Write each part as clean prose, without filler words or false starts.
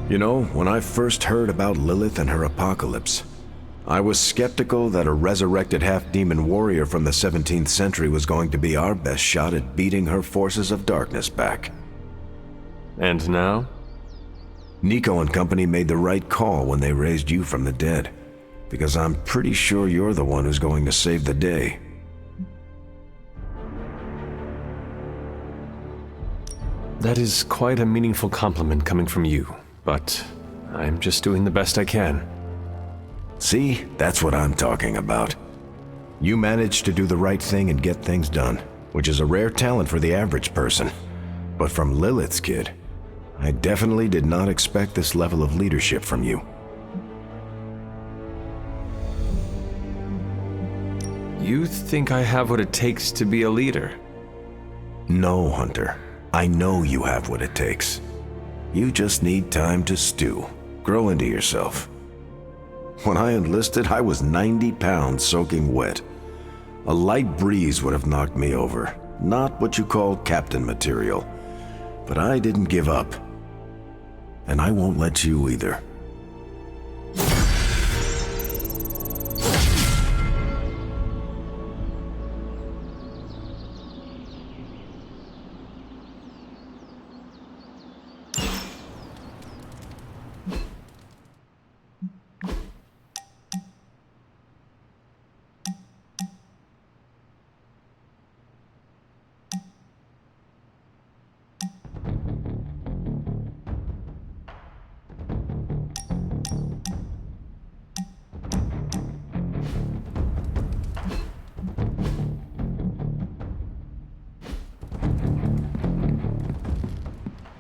You know, when I first heard about Lilith and her apocalypse, I was skeptical that a resurrected half-demon warrior from the 17th century was going to be our best shot at beating her forces of darkness back. And now? Nico and company made the right call when they raised you from the dead, because I'm pretty sure you're the one who's going to save the day. That is quite a meaningful compliment coming from you, but I'm just doing the best I can. See, that's what I'm talking about. You managed to do the right thing and get things done, which is a rare talent for the average person. But from Lilith's kid, I definitely did not expect this level of leadership from you. You think I have what it takes to be a leader? No, Hunter. I know you have what it takes. You just need time to stew, grow into yourself. When I enlisted, I was 90 pounds soaking wet. A light breeze would have knocked me over. Not what you call captain material. But I didn't give up. And I won't let you either.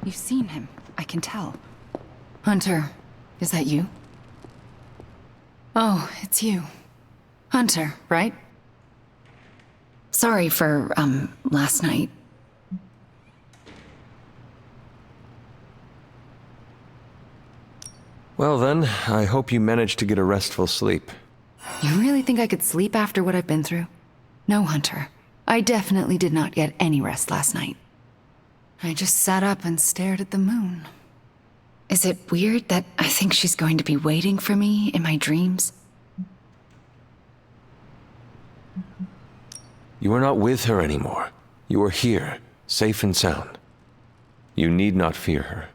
You've seen him, I can tell. Hunter, is that you? Oh, it's you. Hunter, right? Sorry for, last night. Well then, I hope you managed to get a restful sleep. You really think I could sleep after what I've been through? No, Hunter. I definitely did not get any rest last night. I just sat up and stared at the moon. Is it weird that I think she's going to be waiting for me in my dreams? You are not with her anymore. You are here, safe and sound. You need not fear her.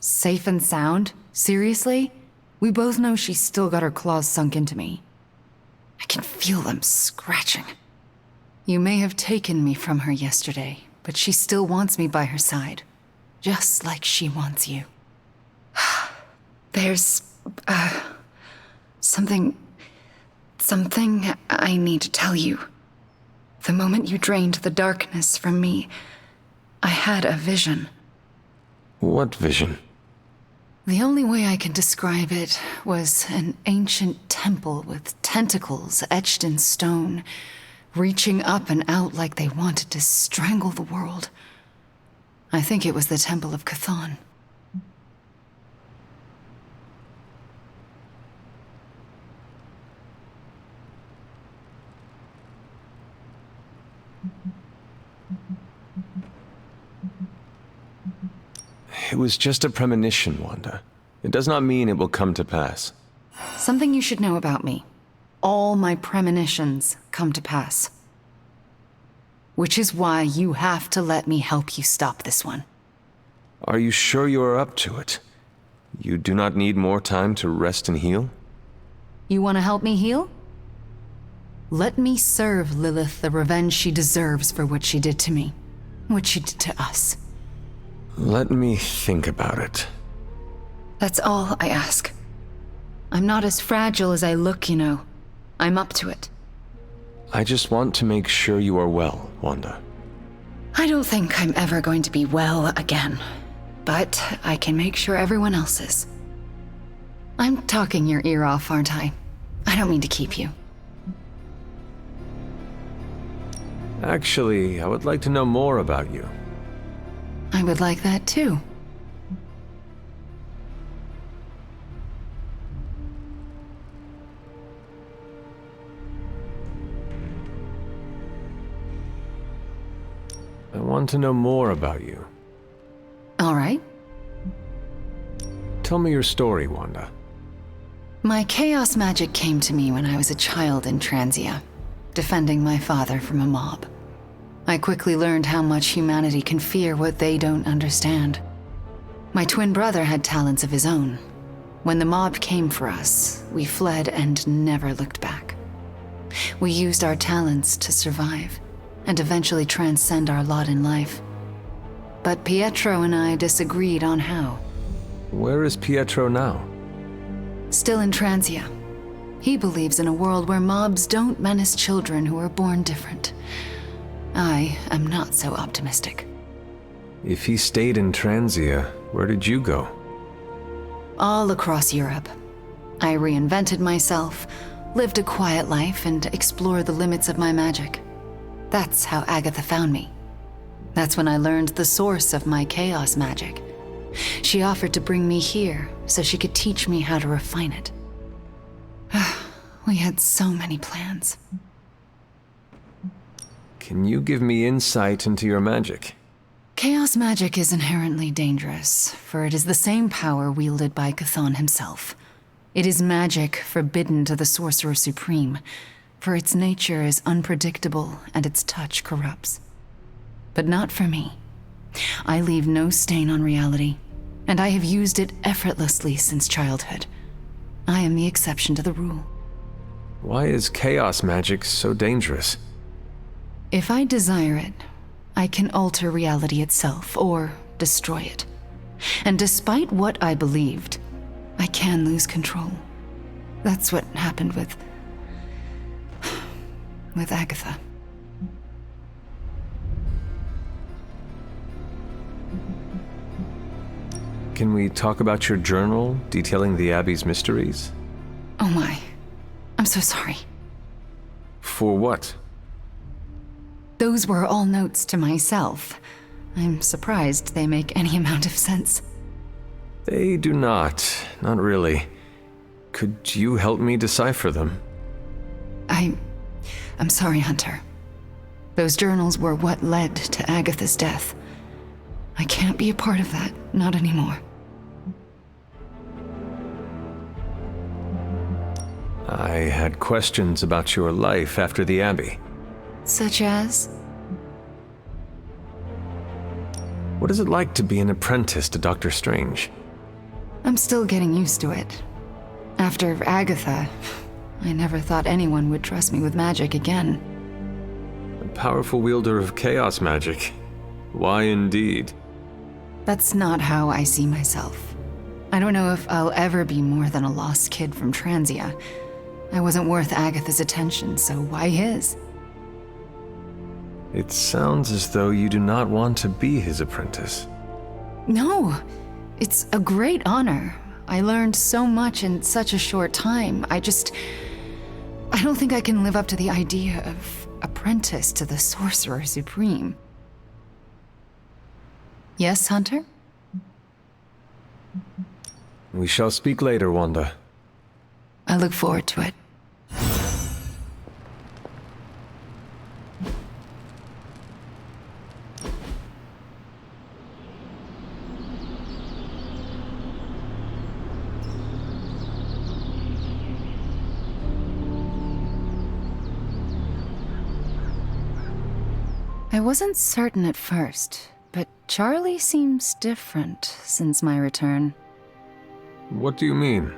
Safe and sound? Seriously? We both know she's still got her claws sunk into me. I can feel them scratching. You may have taken me from her yesterday, but she still wants me by her side. Just like she wants you. There's, something I need to tell you. The moment you drained the darkness from me, I had a vision. What vision? The only way I can describe it was an ancient temple with tentacles etched in stone, reaching up and out like they wanted to strangle the world. I think it was the Temple of Chthon. It was just a premonition, Wanda. It does not mean it will come to pass. Something you should know about me. All my premonitions come to pass. Which is why you have to let me help you stop this one. Are you sure you are up to it? You do not need more time to rest and heal? You want to help me heal? Let me serve Lilith the revenge she deserves for what she did to me. What she did to us. Let me think about it. That's all I ask. I'm not as fragile as I look, you know. I'm up to it. I just want to make sure you are well, Wanda. I don't think I'm ever going to be well again. But I can make sure everyone else is. I'm talking your ear off, aren't I? I don't mean to keep you. Actually, I would like to know more about you. I would like that too. I want to know more about you. All right. Tell me your story, Wanda. My chaos magic came to me when I was a child in Transia, defending my father from a mob. I quickly learned how much humanity can fear what they don't understand. My twin brother had talents of his own. When the mob came for us, we fled and never looked back. We used our talents to survive and eventually transcend our lot in life. But Pietro and I disagreed on how. Where is Pietro now? Still in Transia. He believes in a world where mobs don't menace children who are born different. I am not so optimistic. If he stayed in Transia, where did you go? All across Europe. I reinvented myself, lived a quiet life, and explored the limits of my magic. That's how Agatha found me. That's when I learned the source of my chaos magic. She offered to bring me here so she could teach me how to refine it. We had so many plans. Can you give me insight into your magic? Chaos magic is inherently dangerous, for it is the same power wielded by Chthon himself. It is magic forbidden to the Sorcerer Supreme, for its nature is unpredictable and its touch corrupts. But not for me. I leave no stain on reality, and I have used it effortlessly since childhood. I am the exception to the rule. Why is chaos magic so dangerous? If I desire it, I can alter reality itself or destroy it. And despite what I believed, I can lose control. That's what happened with Agatha. Can we talk about your journal detailing the Abbey's mysteries? Oh my. I'm so sorry. For what? Those were all notes to myself. I'm surprised they make any amount of sense. They do not. Not really. Could you help me decipher them? I'm sorry, Hunter. Those journals were what led to Agatha's death. I can't be a part of that, not anymore. I had questions about your life after the Abbey. Such as? What is it like to be an apprentice to Dr. Strange? I'm still getting used to it. After Agatha, I never thought anyone would trust me with magic again. A powerful wielder of chaos magic. Why indeed? That's not how I see myself. I don't know if I'll ever be more than a lost kid from Transia. I wasn't worth Agatha's attention, so why his? It sounds as though you do not want to be his apprentice. No, it's a great honor. I learned so much in such a short time. I don't think I can live up to the idea of apprentice to the Sorcerer Supreme. Yes, Hunter? We shall speak later, Wanda. I look forward to it. I wasn't certain at first, but Charlie seems different since my return. What do you mean?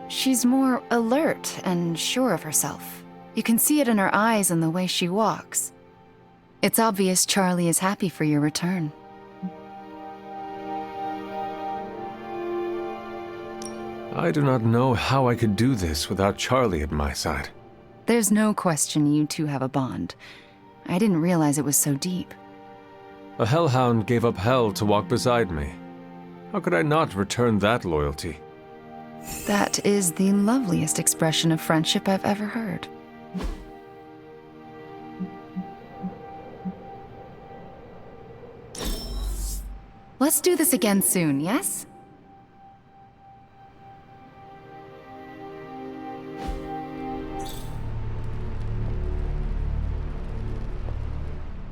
She's more alert and sure of herself. You can see it in her eyes and the way she walks. It's obvious Charlie is happy for your return. I do not know how I could do this without Charlie at my side. There's no question you two have a bond. I didn't realize it was so deep. A hellhound gave up hell to walk beside me. How could I not return that loyalty? That is the loveliest expression of friendship I've ever heard. Let's do this again soon, yes?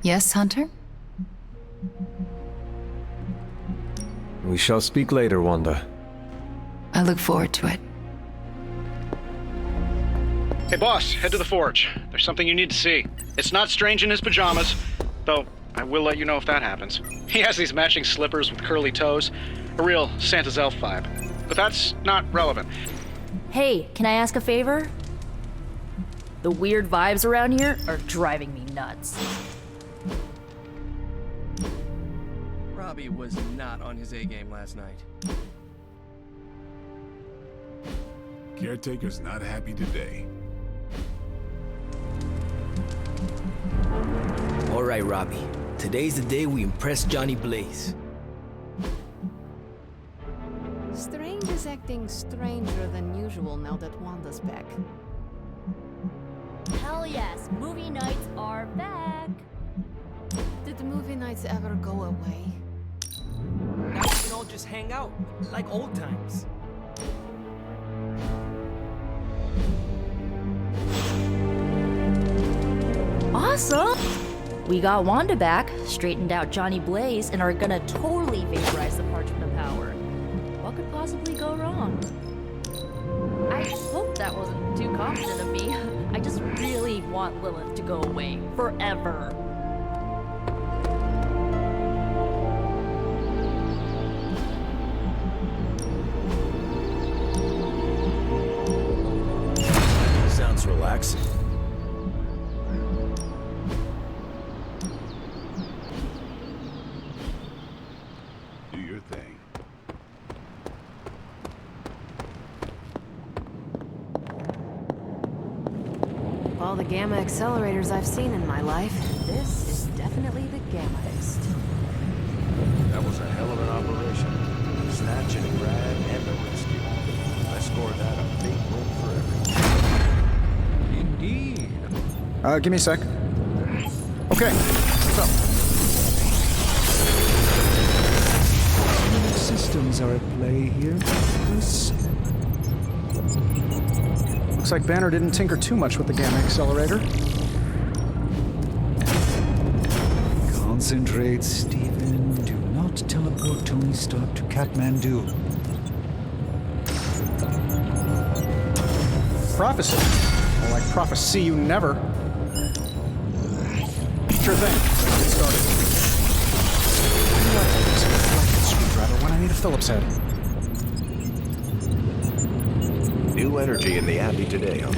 Yes, Hunter? We shall speak later, Wanda. I look forward to it. Hey boss, head to the forge. There's something you need to see. It's not Strange in his pajamas, though I will let you know if that happens. He has these matching slippers with curly toes. A real Santa's elf vibe. But that's not relevant. Hey, can I ask a favor? The weird vibes around here are driving me nuts. Robbie was not on his A game last night. Caretaker's not happy today. All right, Robbie. Today's the day we impress Johnny Blaze. Strange is acting stranger than usual now that Wanda's back. Hell yes, movie nights are back. Did the movie nights ever go away? Now we can all just hang out, like old times. Awesome! We got Wanda back, straightened out Johnny Blaze, and are gonna totally vaporize the Parchment of Power. What could possibly go wrong? I hope that wasn't too confident of me. I just really want Lilith to go away forever. Sounds relaxing. Do your thing. Of all the gamma accelerators I've seen in my life, this is definitely the gammaest. That was a hell of an operation. Snatch and grab and the rescue. I scored that a big win for everyone. Indeed. Give me a sec. Okay, so. Systems are at play here. Looks like Banner didn't tinker too much with the gamma accelerator. Concentrate, Stephen. Do not teleport Tony Stark to Kathmandu. Prophecy. More like prophecy you never. Sure thing. Let's get started. Screwdriver when I need a Phillips head. New energy in the Abbey today, huh?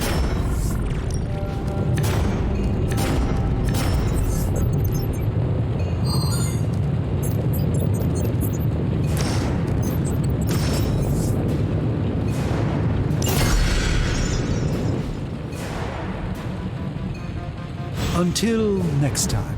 Until next time.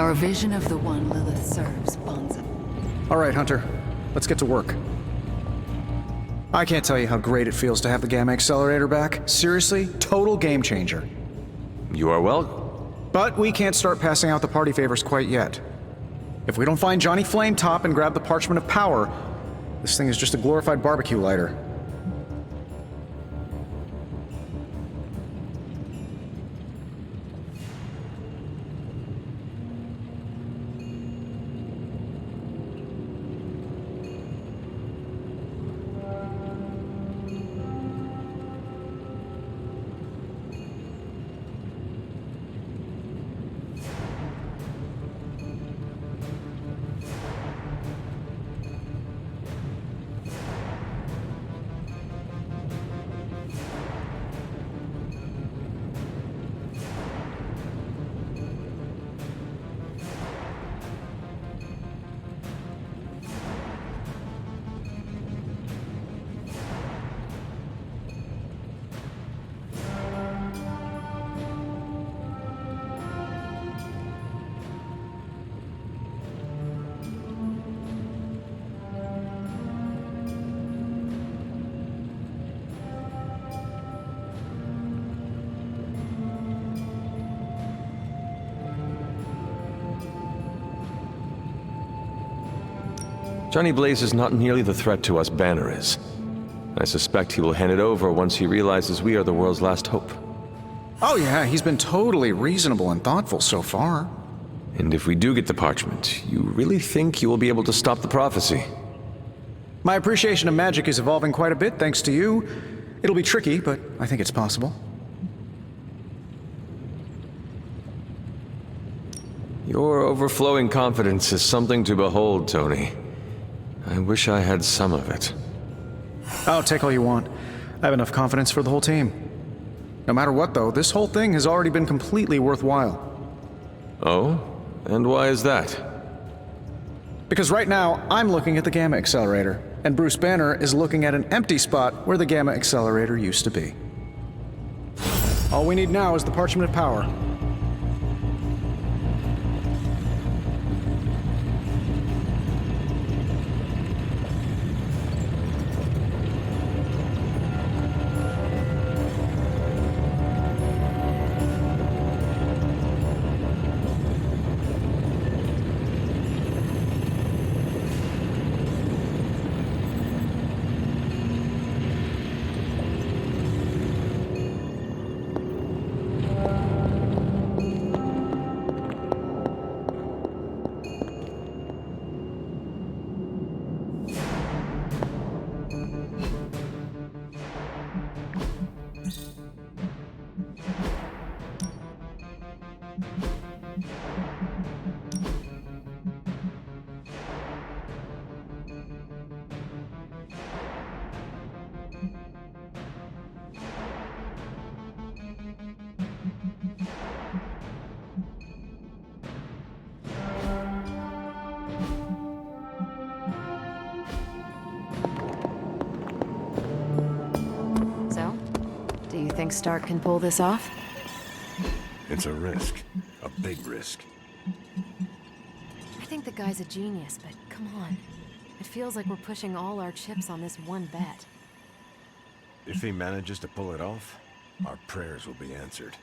Our vision of the one Lilith serves bonds us. All right, Hunter. Let's get to work. I can't tell you how great it feels to have the Gamma Accelerator back. Seriously, total game changer. You are welcome. But we can't start passing out the party favors quite yet. If we don't find Johnny Flametop and grab the Parchment of Power, this thing is just a glorified barbecue lighter. Johnny Blaze is not nearly the threat to us Banner is. I suspect he will hand it over once he realizes we are the world's last hope. Oh yeah, he's been totally reasonable and thoughtful so far. And if we do get the parchment, you really think you will be able to stop the prophecy? My appreciation of magic is evolving quite a bit thanks to you. It'll be tricky, but I think it's possible. Your overflowing confidence is something to behold, Tony. I wish I had some of it. Oh, take all you want. I have enough confidence for the whole team. No matter what, though, this whole thing has already been completely worthwhile. Oh? And why is that? Because right now, I'm looking at the Gamma Accelerator, and Bruce Banner is looking at an empty spot where the Gamma Accelerator used to be. All we need now is the Parchment of Power. Do you think Stark can pull this off? It's a risk. A big risk. I think the guy's a genius, but come on. It feels like we're pushing all our chips on this one bet. If he manages to pull it off, our prayers will be answered.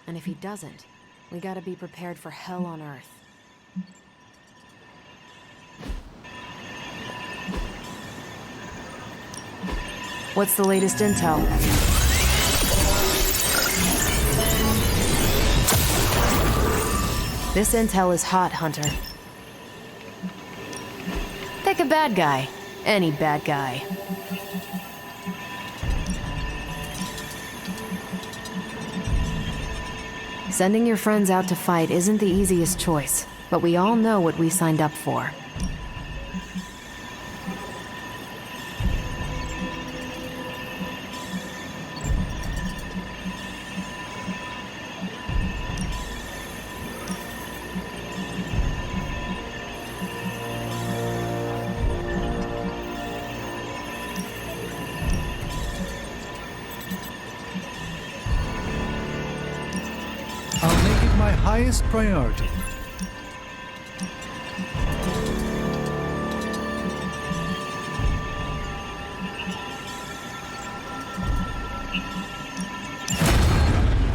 And if he doesn't, we gotta be prepared for hell on Earth. What's the latest intel? This intel is hot, Hunter. Pick a bad guy. Any bad guy. Sending your friends out to fight isn't the easiest choice, but we all know what we signed up for. I'll make it my highest priority.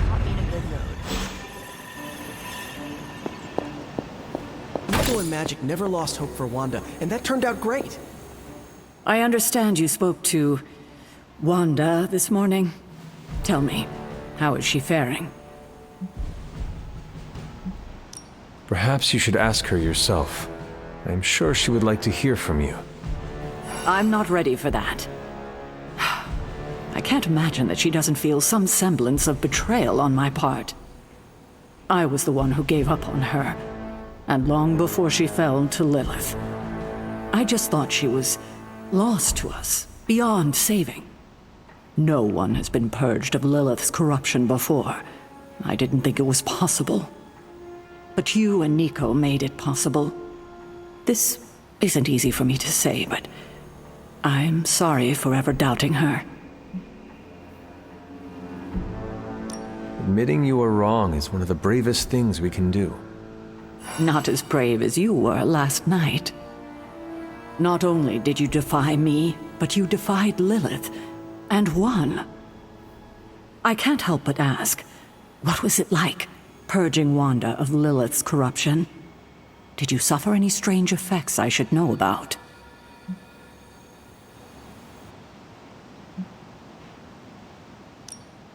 Caught me in a good mood. Nico and Magic never lost hope for Wanda, and that turned out great. I understand you spoke to Wanda this morning. Tell me, how is she faring? Perhaps you should ask her yourself. I'm sure she would like to hear from you. I'm not ready for that. I can't imagine that she doesn't feel some semblance of betrayal on my part. I was the one who gave up on her, and long before she fell to Lilith. I just thought she was lost to us, beyond saving. No one has been purged of Lilith's corruption before. I didn't think it was possible. But you and Nico made it possible. This isn't easy for me to say, but I'm sorry for ever doubting her. Admitting you are wrong is one of the bravest things we can do. Not as brave as you were last night. Not only did you defy me, but you defied Lilith, and won. I can't help but ask, what was it like, purging Wanda of Lilith's corruption? Did you suffer any strange effects I should know about?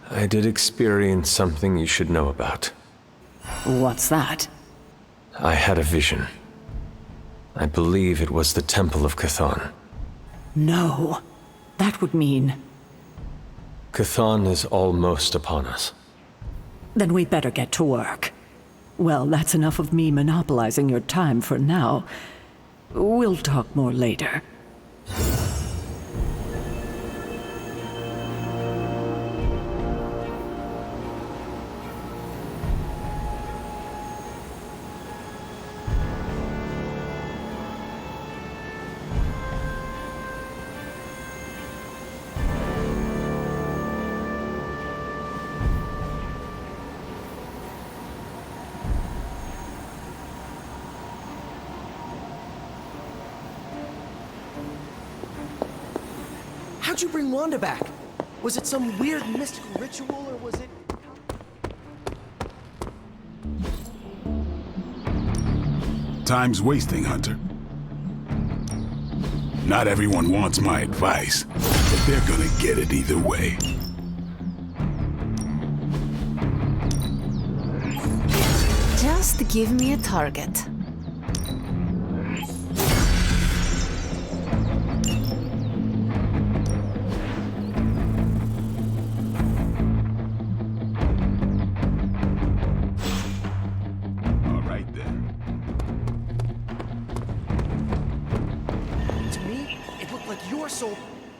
I did experience something you should know about. What's that? I had a vision. I believe it was the Temple of Chthon. No. That would mean... Chthon is almost upon us. Then we better get to work. Well, that's enough of me monopolizing your time for now. We'll talk more later. How'd you bring Wanda back? Was it some weird mystical ritual, or was it... Time's wasting, Hunter. Not everyone wants my advice, but they're gonna get it either way. Just give me a target.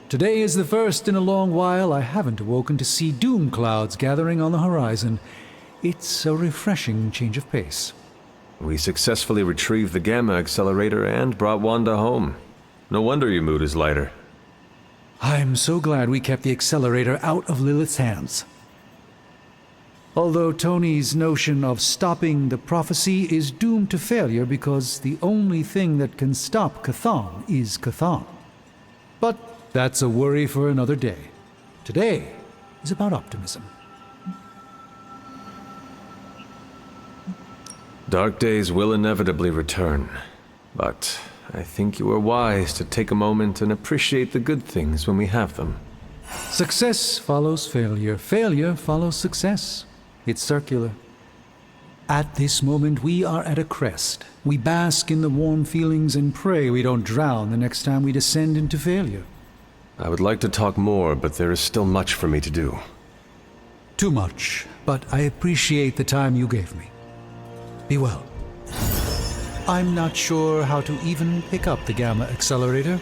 Today is the first in a long while I haven't awoken to see doom clouds gathering on the horizon. It's a refreshing change of pace. We successfully retrieved the Gamma Accelerator and brought Wanda home. No wonder your mood is lighter. I'm so glad we kept the accelerator out of Lilith's hands. Although Tony's notion of stopping the prophecy is doomed to failure because the only thing that can stop Chthon is Chthon. But that's a worry for another day. Today is about optimism. Dark days will inevitably return, but I think you are wise to take a moment and appreciate the good things when we have them. Success follows failure. Failure follows success. It's circular. At this moment, we are at a crest. We bask in the warm feelings and pray we don't drown the next time we descend into failure. I would like to talk more, but there is still much for me to do. Too much, but I appreciate the time you gave me. Be well. I'm not sure how to even pick up the Gamma Accelerator.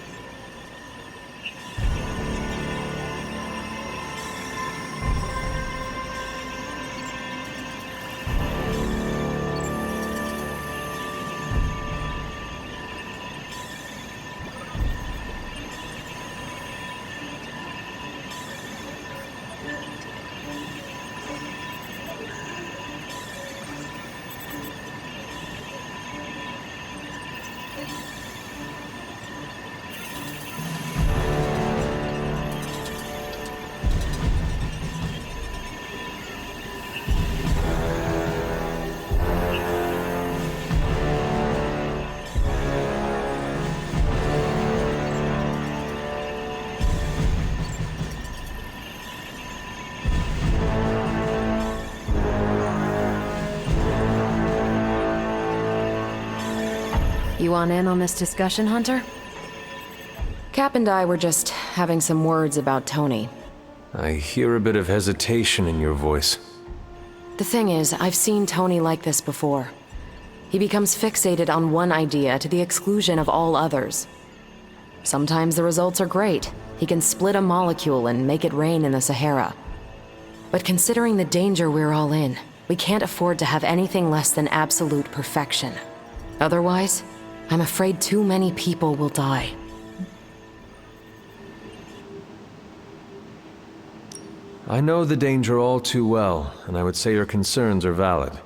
You want in on this discussion, Hunter? Cap and I were just having some words about Tony. I hear a bit of hesitation in your voice. The thing is, I've seen Tony like this before. He becomes fixated on one idea to the exclusion of all others. Sometimes the results are great. He can split a molecule and make it rain in the Sahara. But considering the danger we're all in, we can't afford to have anything less than absolute perfection. Otherwise, I'm afraid too many people will die. I know the danger all too well, and I would say your concerns are valid.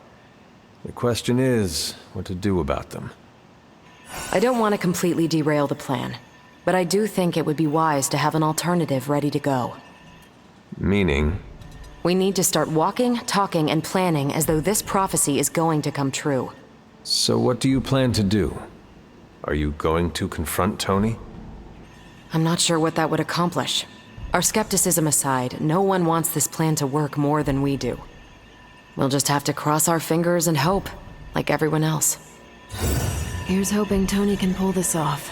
The question is, what to do about them. I don't want to completely derail the plan, but I do think it would be wise to have an alternative ready to go. Meaning? We need to start walking, talking, and planning as though this prophecy is going to come true. So what do you plan to do? Are you going to confront Tony? I'm not sure what that would accomplish. Our skepticism aside, no one wants this plan to work more than we do. We'll just have to cross our fingers and hope, like everyone else. Here's hoping Tony can pull this off.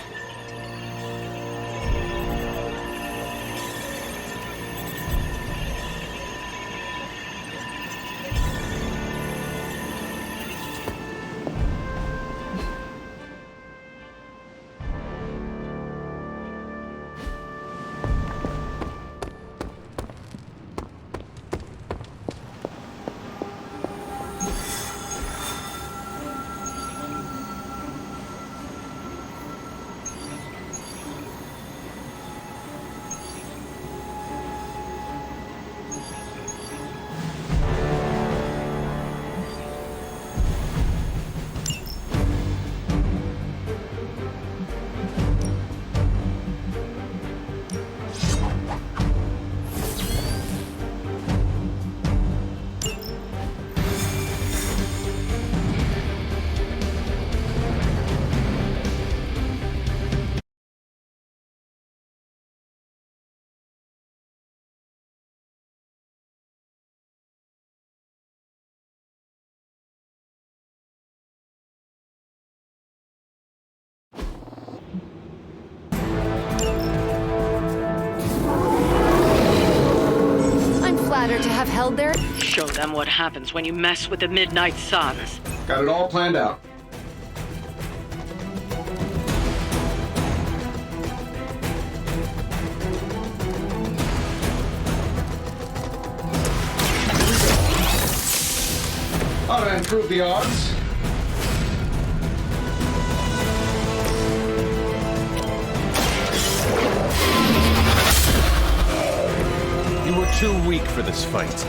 To have held there? Show them what happens when you mess with the Midnight Suns. Got it all planned out. Ought to improve the odds. You were too weak for this fight.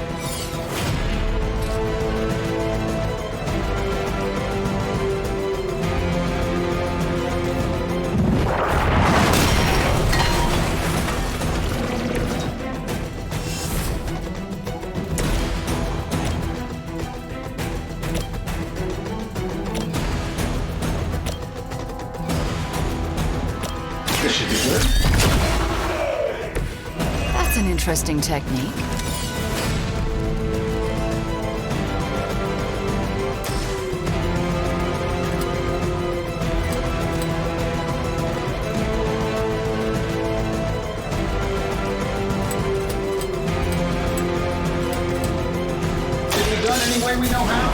This should be good. That's an interesting technique. Is it done any way we know how?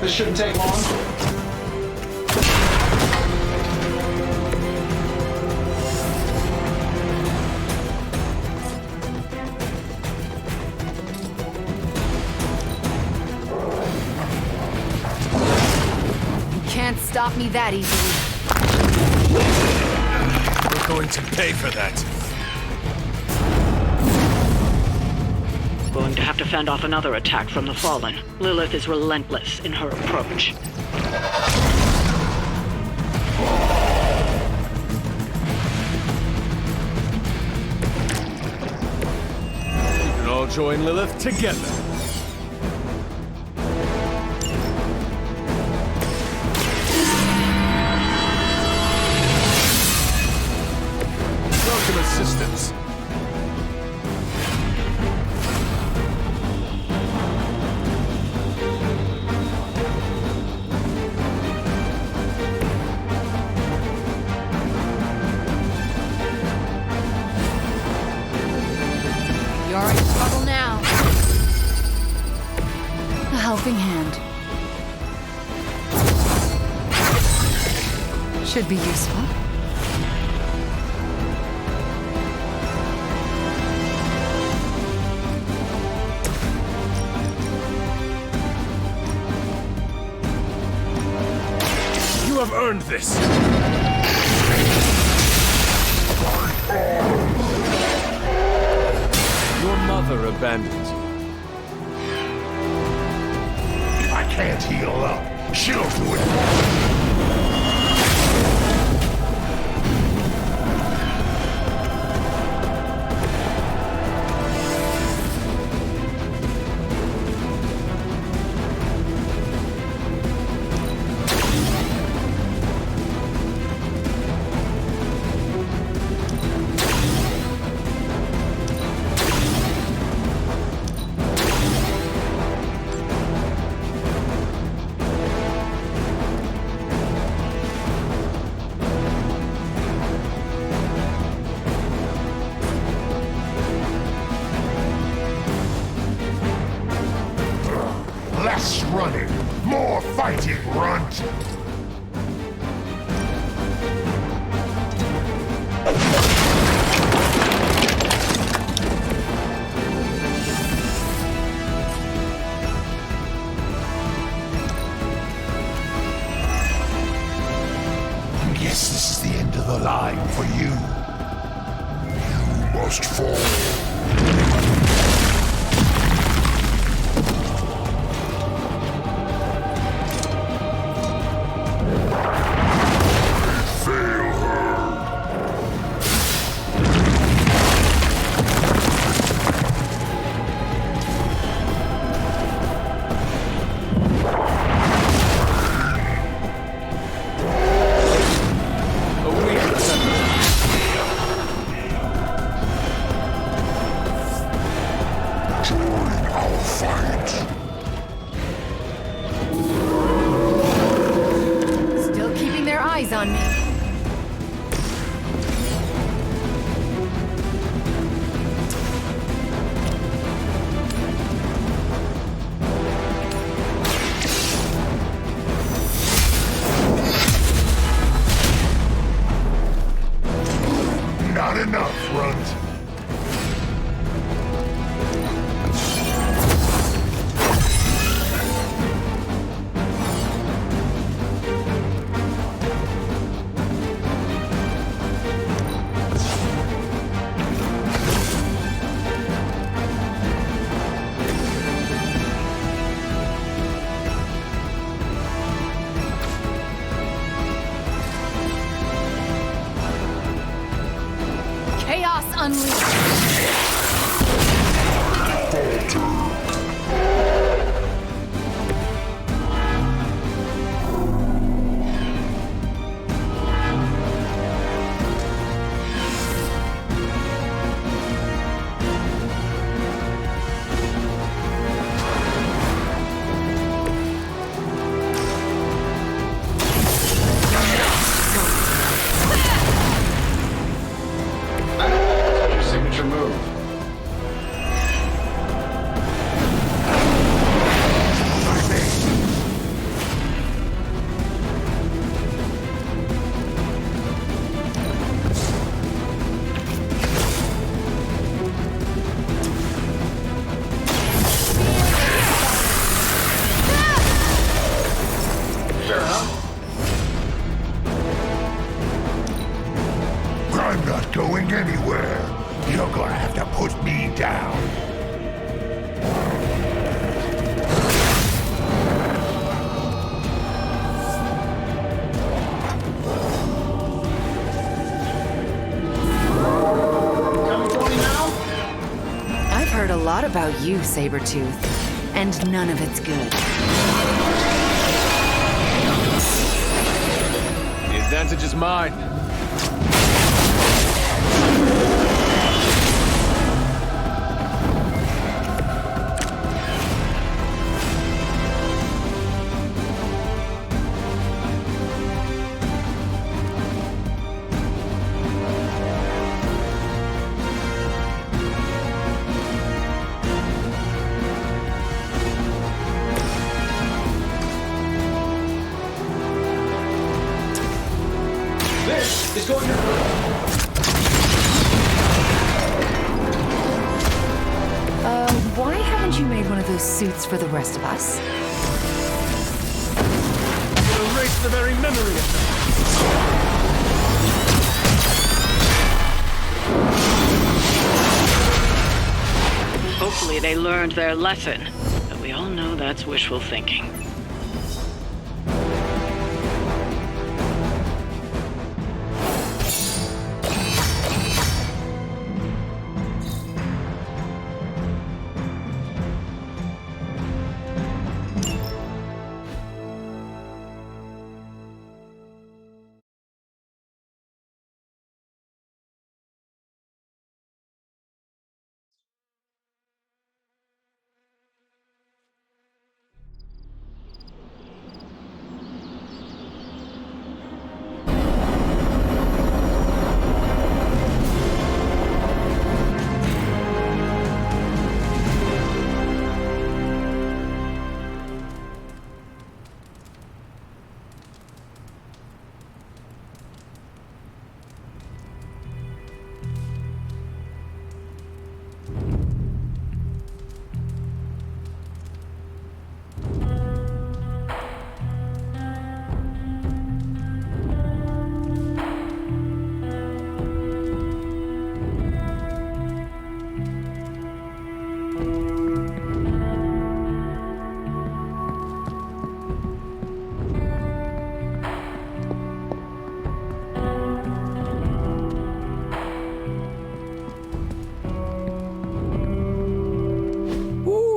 This shouldn't take long. Can't stop me that easily. We're going to pay for that. Going to have to fend off another attack from the Fallen. Lilith is relentless in her approach. We can all join Lilith together. Welcome assistance. You're in trouble now. A helping hand. Should be useful. You have earned this. Your mother abandoned you. I can't heal up. She'll do it. Less running, more fighting, runt! Guess this is the end of the line for you. You must fall. Still keeping their eyes on me. Not enough, runt. Chaos unleashed. I don't know what you're about you, Sabretooth. And none of it's good. The advantage is mine. It's going to... Why haven't you made one of those suits for the rest of us? Erase the very memory of them. Hopefully they learned their lesson, but we all know that's wishful thinking.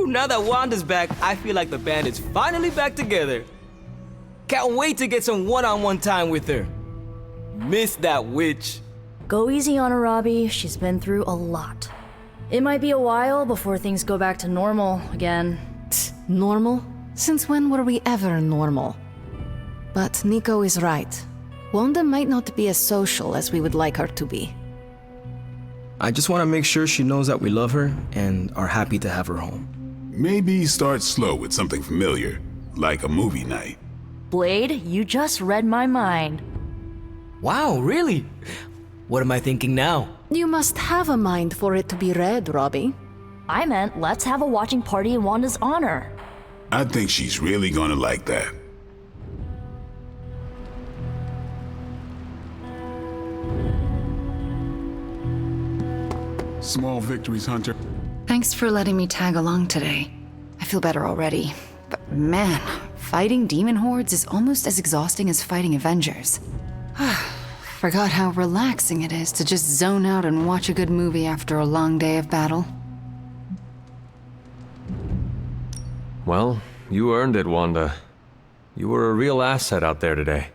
Now that Wanda's back, I feel like the band is finally back together. Can't wait to get some one-on-one time with her. Miss that witch. Go easy on her, Robbie. She's been through a lot. It might be a while before things go back to normal again. Normal? Since when were we ever normal? But Nico is right. Wanda might not be as social as we would like her to be. I just want to make sure she knows that we love her and are happy to have her home. Maybe start slow with something familiar, like a movie night. Blade, you just read my mind. Wow, really? What am I thinking now? You must have a mind for it to be read, Robbie. I meant let's have a watching party in Wanda's honor. I think she's really gonna like that. Small victories, Hunter. Thanks for letting me tag along today. I feel better already. But man, fighting demon hordes is almost as exhausting as fighting Avengers. Forgot how relaxing it is to just zone out and watch a good movie after a long day of battle. Well, you earned it, Wanda. You were a real asset out there today.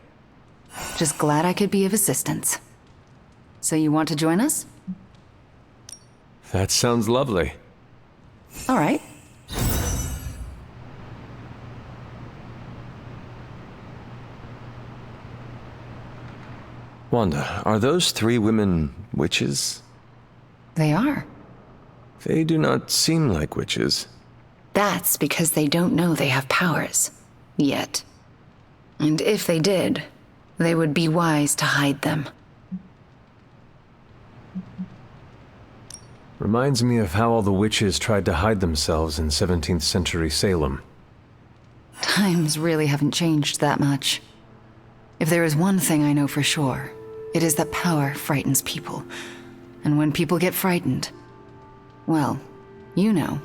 Just glad I could be of assistance. So you want to join us? That sounds lovely. All right. Wanda, are those three women witches? They are. They do not seem like witches. That's because they don't know they have powers. Yet. And if they did, they would be wise to hide them. Reminds me of how all the witches tried to hide themselves in 17th century Salem. Times really haven't changed that much. If there is one thing I know for sure, it is that power frightens people. And when people get frightened, well, you know,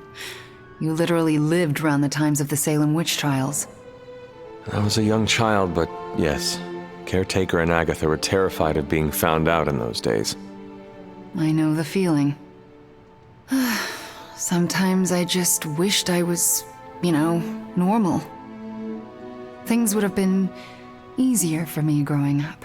you literally lived around the times of the Salem witch trials. I was a young child, but yes, Caretaker and Agatha were terrified of being found out in those days. I know the feeling. Sometimes I just wished I was, normal. Things would have been easier for me growing up.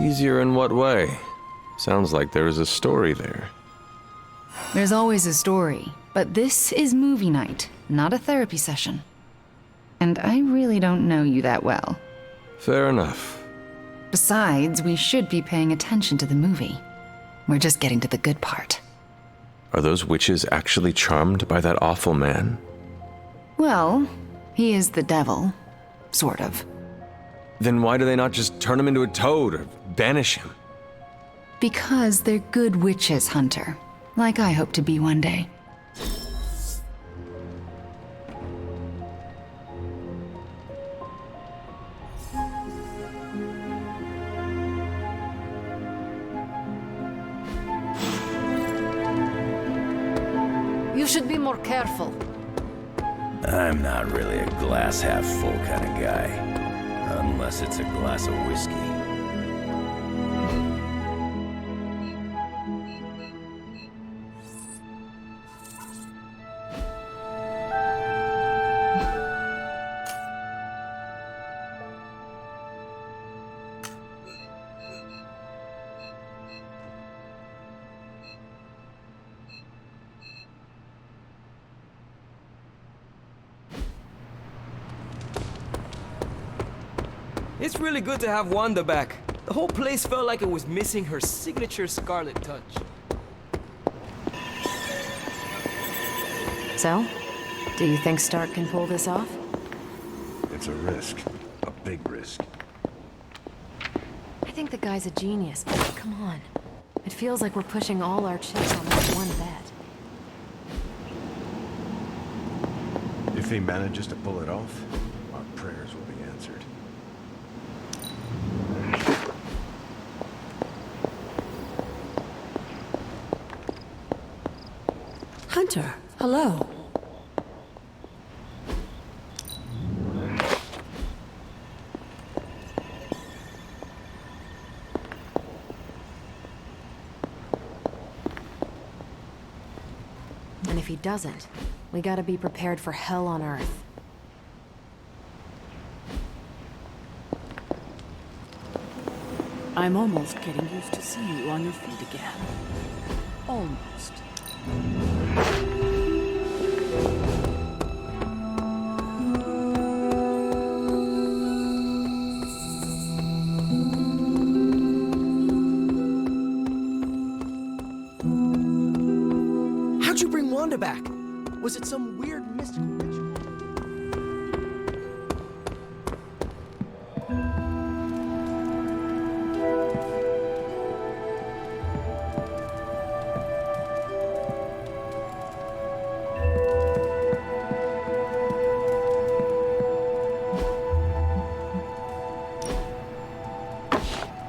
Easier in what way? Sounds like there is a story there. There's always a story, but this is movie night, not a therapy session. And I really don't know you that well. Fair enough. Besides, we should be paying attention to the movie. We're just getting to the good part. Are those witches actually charmed by that awful man? Well, he is the devil. Sort of. Then why do they not just turn him into a toad or banish him? Because they're good witches, Hunter. Like I hope to be one day. You should be more careful. I'm not really a glass half full kind of guy. Unless it's a glass of whiskey. It's really good to have Wanda back. The whole place felt like it was missing her signature Scarlet touch. So, do you think Stark can pull this off? It's a risk. A big risk. I think the guy's a genius, but come on. It feels like we're pushing all our chips on that one bet. If he manages to pull it off, our prayers will be answered. Hunter, hello. And if he doesn't, we gotta be prepared for hell on Earth. I'm almost getting used to seeing you on your feet again. Almost. How'd you bring Wanda back? Was it some weird mystical ritual?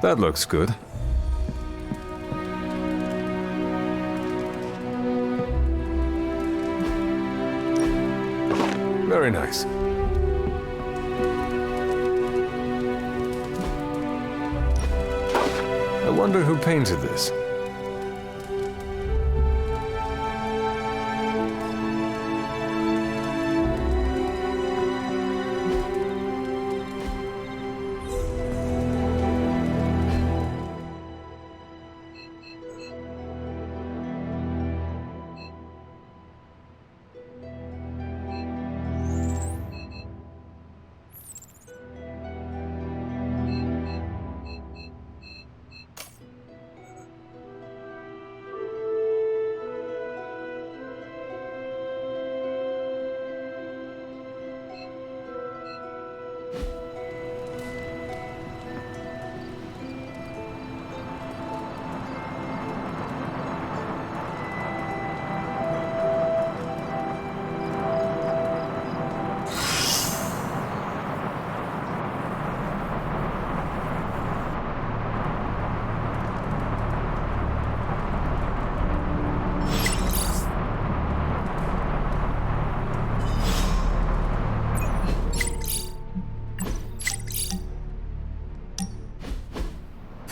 That looks good. Very nice. I wonder who painted this.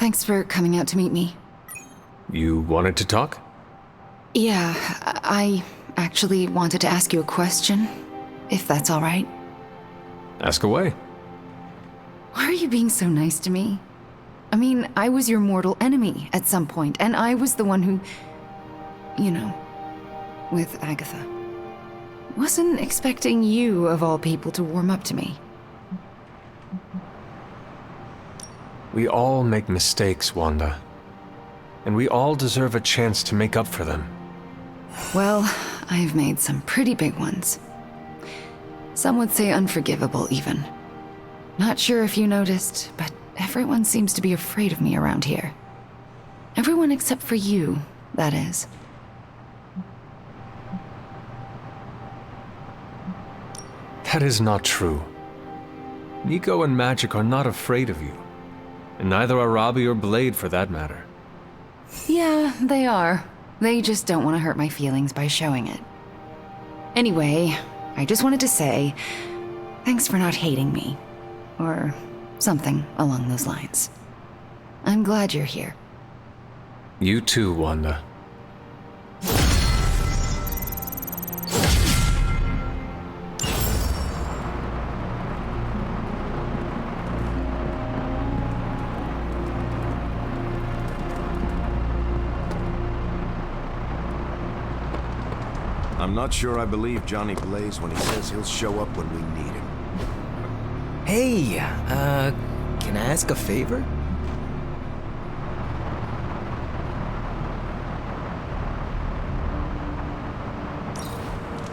Thanks for coming out to meet me. You wanted to talk? Yeah, I actually wanted to ask you a question, if that's all right. Ask away. Why are you being so nice to me? I mean, I was your mortal enemy at some point, and I was the one who... you know, with Agatha. Wasn't expecting you, of all people, to warm up to me. We all make mistakes, Wanda. And we all deserve a chance to make up for them. Well, I've made some pretty big ones. Some would say unforgivable, even. Not sure if you noticed, but everyone seems to be afraid of me around here. Everyone except for you, that is. That is not true. Nico and Magic are not afraid of you. And neither are Robbie or Blade, for that matter. Yeah, they are. They just don't want to hurt my feelings by showing it. Anyway, I just wanted to say, thanks for not hating me. Or something along those lines. I'm glad you're here. You too, Wanda. I'm not sure I believe Johnny Blaze when he says he'll show up when we need him. Hey, can I ask a favor?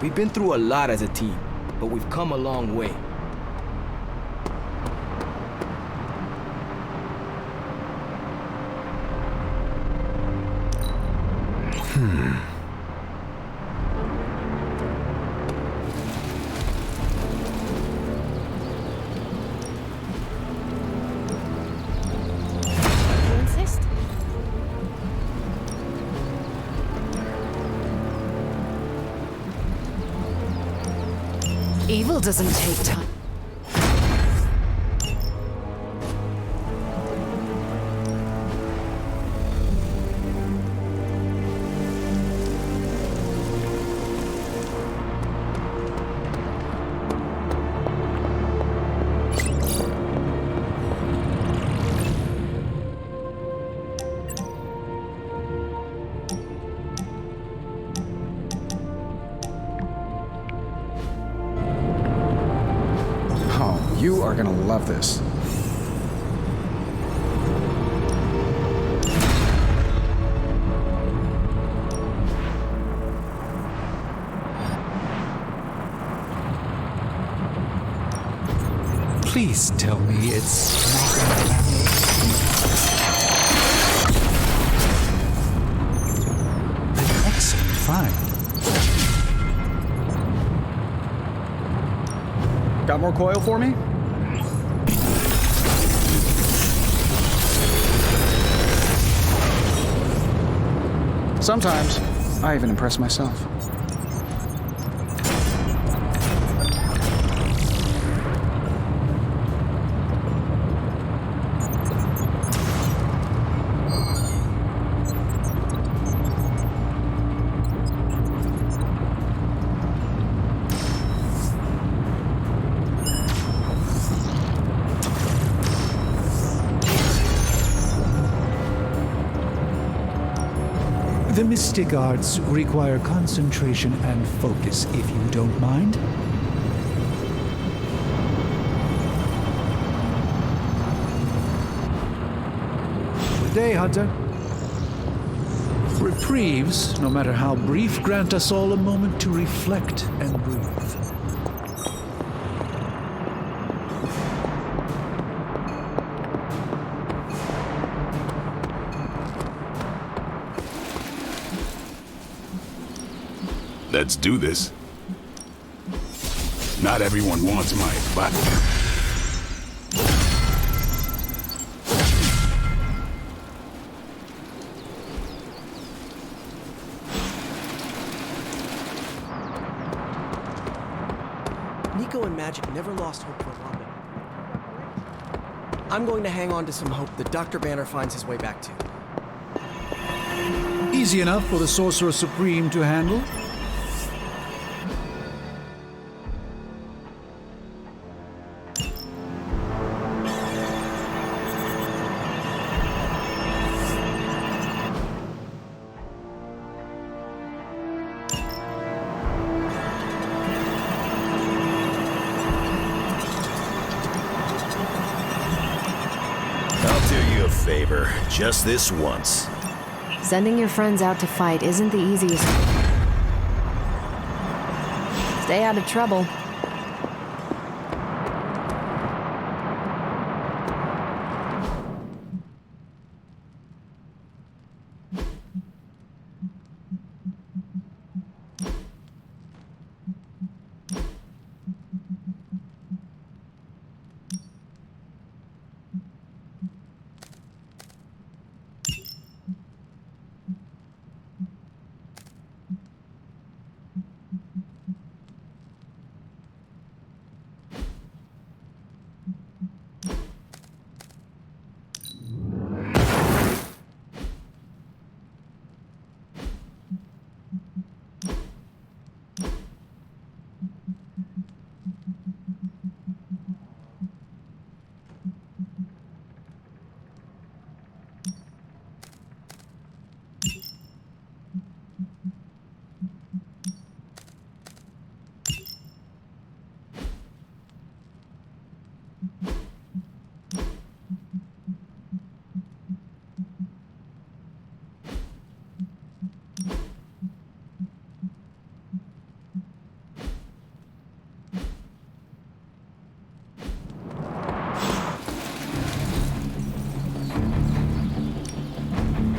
We've been through a lot as a team, but we've come a long way. Evil doesn't take time. You are gonna love this. Please tell me it's not an excellent find. Got more coil for me? Sometimes, I even impress myself. The mystic arts require concentration and focus, if you don't mind. Good day, Hunter. Reprieves, no matter how brief, grant us all a moment to reflect and breathe. Let's do this. Not everyone wants my advice. Nico and Magic never lost hope for Wanda. I'm going to hang on to some hope that Dr. Banner finds his way back to. Easy enough for the Sorcerer Supreme to handle. I'll do you a favor, just this once. Sending your friends out to fight isn't the easiest. Stay out of trouble.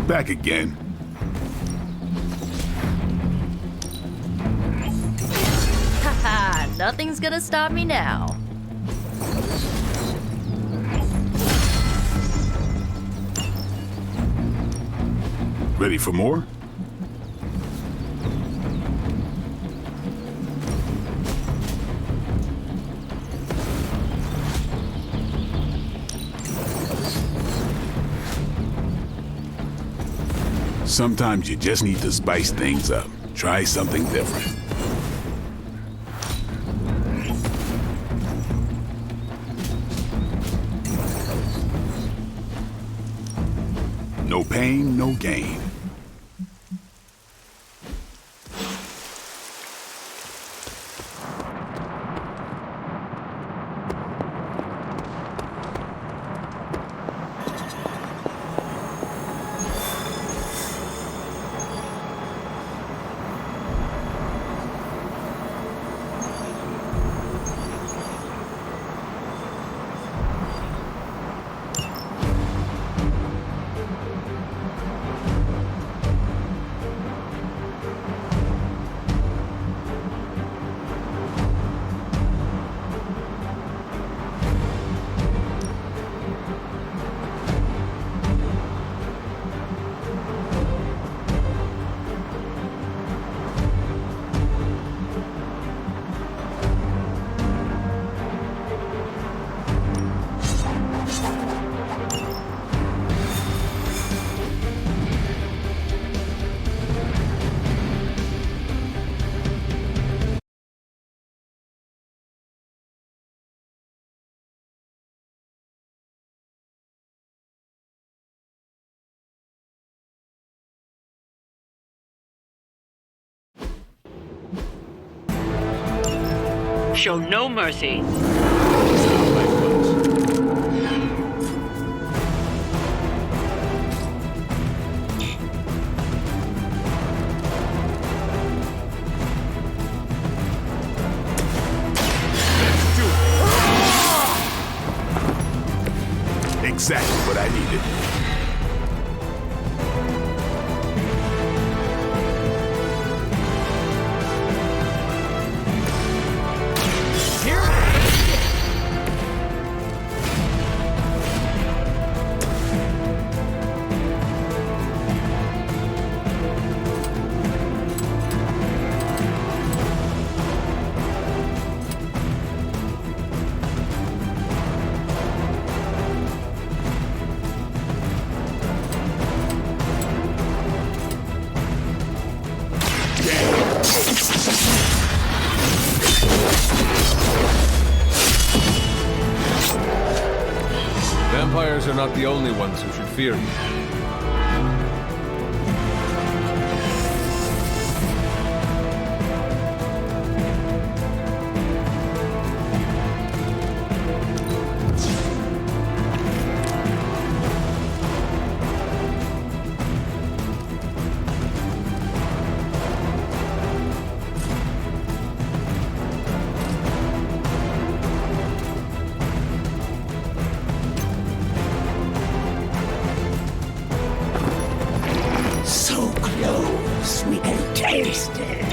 Back again. Haha, nothing's gonna stop me now. Ready for more? Sometimes you just need to spice things up. Try something different. No pain, no gain. Show no mercy. Exactly what I needed. Vampires are not the only ones who should fear you. So close, we can taste it.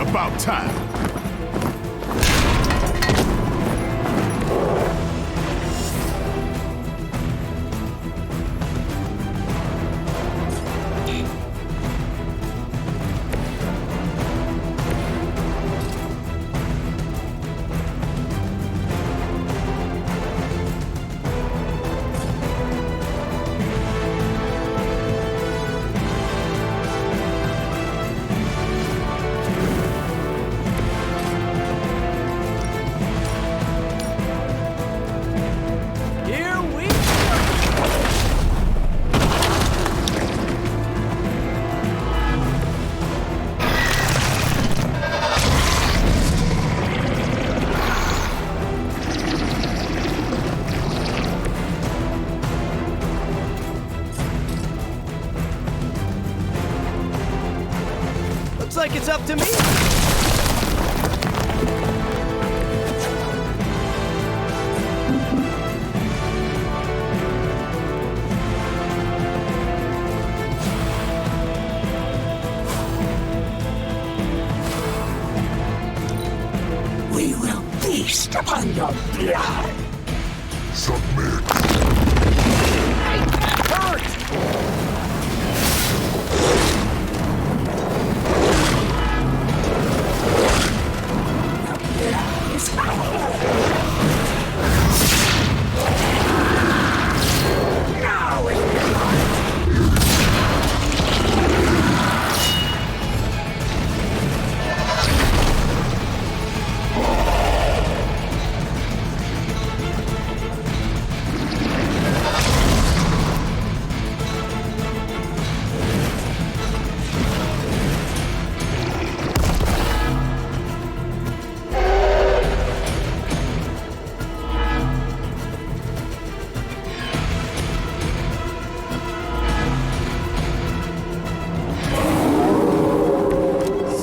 About time. Here we Looks like it's up to me. We will feast upon your blood. Submit.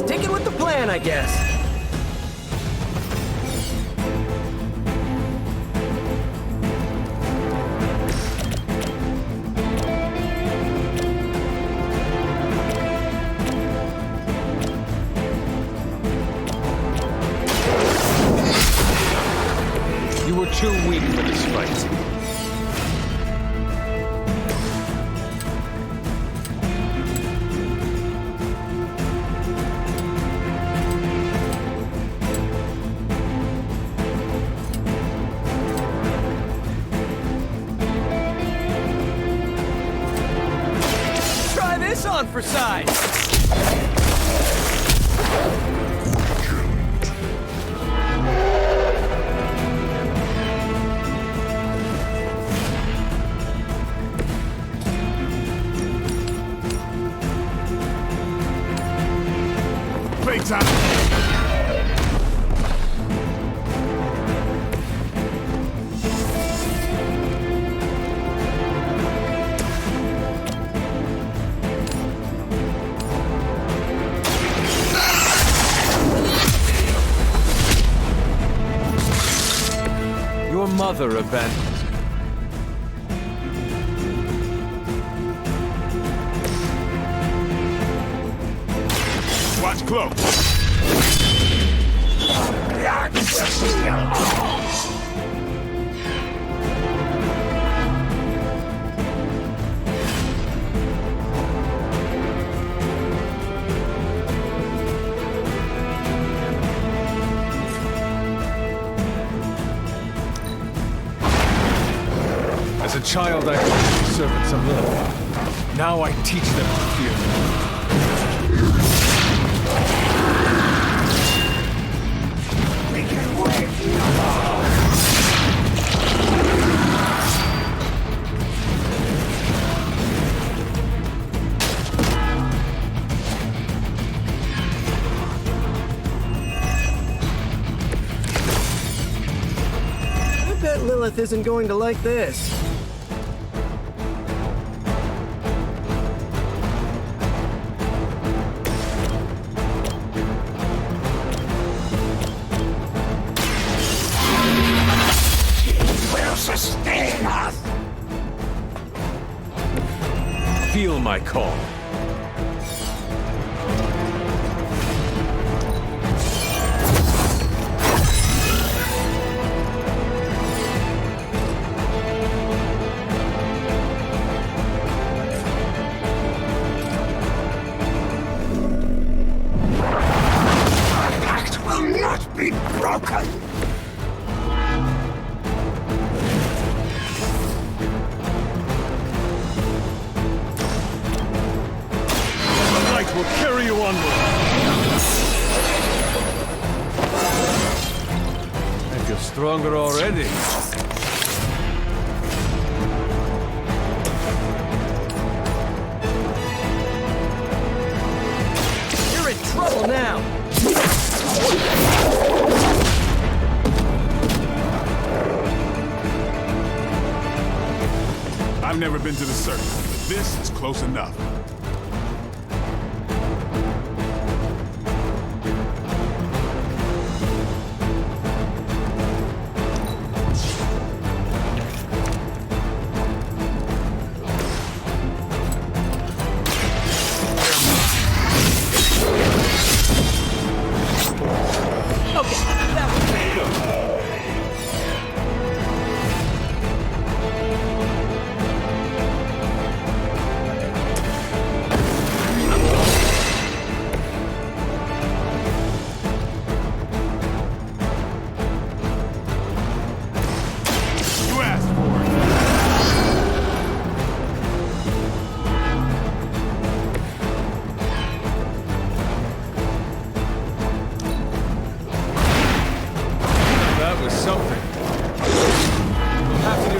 Sticking with the plan, I guess. You were too weak for this fight. Try this on for size. Playtime. Your mother abandoned you. Watch close. As a child, I thought you servant some love. Now I teach them to fear me. We can wait no more. I bet Lilith isn't going to like this. Sustain us! Feel my call. Our pact will not be broken! Will carry you onward. I feel stronger already. You're in trouble now. I've never been to the circle, but this is close enough.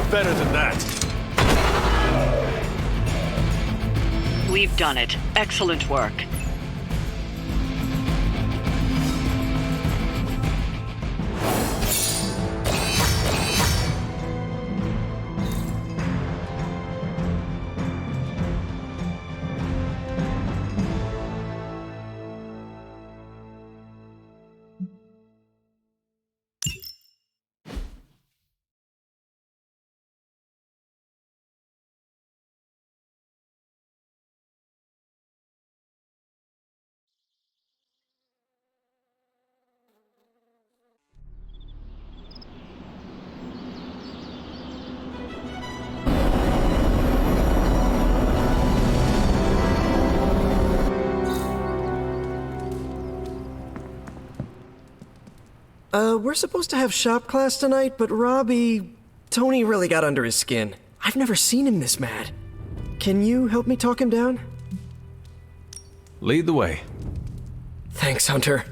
Better than that. We've done it. Excellent work. We're supposed to have shop class tonight, but Tony really got under his skin. I've never seen him this mad. Can you help me talk him down? Lead the way. Thanks, Hunter.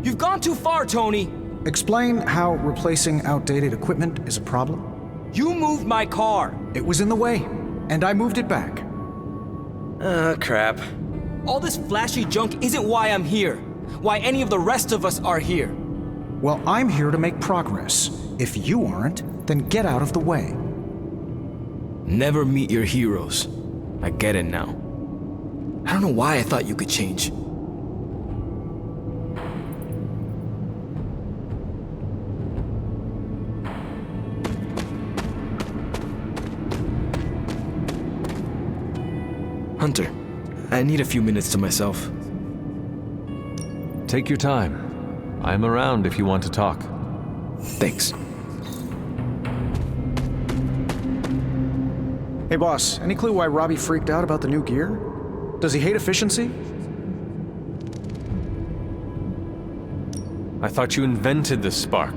You've gone too far, Tony. Explain how replacing outdated equipment is a problem. You moved my car. It was in the way, and I moved it back. Crap. All this flashy junk isn't why I'm here. Why any of the rest of us are here. Well, I'm here to make progress. If you aren't, then get out of the way. Never meet your heroes. I get it now. I don't know why I thought you could change. Hunter, I need a few minutes to myself. Take your time. I'm around if you want to talk. Thanks. Hey boss, any clue why Robbie freaked out about the new gear? Does he hate efficiency? I thought you invented the spark.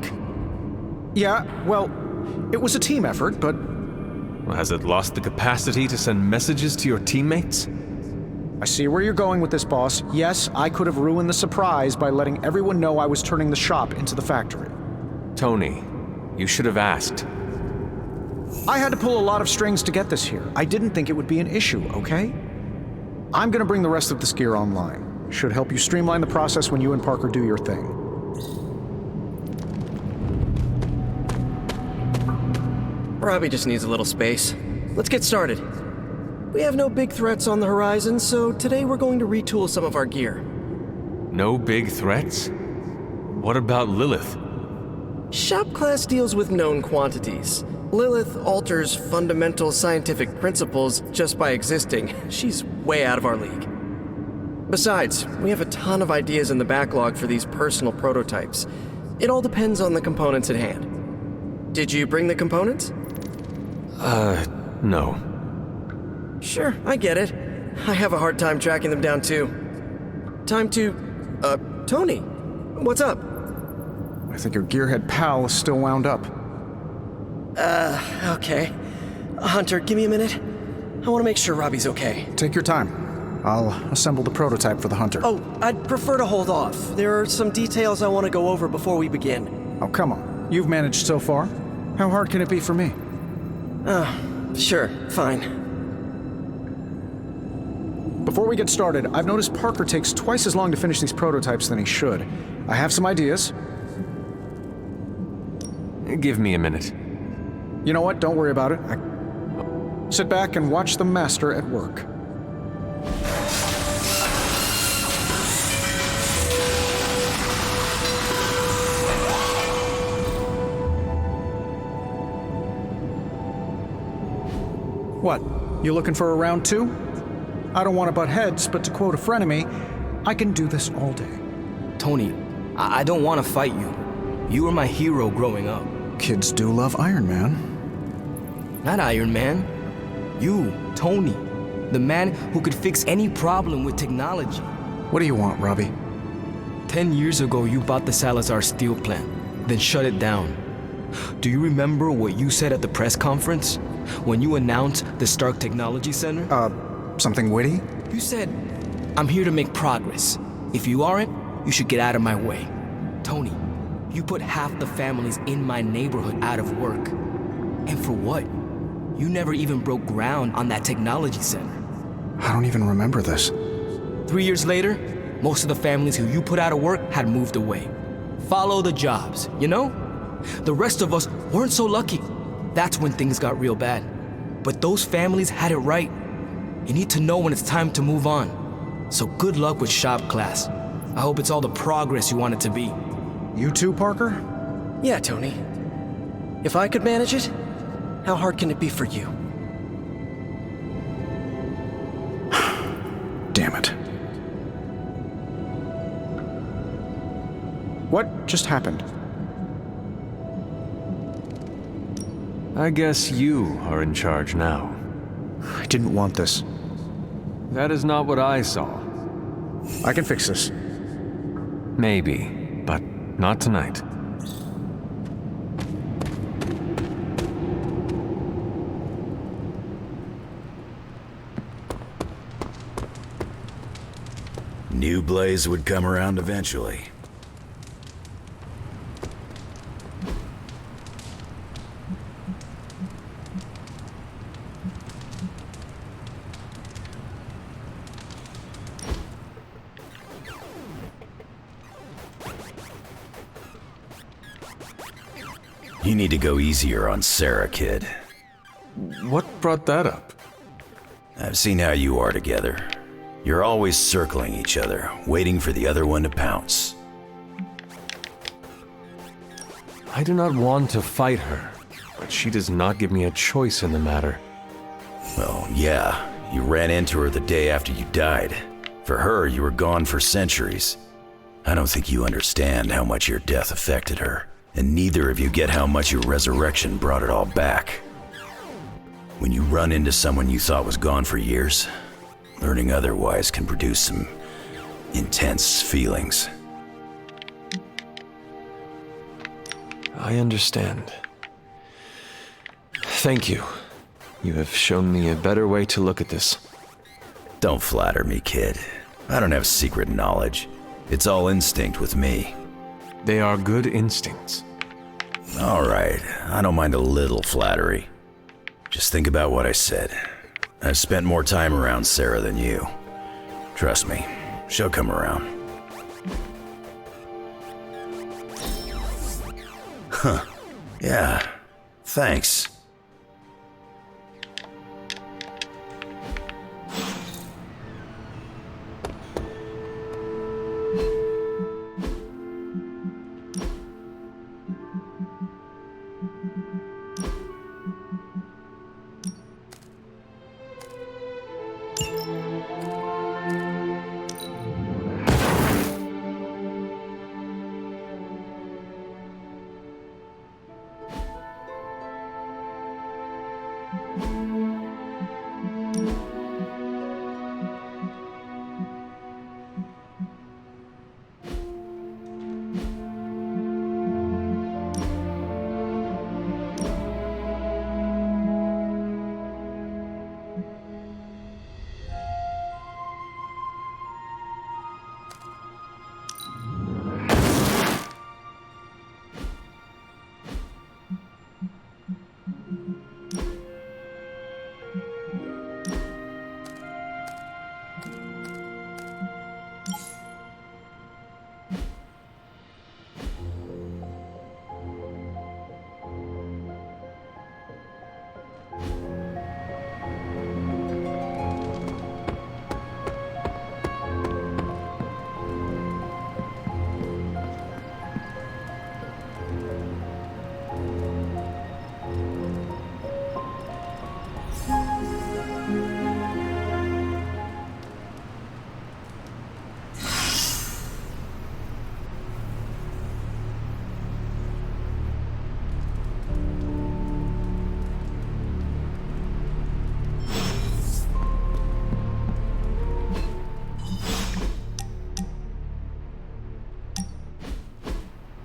Yeah, well, it was a team effort, but Has it lost the capacity to send messages to your teammates? I see where you're going with this, boss. Yes, I could have ruined the surprise by letting everyone know I was turning the shop into the factory. Tony, you should have asked. I had to pull a lot of strings to get this here. I didn't think it would be an issue, okay? I'm gonna bring the rest of this gear online. Should help you streamline the process when you and Parker do your thing. Robbie just needs a little space. Let's get started. We have no big threats on the horizon, so today we're going to retool some of our gear. No big threats? What about Lilith? Shop class deals with known quantities. Lilith alters fundamental scientific principles just by existing. She's way out of our league. Besides, we have a ton of ideas in the backlog for these personal prototypes. It all depends on the components at hand. Did you bring the components? No. Sure, I get it. I have a hard time tracking them down too. Time to... Tony, what's up? I think your gearhead pal is still wound up. Okay. Hunter, give me a minute. I want to make sure Robbie's okay. Take your time. I'll assemble the prototype for the Hunter. Oh, I'd prefer to hold off. There are some details I want to go over before we begin. Oh, come on. You've managed so far. How hard can it be for me? Sure, fine. Before we get started, I've noticed Parker takes twice as long to finish these prototypes than he should. I have some ideas. Give me a minute. You know what? Don't worry about it. Sit back and watch the master at work. What? You looking for a round two? I don't want to butt heads, but to quote a frenemy, I can do this all day. Tony, I don't want to fight you. You were my hero growing up. Kids do love Iron Man. Not Iron Man. You, Tony. The man who could fix any problem with technology. What do you want, Robbie? 10 years ago, you bought the Salazar steel plant, then shut it down. Do you remember what you said at the press conference? When you announced the Stark Technology Center? Something witty? You said, I'm here to make progress. If you aren't, you should get out of my way. Tony, you put half the families in my neighborhood out of work. And for what? You never even broke ground on that technology center. I don't even remember this. 3 years later, most of the families who you put out of work had moved away. Follow the jobs, you know? The rest of us weren't so lucky. That's when things got real bad. But those families had it right. You need to know when it's time to move on. So good luck with shop class. I hope it's all the progress you want it to be. You too, Parker? Yeah, Tony. If I could manage it, how hard can it be for you? Damn it. What just happened? I guess you are in charge now. I didn't want this. That is not what I saw. I can fix this. Maybe, but not tonight. Knew Blaze would come around eventually. You need to go easier on Sarah, kid. What brought that up? I've seen how you are together. You're always circling each other, waiting for the other one to pounce. I do not want to fight her, but she does not give me a choice in the matter. Well, yeah, you ran into her the day after you died. For her, you were gone for centuries. I don't think you understand how much your death affected her, and neither of you get how much your resurrection brought it all back. When you run into someone you thought was gone for years, learning otherwise can produce some intense feelings. I understand. Thank you. You have shown me a better way to look at this. Don't flatter me, kid. I don't have secret knowledge. It's all instinct with me. They are good instincts. All right, I don't mind a little flattery. Just think about what I said. I've spent more time around Sarah than you. Trust me, she'll come around. Huh. Yeah, thanks.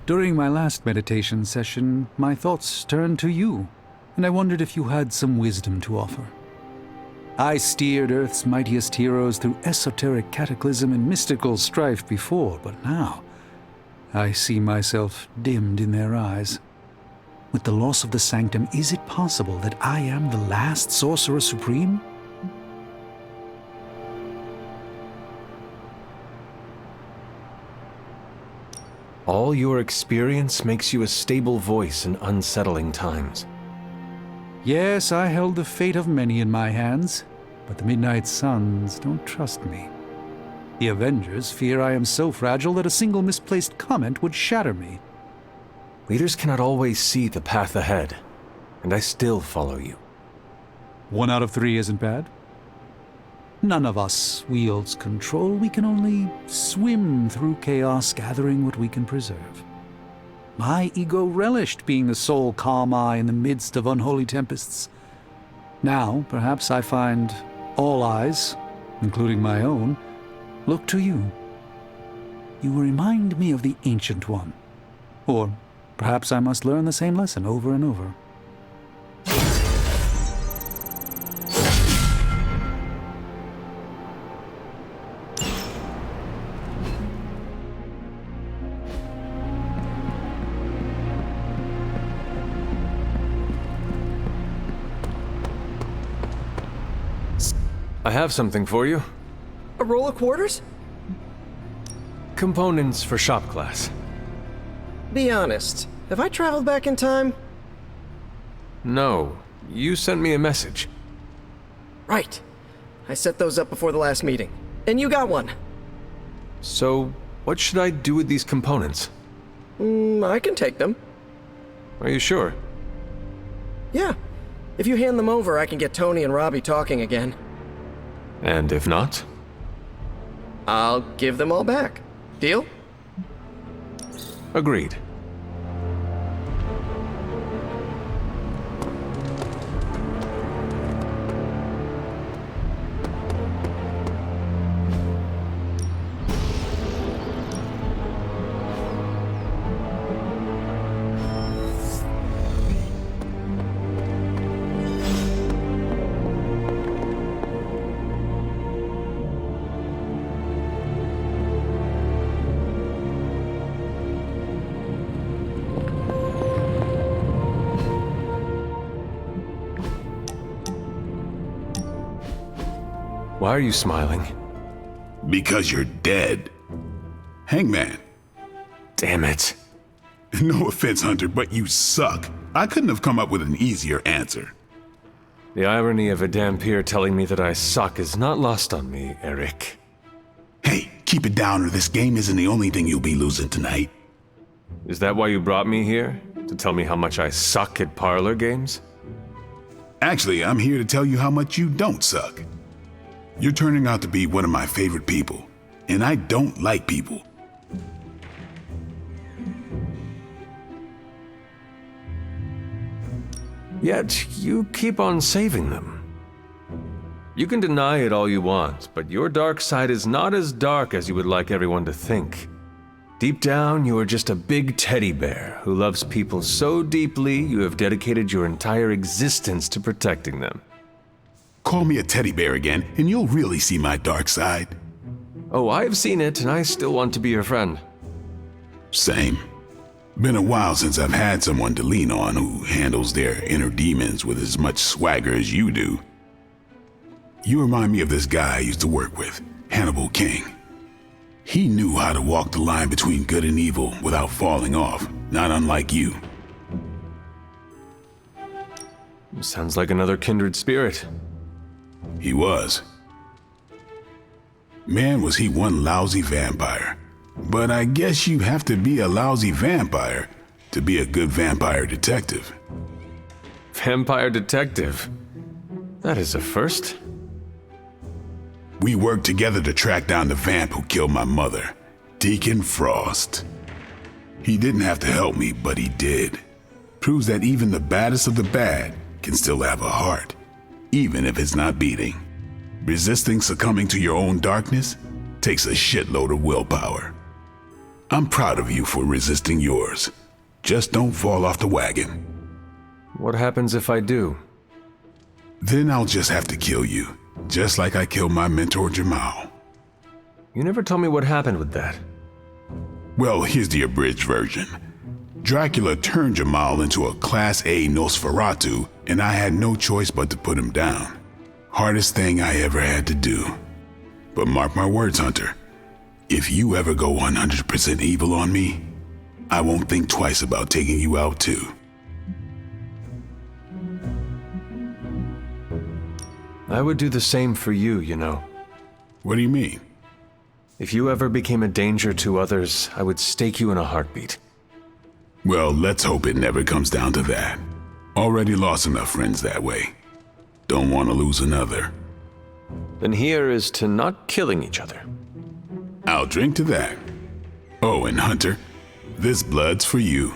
During my last meditation session, my thoughts turned to you, and I wondered if you had some wisdom to offer. I steered Earth's mightiest heroes through esoteric cataclysm and mystical strife before, but now I see myself dimmed in their eyes. With the loss of the Sanctum, is it possible that I am the last Sorcerer Supreme? All your experience makes you a stable voice in unsettling times. Yes, I held the fate of many in my hands, but the Midnight Suns don't trust me. The Avengers fear I am so fragile that a single misplaced comment would shatter me. Leaders cannot always see the path ahead, and I still follow you. 1 out of 3 isn't bad. None of us wields control. We can only swim through chaos, gathering what we can preserve. My ego relished being the sole calm eye in the midst of unholy tempests. Now, perhaps I find all eyes, including my own, look to you. You remind me of the Ancient One. Or perhaps I must learn the same lesson over and over. I have something for you. A roll of quarters? Components for shop class. Be honest, have I traveled back in time? No, you sent me a message. Right. I set those up before the last meeting, and you got one. So, what should I do with these components? I can take them. Are you sure? Yeah. If you hand them over, I can get Tony and Robbie talking again. And if not? I'll give them all back. Deal? Agreed. Why are you smiling? Because you're dead. Hangman. Damn it. No offense, Hunter, but you suck. I couldn't have come up with an easier answer. The irony of a Dhampir telling me that I suck is not lost on me, Eric. Hey, keep it down or this game isn't the only thing you'll be losing tonight. Is that why you brought me here? To tell me how much I suck at parlor games? Actually, I'm here to tell you how much you don't suck. You're turning out to be one of my favorite people, and I don't like people. Yet, you keep on saving them. You can deny it all you want, but your dark side is not as dark as you would like everyone to think. Deep down, you are just a big teddy bear who loves people so deeply you have dedicated your entire existence to protecting them. Call me a teddy bear again, and you'll really see my dark side. Oh, I've seen it, and I still want to be your friend. Same. Been a while since I've had someone to lean on who handles their inner demons with as much swagger as you do. You remind me of this guy I used to work with, Hannibal King. He knew how to walk the line between good and evil without falling off, not unlike you. Sounds like another kindred spirit. He was. Man, was he one lousy vampire. But I guess you have to be a lousy vampire to be a good vampire detective. Vampire detective? That is a first. We worked together to track down the vamp who killed my mother, Deacon Frost. He didn't have to help me, but he did. Proves that even the baddest of the bad can still have a heart, even if it's not beating. Resisting succumbing to your own darkness takes a shitload of willpower. I'm proud of you for resisting yours. Just don't fall off the wagon. What happens if I do? Then I'll just have to kill you, just like I killed my mentor Jamal. You never told me what happened with that. Well, here's the abridged version. Dracula turned Jamal into a Class A Nosferatu, and I had no choice but to put him down. Hardest thing I ever had to do. But mark my words, Hunter. If you ever go 100% evil on me, I won't think twice about taking you out too. I would do the same for you, you know. What do you mean? If you ever became a danger to others, I would stake you in a heartbeat. Well, let's hope it never comes down to that. Already lost enough friends that way. Don't want to lose another. Then here is to not killing each other. I'll drink to that. Oh, and Hunter, this blood's for you.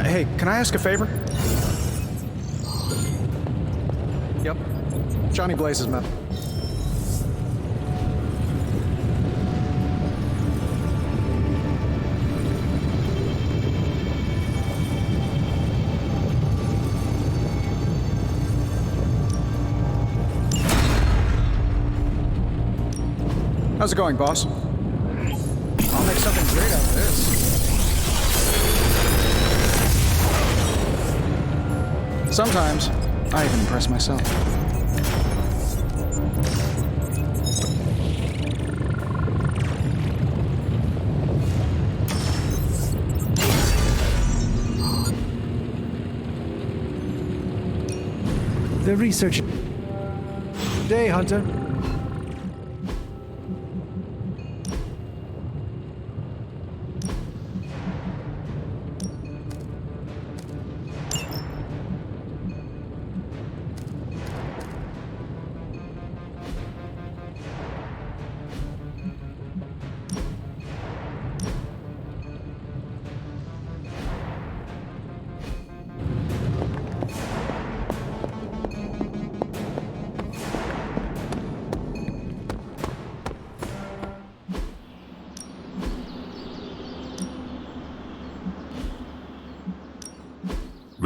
Hey, can I ask a favor? Yep. Johnny Blaze's men. How's it going, boss? I'll make something great out of this. Sometimes, I even impress myself. The research. Day, Hunter.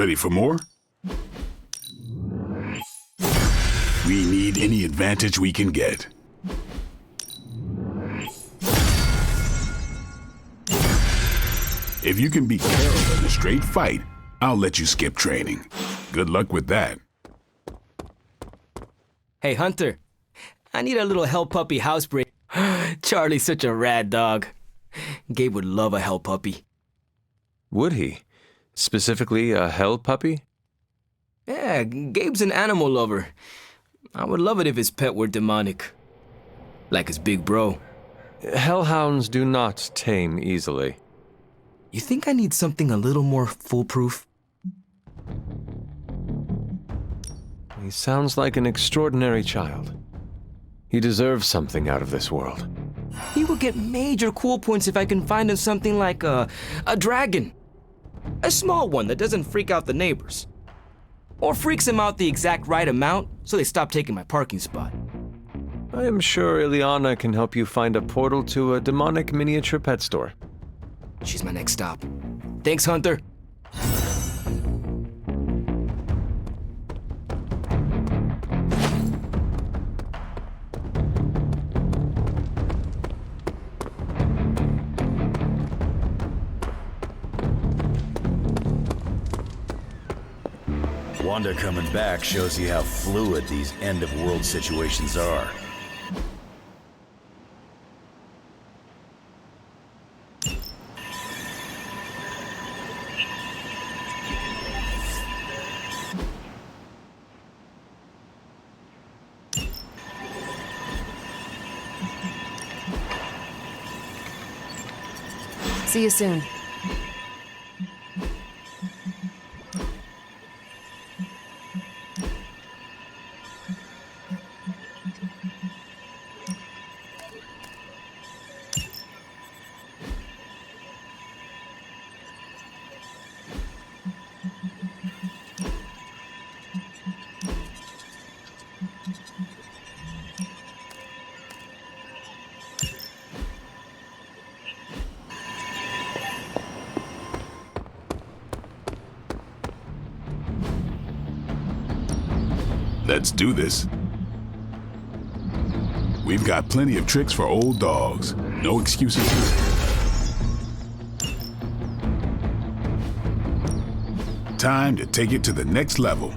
Ready for more? We need any advantage we can get. If you can beat Carol in a straight fight, I'll let you skip training. Good luck with that. Hey, Hunter. I need a little hell puppy housebreak. Charlie's such a rad dog. Gabe would love a hell puppy. Would he? Specifically, a hell puppy? Yeah, Gabe's an animal lover. I would love it if his pet were demonic. Like his big bro. Hellhounds do not tame easily. You think I need something a little more foolproof? He sounds like an extraordinary child. He deserves something out of this world. He will get major cool points if I can find him something like a dragon. A small one that doesn't freak out the neighbors. Or freaks him out the exact right amount so they stop taking my parking spot. I am sure Ileana can help you find a portal to a demonic miniature pet store. She's my next stop. Thanks, Hunter. Wanda coming back shows you how fluid these end-of-world situations are. See you soon. Let's do this. We've got plenty of tricks for old dogs. No excuses here. Time to take it to the next level.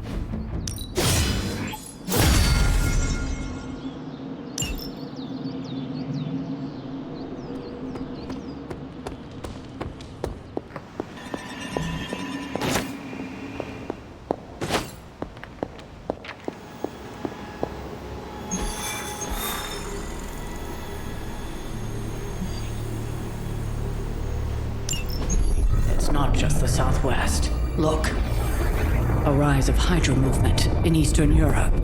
It's not just the Southwest. Look. A rise of Hydra movement in Eastern Europe.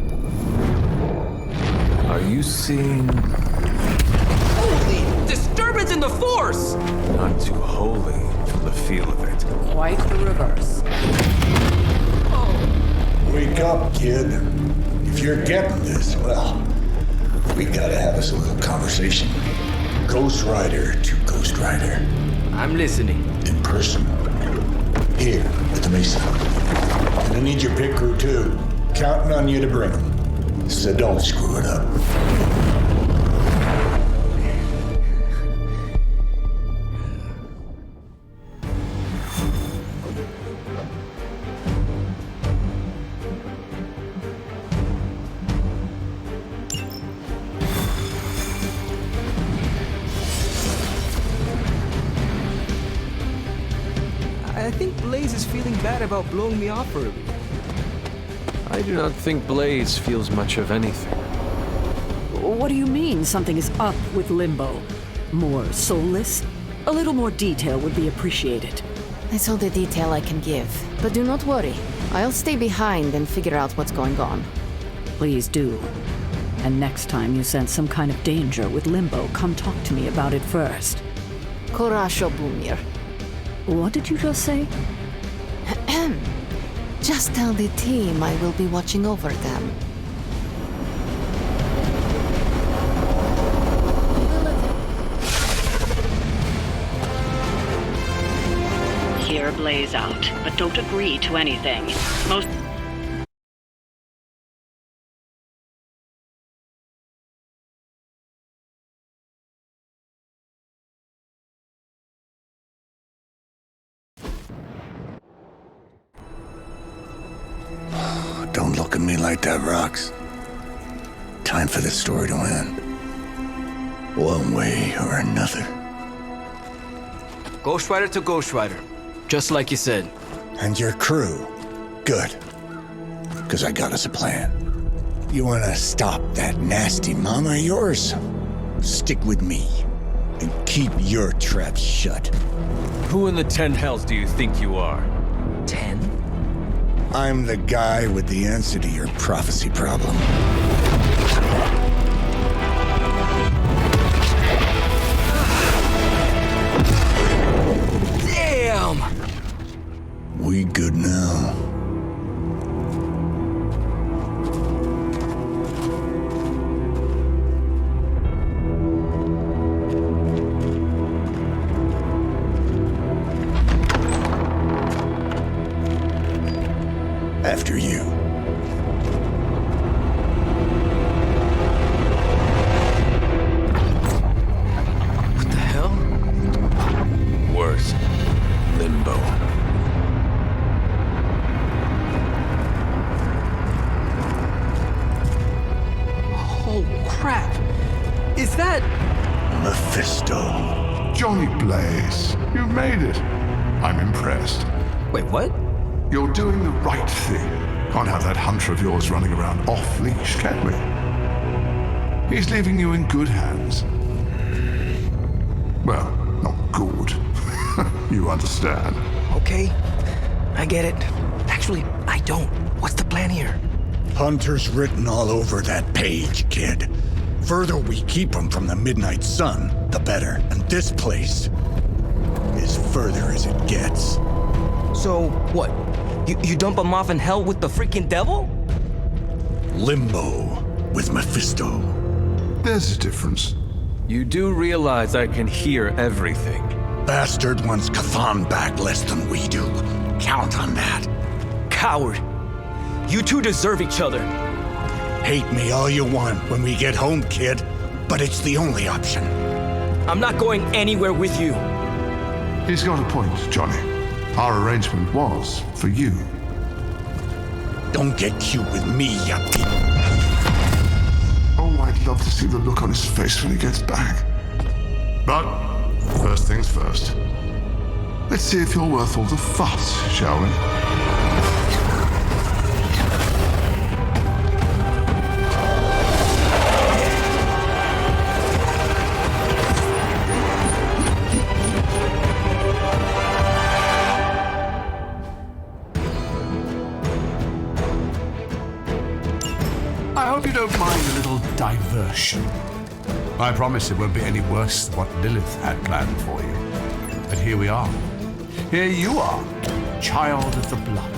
Are you seeing... Holy disturbance in the Force! Not too holy from the feel of it. Quite the reverse. Wake up, kid. If you're getting this, well, we gotta have us a little conversation. Ghost Rider to Ghost Rider. I'm listening. In person. Here, at the Mesa. And I need your pit crew, too. Counting on you to bring them. So don't screw it up. I think Blaze is feeling bad about blowing me off early. I do not think Blaze feels much of anything. What do you mean something is up with Limbo? More soulless? A little more detail would be appreciated. That's all the detail I can give. But do not worry. I'll stay behind and figure out what's going on. Please do. And next time you sense some kind of danger with Limbo, come talk to me about it first. Korasho Bumir. What did you just say? Just tell the team I will be watching over them. hear Blaze out, but don't agree to anything. Most... Don't look at me like that, Rox. Time for this story to end. One way or another. Ghost Rider to Ghost Rider. Just like you said. And your crew. Good. Because I got us a plan. You want to stop that nasty mama of yours? Stick with me. And keep your traps shut. Who in the 10 hells do you think you are? 10? I'm the guy with the answer to your prophecy problem. Damn! We good now? After you. What the hell? Worse. Limbo. Oh, crap. Is that... Mephisto. Johnny Blaze, you made it. I'm impressed. Wait, what? You're doing the right thing. Can't have that hunter of yours running around off-leash, can we? He's leaving you in good hands. Well, not good. You understand. Okay, I get it. Actually, I don't. What's the plan here? Hunter's written all over that page, kid. Further we keep him from the midnight sun, the better. And this place is further as it gets. So, what? You dump him off in hell with the freaking devil? Limbo with Mephisto. There's a difference. You do realize I can hear everything. Bastard wants Cathan back less than we do. Count on that. Coward. You two deserve each other. Hate me all you want when we get home, kid. But it's the only option. I'm not going anywhere with you. He's got a point, Johnny. Our arrangement was for you. Don't get cute with me, you Oh, I'd love to see the look on his face when he gets back. But first things first. Let's see if you're worth all the fuss, shall we? I hope you don't mind a little diversion. I promise it won't be any worse than what Lilith had planned for you. But here we are. Here you are, child of the blood.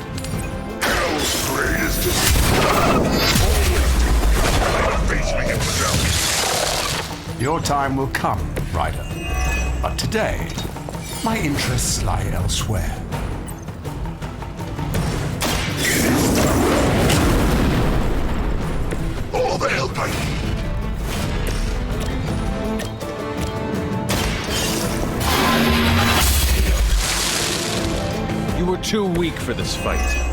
Hell's greatest Your time will come, Ryder. But today, my interests lie elsewhere. all the help I need. You were too weak for this fight.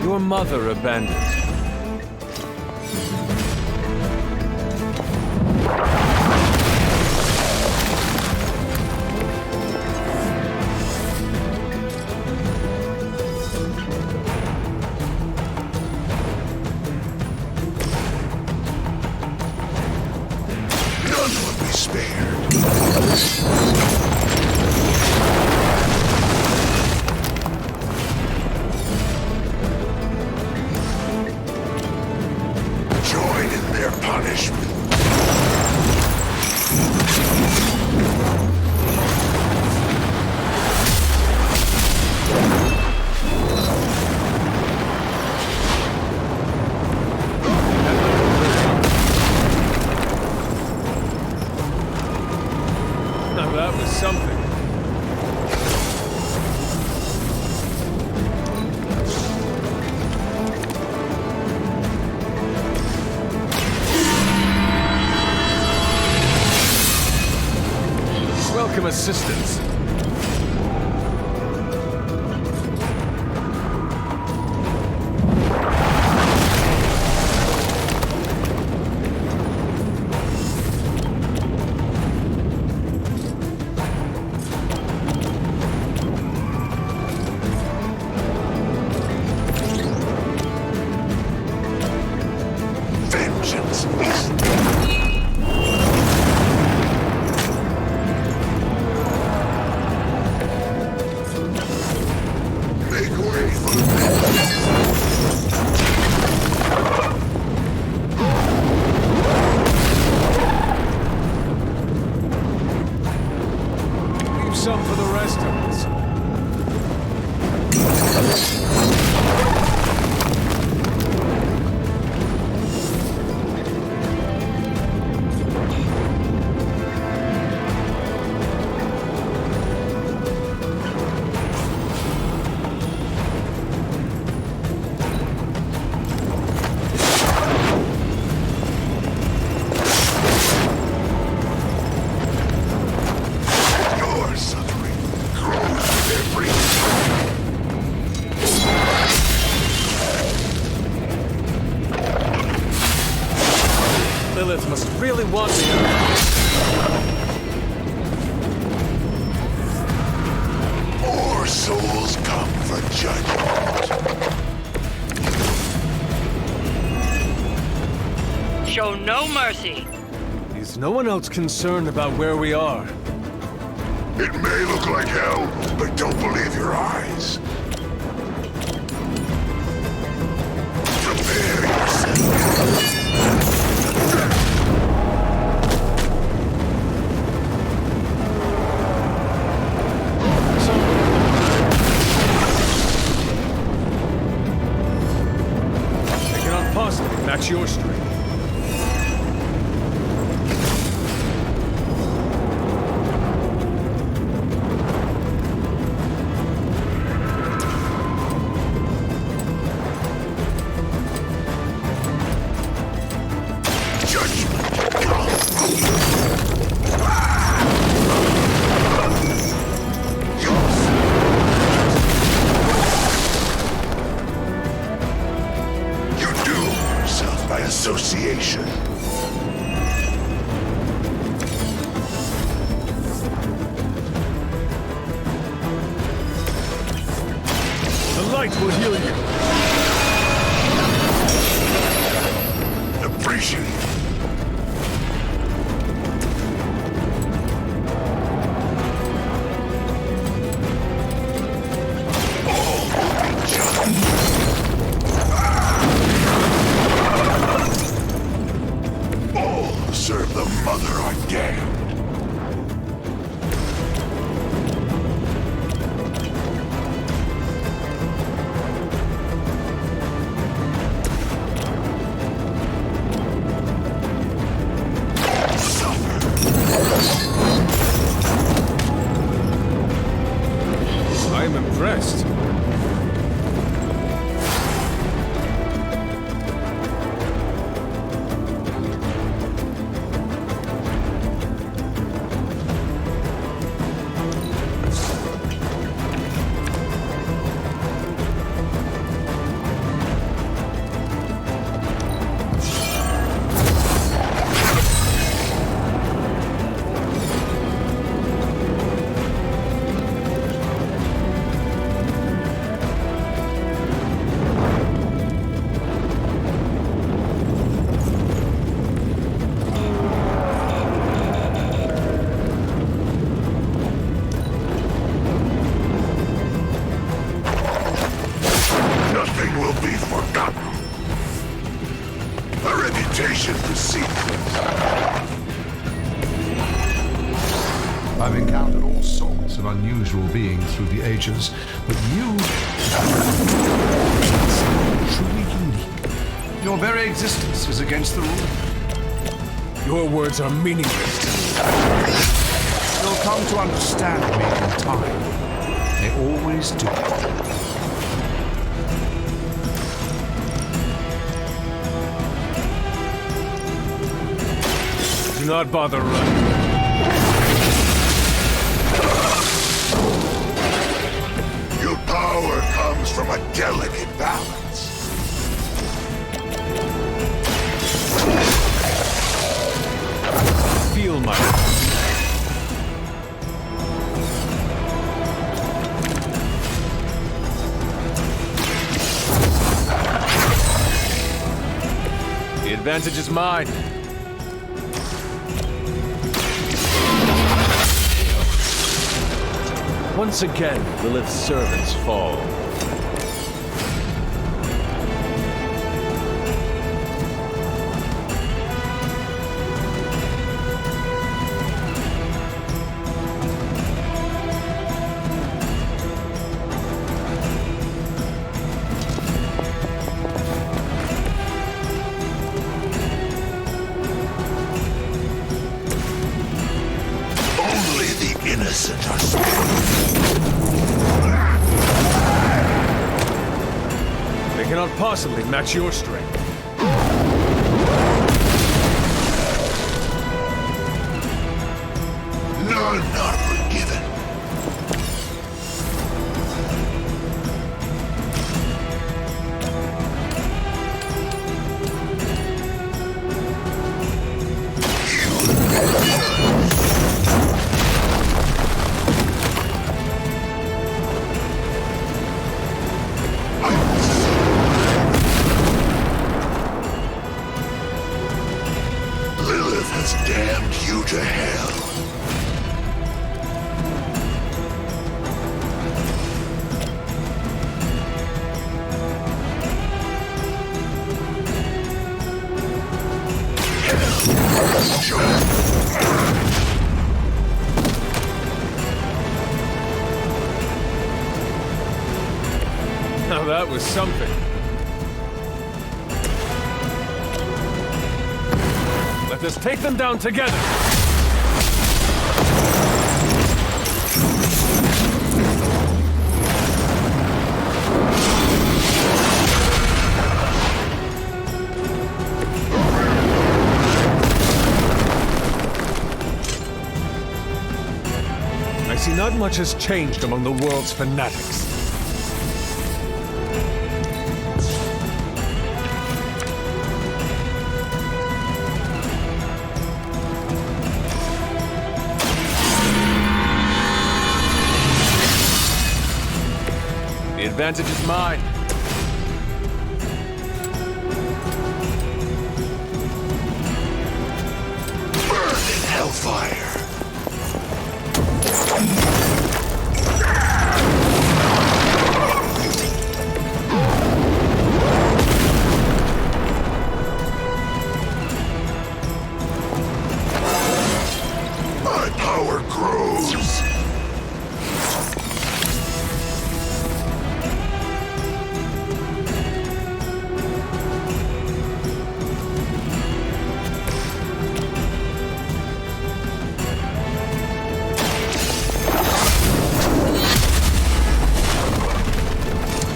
Your mother abandoned you. None will be spared. Join in their punishment. assistance. Vengeance is make way for Leave some for the rest of us. your suffering grows with every Lilith must really want me. more souls come for judgment. Show no mercy. Is no one else concerned about where we are? It may look like hell, but don't believe your eyes. Prepare yourself. I cannot possibly match your strength. You doom yourself by association. The light will heal you. Appreciate it. All will be judged. All who serve the Mother are damned. I am impressed. Nothing will be forgotten. A reputation for secrets. I've encountered all sorts of unusual beings through the ages, but you truly unique. Your very existence is against the rule. Your words are meaningless to me. You'll come to understand me in time. They always do. Do not bother running. works from a delicate balance. Feel my... The advantage is mine. Once again, Lilith's servants fall. Only the innocent are spared. They cannot possibly match your strength. None are forgiven. Lilith has damned you to hell. Now that was something. Let us take them down together. I see not much has changed among the world's fanatics. The advantage is mine. Burn in hellfire. My power grows.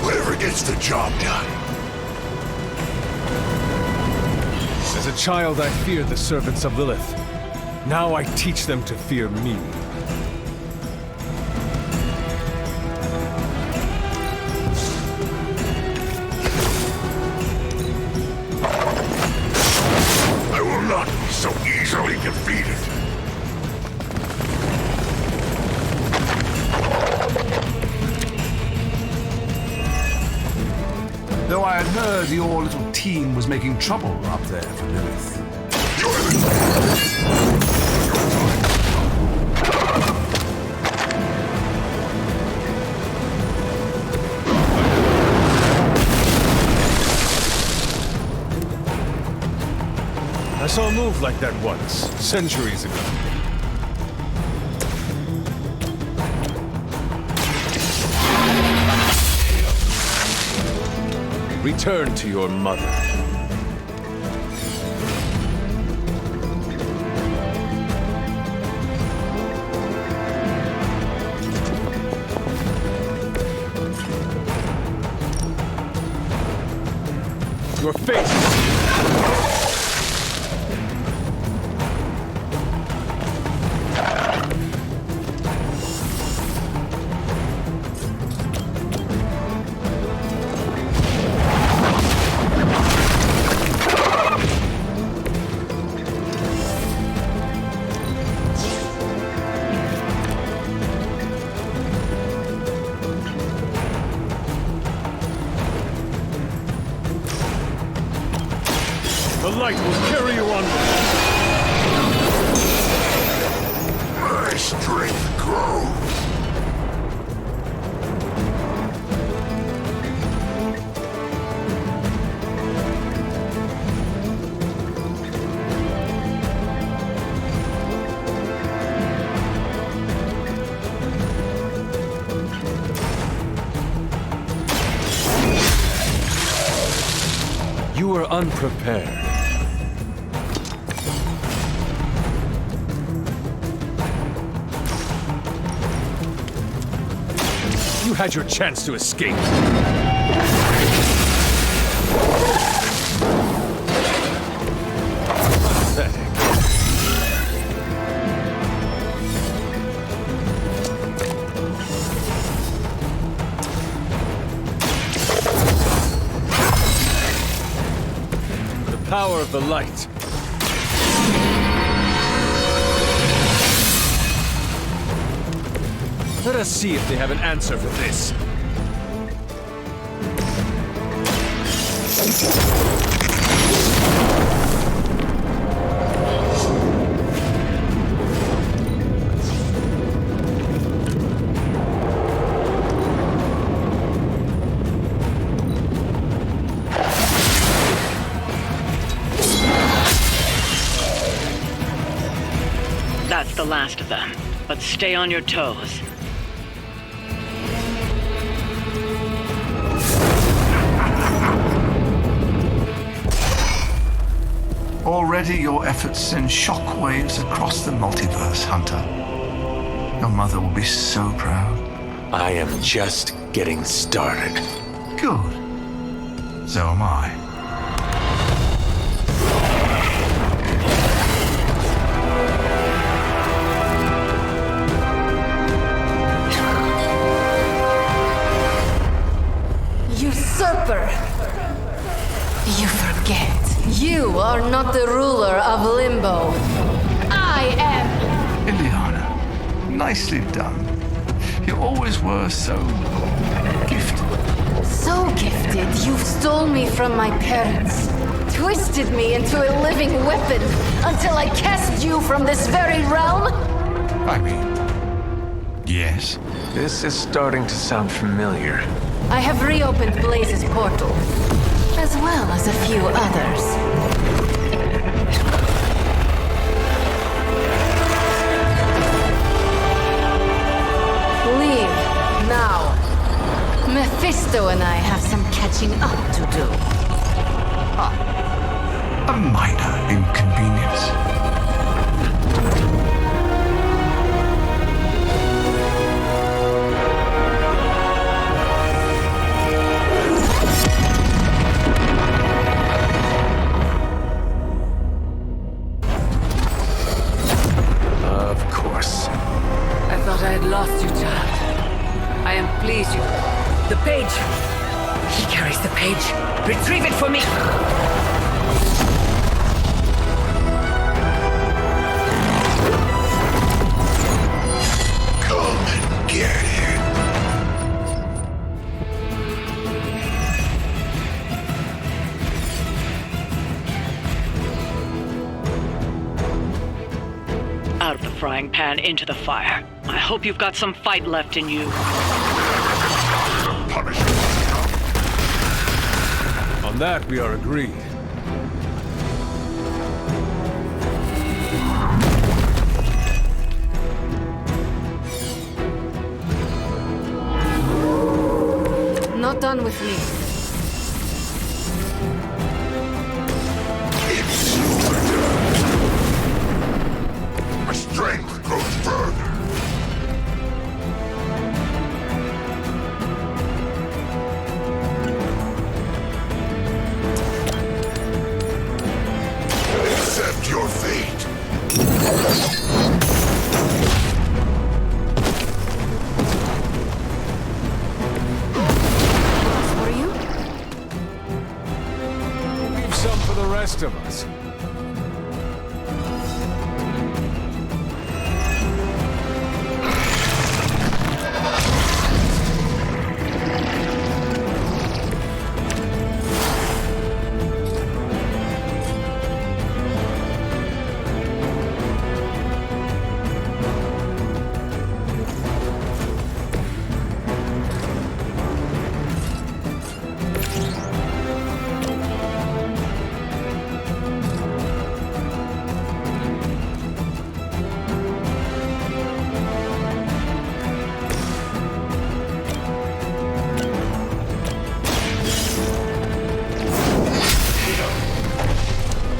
Whatever gets the job done. As a child, I feared the servants of Lilith. Now I teach them to fear me. I will not be so easily defeated. Though I had heard your little team was making trouble up there for Lilith. I saw a move like that once, centuries ago. Return to your mother. Your face! The light will carry you onward. My strength grows. You were unprepared. You had your chance to escape. Pathetic. Power of the light. Let us see if they have an answer for this. That's the last of them. But stay on your toes. Already your efforts send shockwaves across the multiverse, Hunter. Your mother will be so proud. I am just getting started. Good. So am I. Usurper! You forget. You are not the ruler of Limbo. I am! Ileana, nicely done. You always were so gifted. So gifted, you stole me from my parents. Twisted me into a living weapon until I cast you from this very realm? I mean, yes. This is starting to sound familiar. I have reopened Blaze's portal, as well as a few others. Leave, now. Mephisto and I have some catching up to do. A minor inconvenience. I had lost you, child. I am pleased you... The page! He carries the page. Retrieve it for me! Come and get it. Out of the frying pan into the fire. I hope you've got some fight left in you. On that, we are agreed. Not done with me. My strength grows further. Accept your fate. For you? Leave some for the rest of us.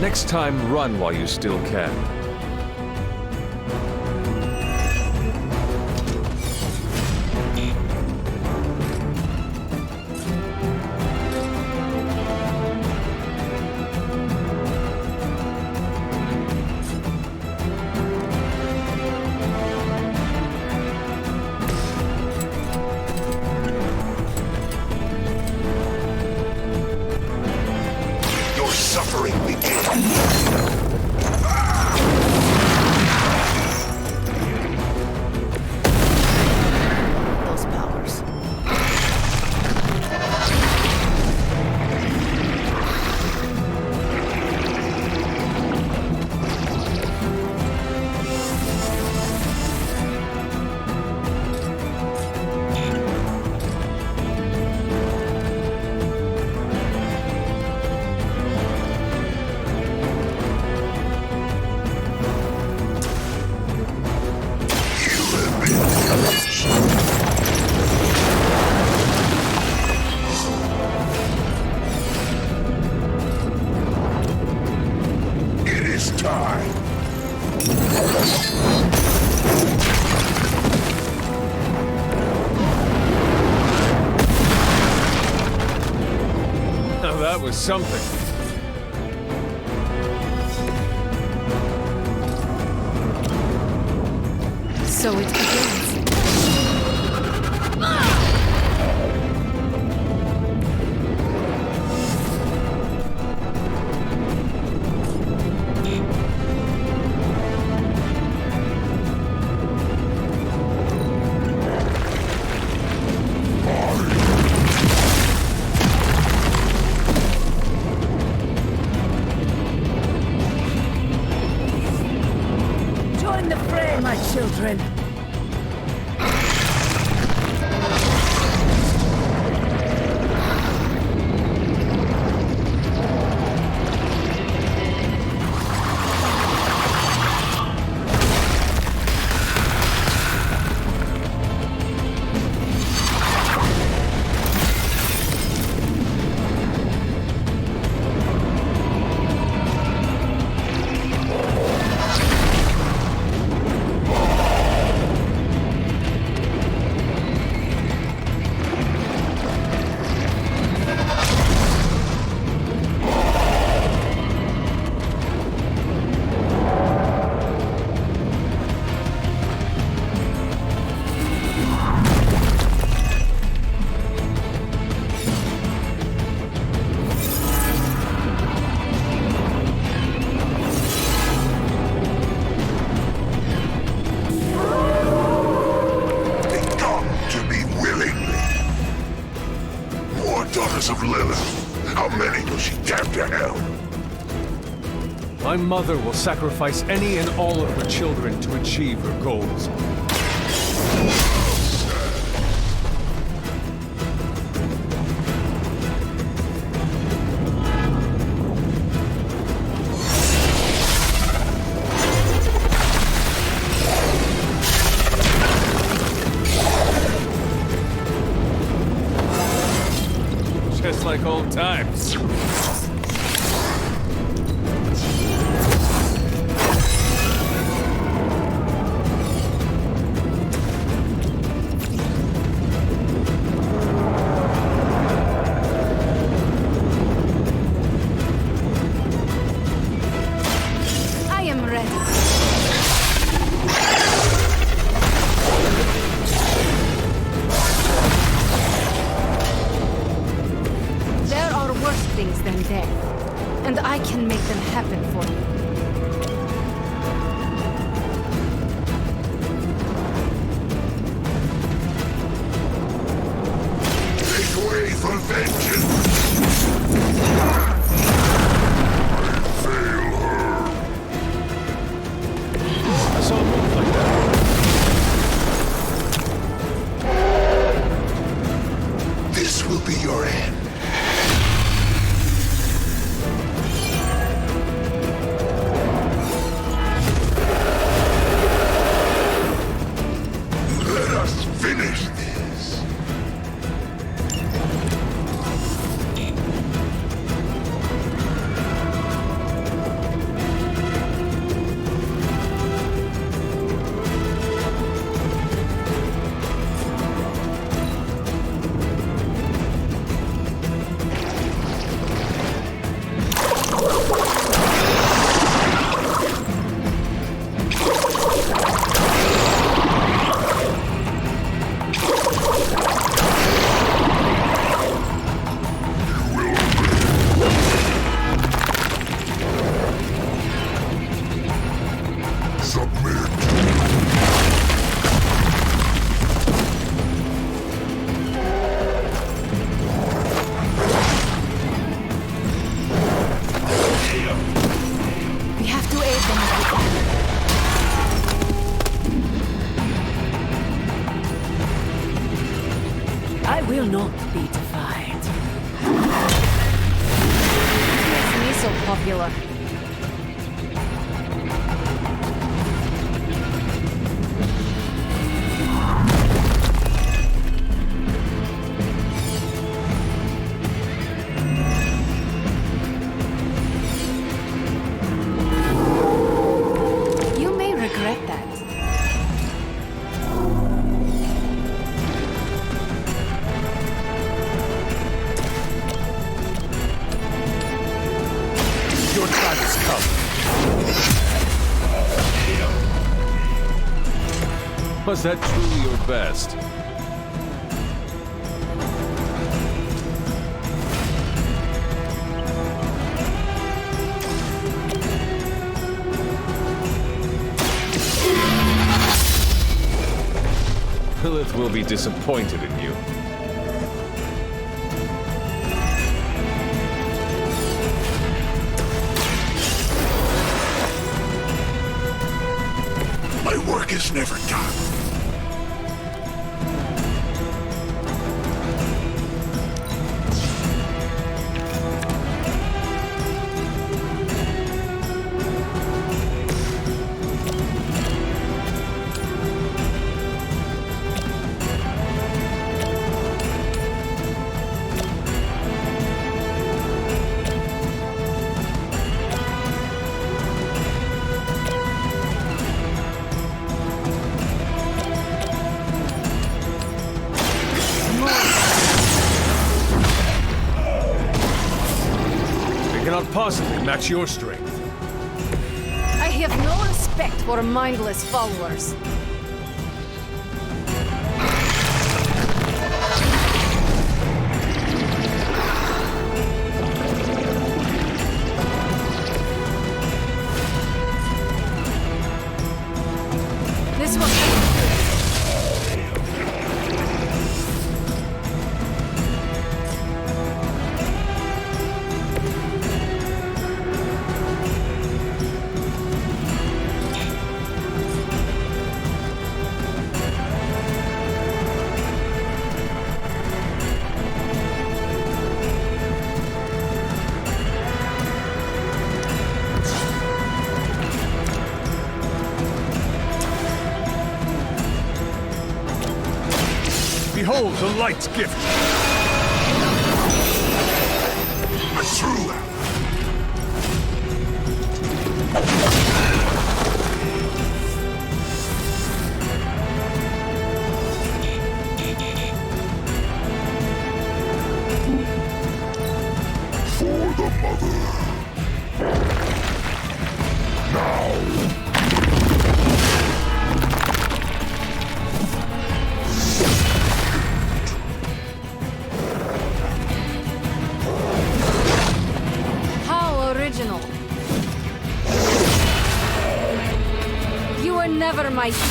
Next time, run while you still can. Your suffering begins. Those powers. It is time. Now that was something. So it begins. Join the fray, my children. Daughters of Lilith. How many will she damn to hell? My mother will sacrifice any and all of her children to achieve her goals. Just like old times. I am ready. There are worse things than death, and I can make them happen for you. Make way for vengeance! Fail her! I saw a move like that. This will be your end. regular. You may regret that. Your time has come. Was that truly your best? Lilith will be disappointed in you. My work is never done. Cannot possibly match your strength. I have no respect for mindless followers. This will Behold the light's gift! A true ally. For the mother. Now. original. You were never my equal.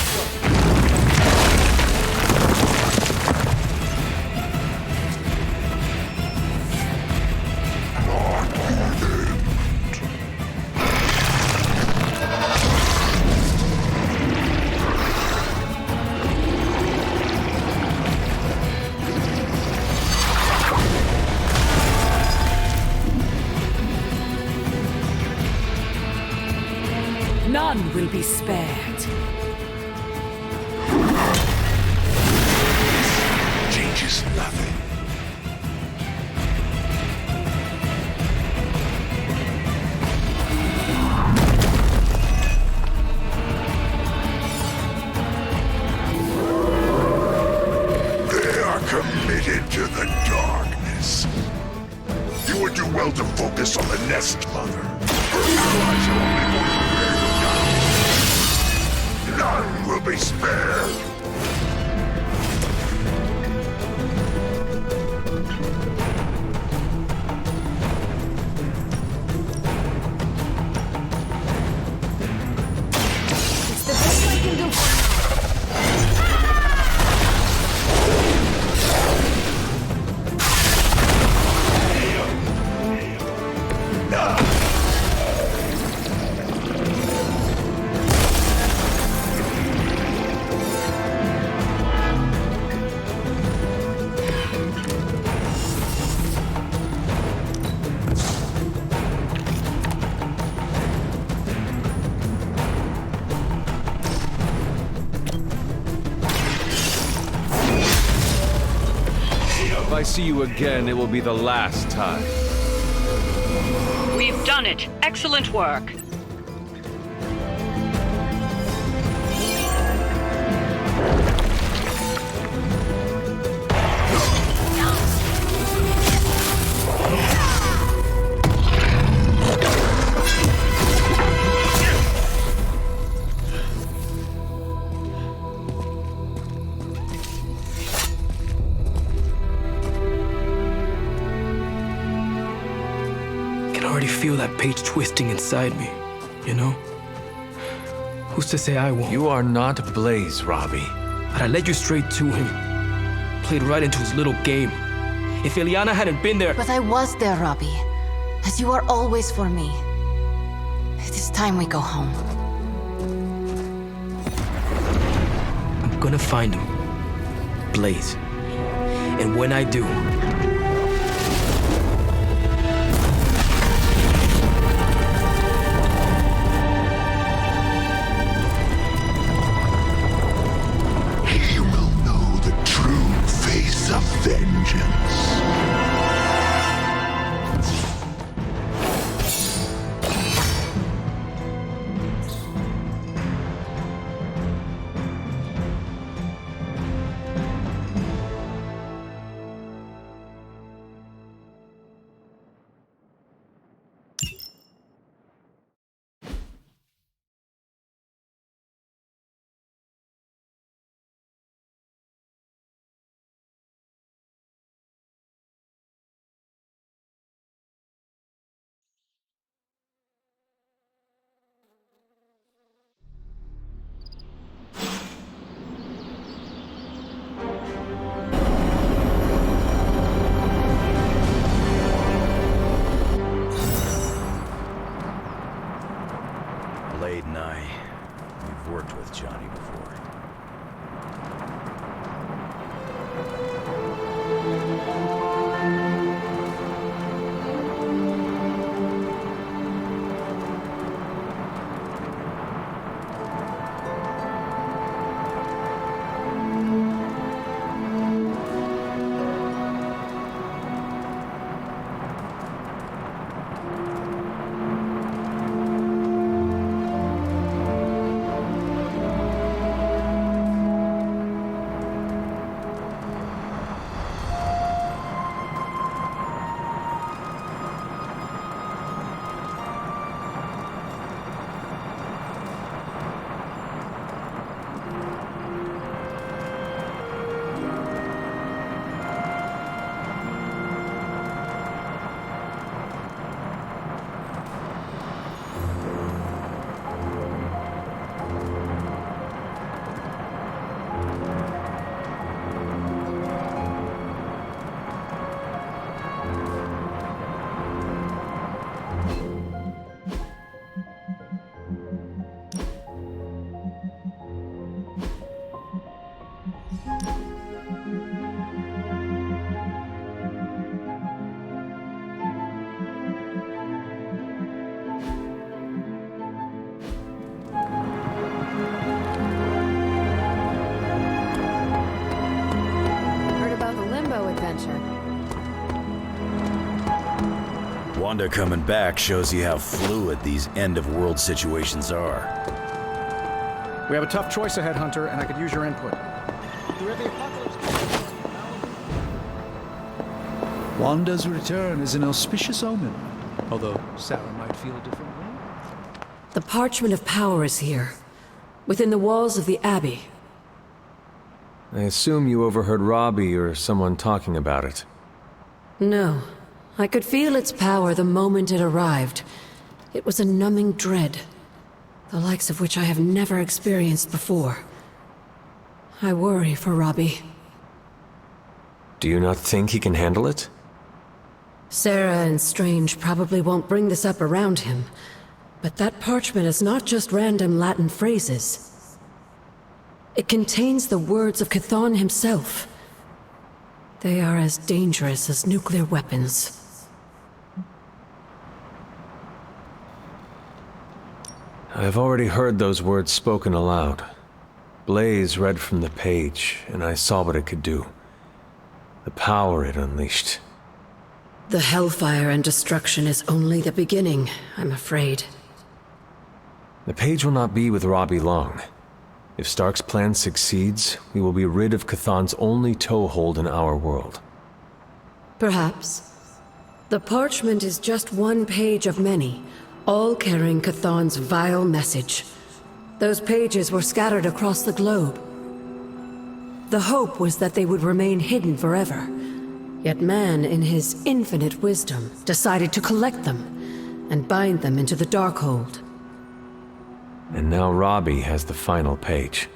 None will be spared. Changes nothing. They are committed to the darkness. You would do well to focus on the Nest Mother. Her allies are only going to wear you down. None will be spared. It's the best I can do for now. see you again, it will be the last time. We've done it. Excellent work. I already feel that page twisting inside me, you know? Who's to say I won't? You are not Blaze, Robbie. But I led you straight to him. Played right into his little game. If Ilyana hadn't been there... But I was there, Robbie. As you are always for me. It is time we go home. I'm gonna find him. Blaze. And when I do... of vengeance. Blade and I, we've worked with Johnny before. Wanda coming back shows you how fluid these end-of-world situations are. We have a tough choice ahead, Hunter, and I could use your input. Do we have the apocalypse? Wanda's return is an auspicious omen, although Sarah might feel a different way. The Parchment of Power is here, within the walls of the Abbey. I assume you overheard Robbie or someone talking about it. No. I could feel its power the moment it arrived. It was a numbing dread, the likes of which I have never experienced before. I worry for Robbie. Do you not think he can handle it? Sarah and Strange probably won't bring this up around him, but that parchment is not just random Latin phrases. It contains the words of Chthon himself. They are as dangerous as nuclear weapons. I've already heard those words spoken aloud. Blaze read from the page, and I saw what it could do. The power it unleashed. The hellfire and destruction is only the beginning, I'm afraid. The page will not be with Robbie long. If Stark's plan succeeds, we will be rid of Chthon's only toehold in our world. Perhaps. The parchment is just one page of many, all carrying Chthon's vile message. Those pages were scattered across the globe. The hope was that they would remain hidden forever. Yet man, in his infinite wisdom, decided to collect them and bind them into the Darkhold. And now Robbie has the final page.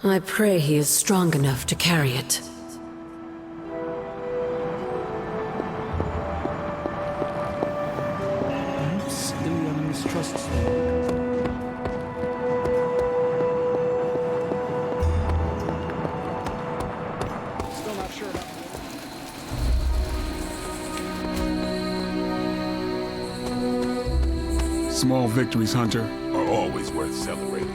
I pray he is strong enough to carry it. Perhaps Ilyana mistrusts me. Still not sure about Small victories, Hunter, are always worth celebrating.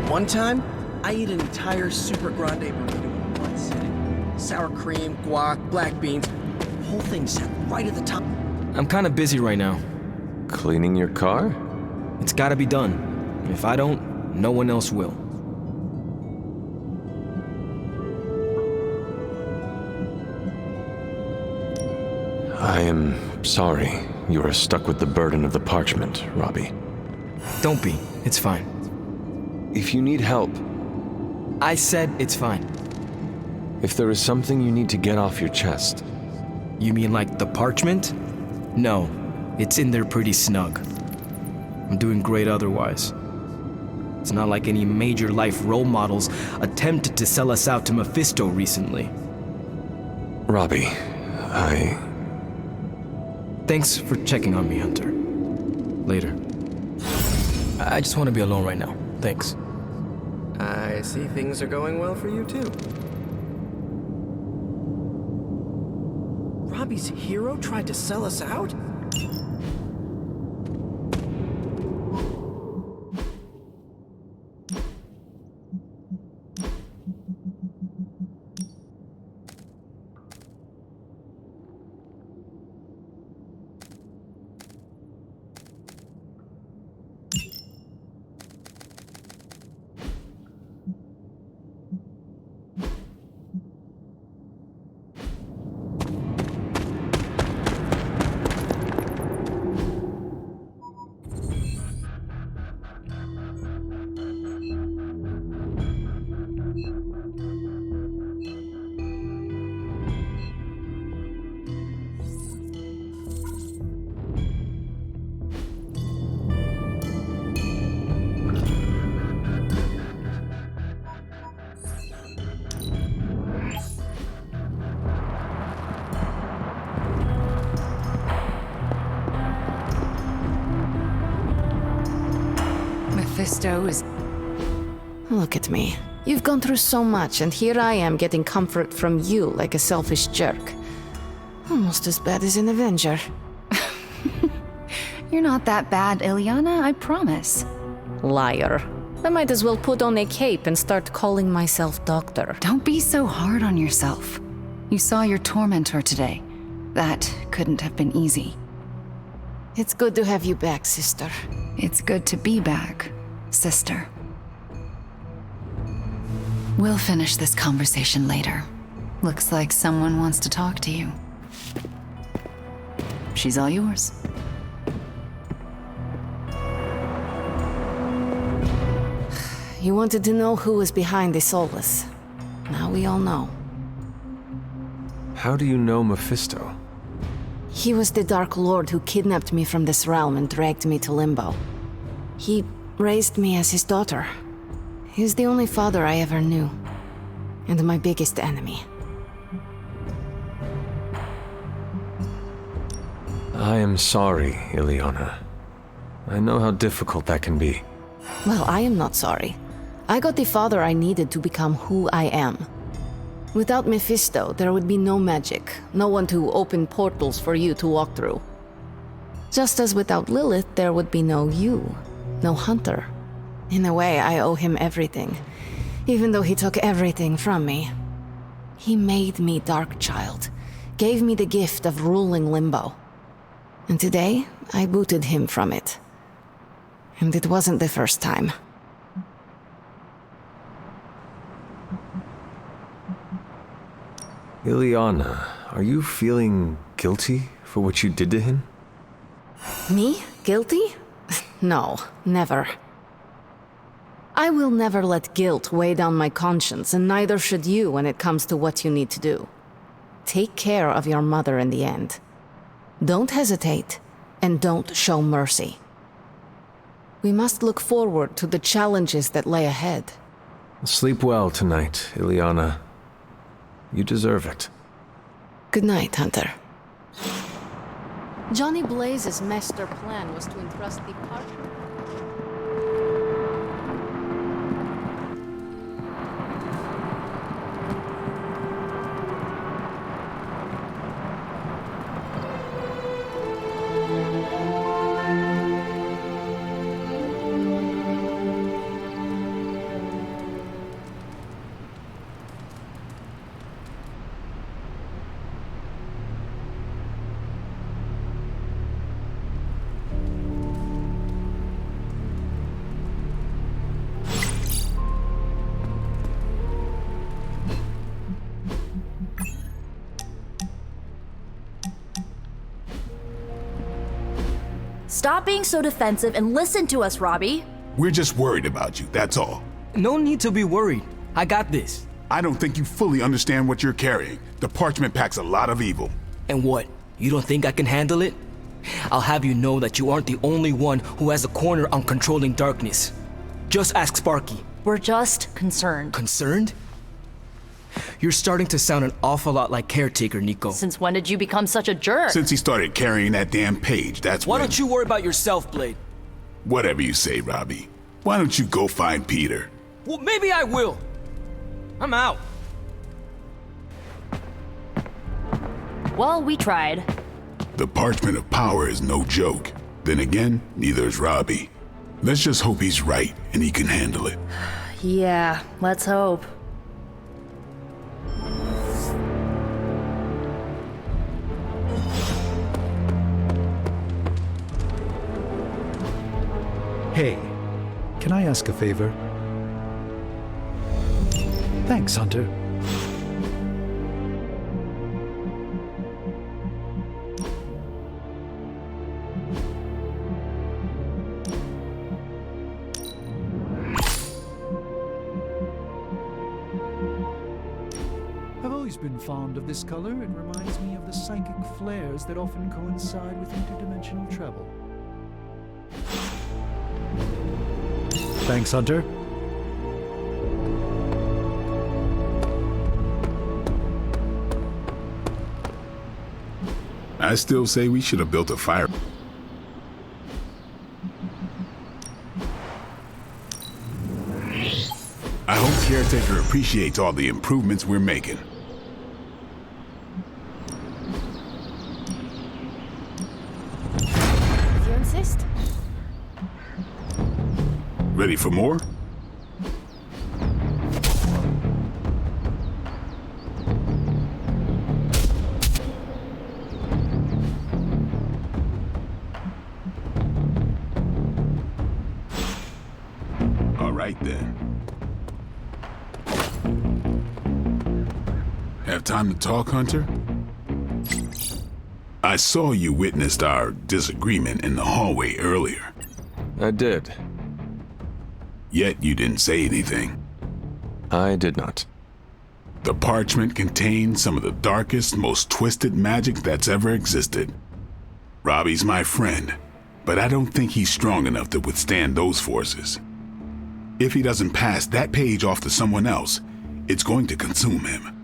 One time, I ate an entire Super Grande burrito in one sitting. Sour cream, guac, black beans. The whole thing sat right at the top. I'm kind of busy right now. Cleaning your car? It's gotta be done. If I don't, no one else will. I am sorry you are stuck with the burden of the parchment, Robbie. Don't be. It's fine. If you need help... I said it's fine. If there is something you need to get off your chest... You mean like the parchment? No, it's in there pretty snug. I'm doing great otherwise. It's not like any major life role models attempted to sell us out to Mephisto recently. Robbie, Thanks for checking on me, Hunter. Later. I just want to be alone right now. Thanks. I see things are going well for you, too. Robbie's hero tried to sell us out? Mephisto is... Look at me. You've gone through so much, and here I am getting comfort from you like a selfish jerk. Almost as bad as an Avenger. You're not that bad, Ilyana, I promise. Liar. I might as well put on a cape and start calling myself Doctor. Don't be so hard on yourself. You saw your tormentor today. That couldn't have been easy. It's good to have you back, sister. It's good to be back, sister. We'll finish this conversation later. Looks like someone wants to talk to you. She's all yours. You wanted to know who was behind the Solus. Now we all know. How do you know Mephisto? He was the Dark Lord who kidnapped me from this realm and dragged me to Limbo. He raised me as his daughter. He's the only father I ever knew. And my biggest enemy. I am sorry, Ilyana. I know how difficult that can be. Well, I am not sorry. I got the father I needed to become who I am. Without Mephisto, there would be no magic, no one to open portals for you to walk through. Just as without Lilith, there would be no you, no Hunter. In a way, I owe him everything, even though he took everything from me. He made me Darkchild, gave me the gift of ruling Limbo. And today, I booted him from it. And it wasn't the first time. Ileana, are you feeling guilty for what you did to him? Me? Guilty? No, never. I will never let guilt weigh down my conscience, and neither should you when it comes to what you need to do. Take care of your mother in the end. Don't hesitate, and don't show mercy. We must look forward to the challenges that lay ahead. Sleep well tonight, Ileana. You deserve it. Good night, Hunter. Johnny Blaze's master plan was to entrust the parchment. Stop being so defensive and listen to us, Robbie. We're just worried about you, that's all. No need to be worried. I got this. I don't think you fully understand what you're carrying. The parchment packs a lot of evil. And what? You don't think I can handle it? I'll have you know that you aren't the only one who has a corner on controlling darkness. Just ask Sparky. We're just concerned. Concerned? You're starting to sound an awful lot like Caretaker, Nico. Since when did you become such a jerk? Since he started carrying that damn page, that's Why don't you worry about yourself, Blade? Whatever you say, Robbie. Why don't you go find Peter? Well, maybe I will. I'm out. Well, we tried. The Parchment of Power is no joke. Then again, neither is Robbie. Let's just hope he's right and he can handle it. Yeah, let's hope. Hey, can I ask a favor? Thanks, Hunter. I've always been fond of this color. It reminds me of the psychic flares that often coincide with interdimensional travel. Thanks, Hunter. I still say we should have built a fire. I hope Caretaker appreciates all the improvements we're making. If you insist. Ready for more? All right then. Have time to talk, Hunter? I saw you witnessed our disagreement in the hallway earlier. I did. Yet you didn't say anything. I did not. The parchment contains some of the darkest, most twisted magic that's ever existed. Robbie's my friend, but I don't think he's strong enough to withstand those forces. If he doesn't pass that page off to someone else, it's going to consume him.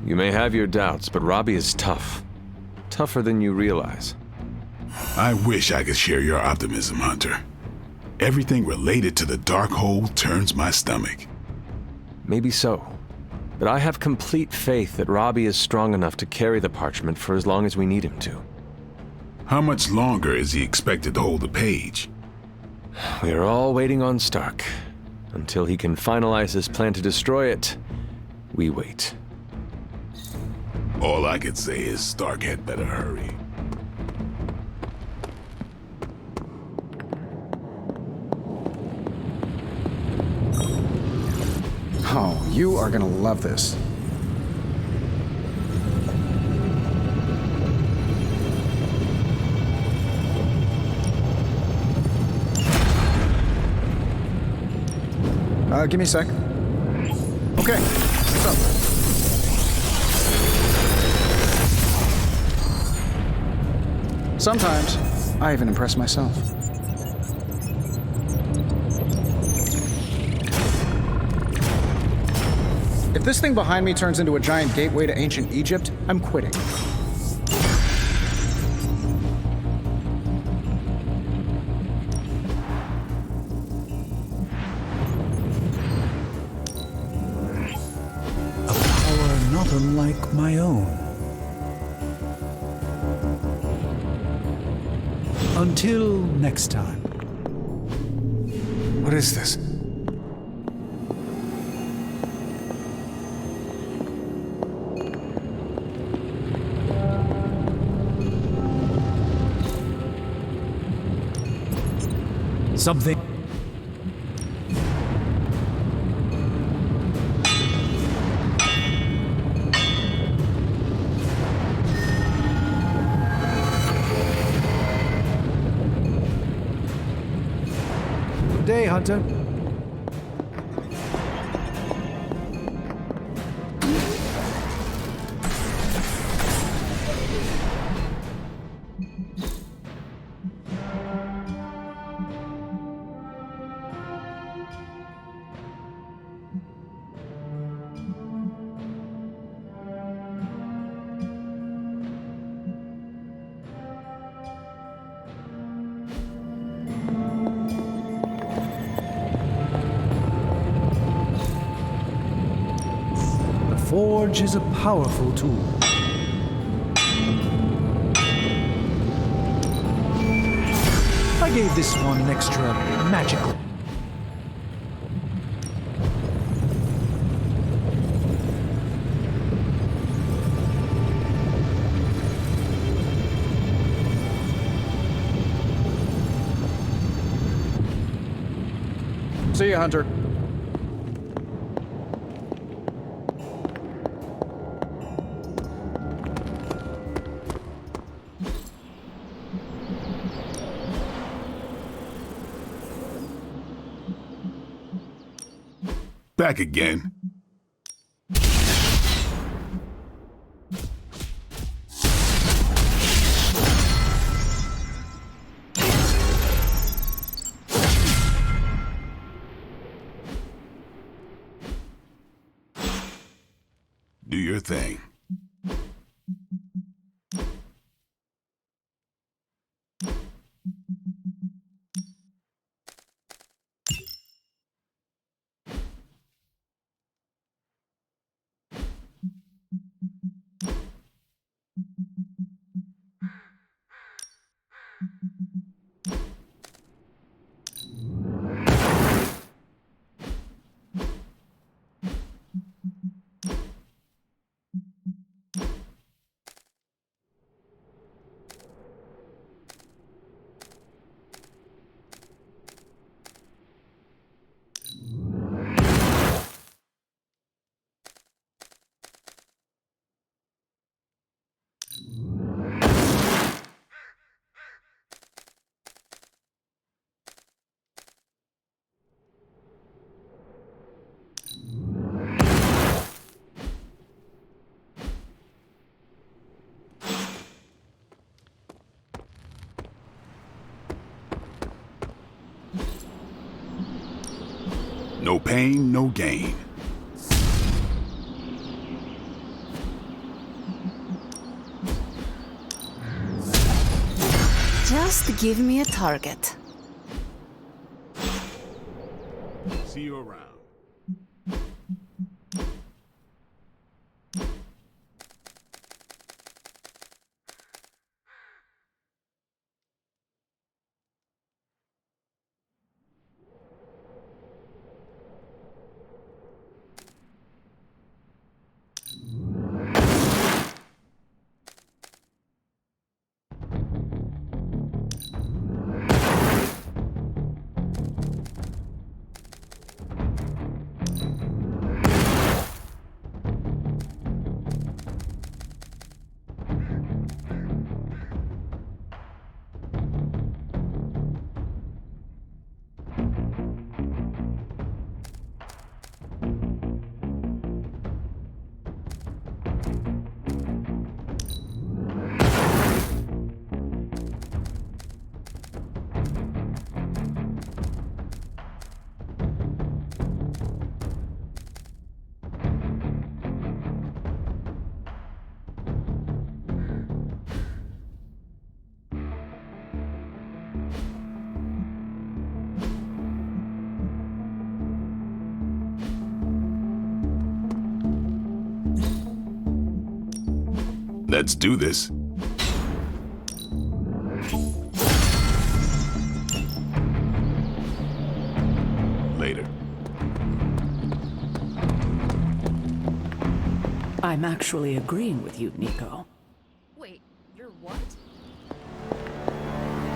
You may have your doubts, but Robbie is tough. Tougher than you realize. I wish I could share your optimism, Hunter. Everything related to the Darkhold turns my stomach. Maybe so. But I have complete faith that Robbie is strong enough to carry the parchment for as long as we need him to. How much longer is he expected to hold the page? We are all waiting on Stark. Until he can finalize his plan to destroy it, we wait. All I can say is Stark had better hurry. Oh, you are gonna love this. Give me a sec. Okay, what's up? Sometimes, I even impress myself. If this thing behind me turns into a giant gateway to ancient Egypt, I'm quitting. A power not unlike my own. Until next time. What is this? Something. Good day, Hunter. Forge is a powerful tool. I gave this one an extra magical. See ya, Hunter. Back again. Do your thing. No pain, no gain. Just give me a target. See you around. Let's do this. Later. I'm actually agreeing with you, Nico. Wait, you're what?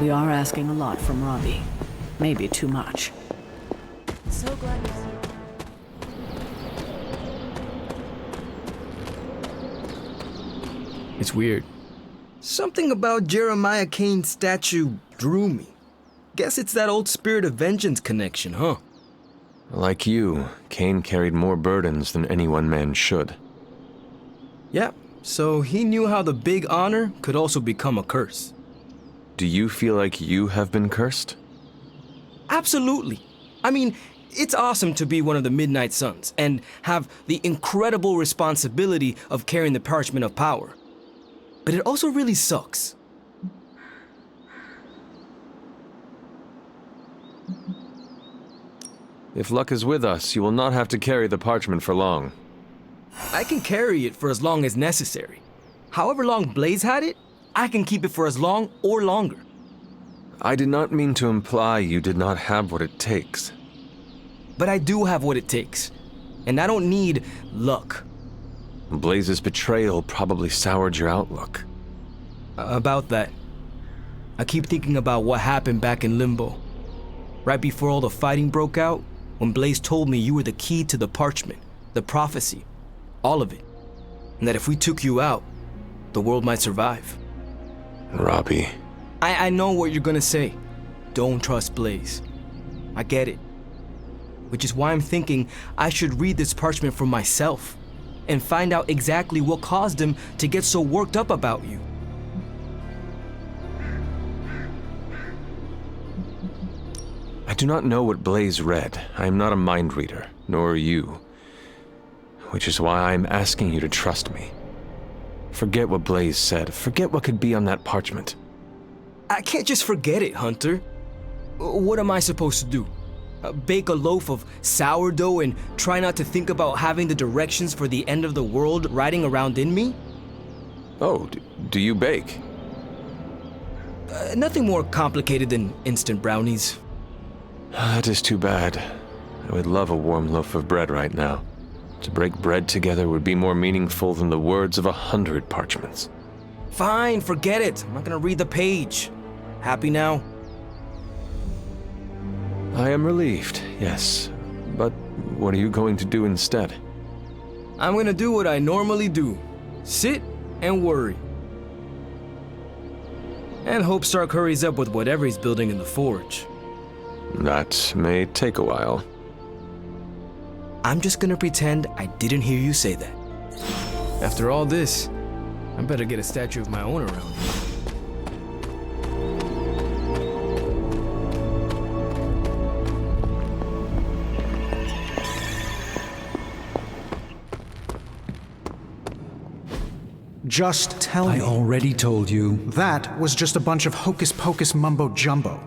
We are asking a lot from Robbie. Maybe too much. So glad to see you. It's weird. Something about Jeremiah Kane's statue drew me. Guess it's that old Spirit of Vengeance connection, huh? Like you, Kane carried more burdens than any one man should. Yep, so he knew how the big honor could also become a curse. Do you feel like you have been cursed? Absolutely. I mean, it's awesome to be one of the Midnight Suns and have the incredible responsibility of carrying the Parchment of Power. But it also really sucks. If luck is with us, you will not have to carry the parchment for long. I can carry it for as long as necessary. However long Blaze had it, I can keep it for as long or longer. I did not mean to imply you did not have what it takes. But I do have what it takes. And I don't need luck. Blaze's betrayal probably soured your outlook. About that. I keep thinking about what happened back in Limbo. Right before all the fighting broke out, when Blaze told me you were the key to the parchment, the prophecy, all of it. And that if we took you out, the world might survive. Robbie. I know what you're gonna say. Don't trust Blaze. I get it. Which is why I'm thinking I should read this parchment for myself and find out exactly what caused him to get so worked up about you. I do not know what Blaze read. I am not a mind reader, nor are you. Which is why I am asking you to trust me. Forget what Blaze said. Forget what could be on that parchment. I can't just forget it, Hunter. What am I supposed to do? Bake a loaf of sourdough and try not to think about having the directions for the end of the world riding around in me? Oh, do you bake? Nothing more complicated than instant brownies. That is too bad. I would love a warm loaf of bread right now. To break bread together would be more meaningful than the words of 100 parchments. Fine, forget it. I'm not gonna read the page. Happy now? I am relieved, yes. But what are you going to do instead? I'm gonna do what I normally do. Sit and worry. And hope Stark hurries up with whatever he's building in the forge. That may take a while. I'm just gonna pretend I didn't hear you say that. After all this, I better get a statue of my own around here. Just tell me. I already told you. That was just a bunch of hocus-pocus mumbo-jumbo.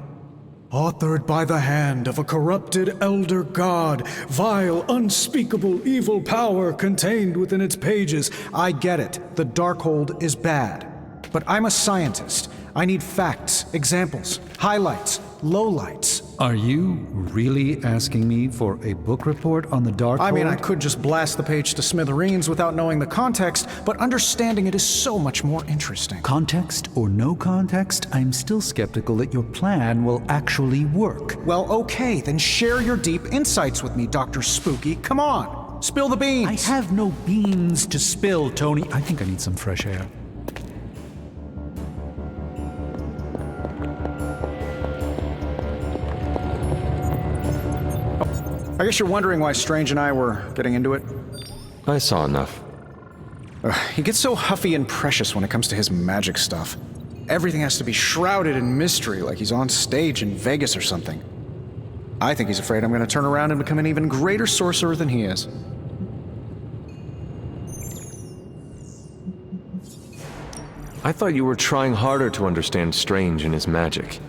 Authored by the hand of a corrupted elder god, vile, unspeakable evil power contained within its pages. I get it. The Darkhold is bad. But I'm a scientist. I need facts, examples, highlights, lowlights. Are you really asking me for a book report on the Darkhold? I mean, I could just blast the page to smithereens without knowing the context, but understanding it is so much more interesting. Context or no context, I'm still skeptical that your plan will actually work. Well, okay, then share your deep insights with me, Dr. Spooky. Come on, spill the beans. I have no beans to spill, Tony. I think I need some fresh air. I guess you're wondering why Strange and I were getting into it? I saw enough. He gets so huffy and precious when it comes to his magic stuff. Everything has to be shrouded in mystery, like he's on stage in Vegas or something. I think he's afraid I'm going to turn around and become an even greater sorcerer than he is. I thought you were trying harder to understand Strange and his magic.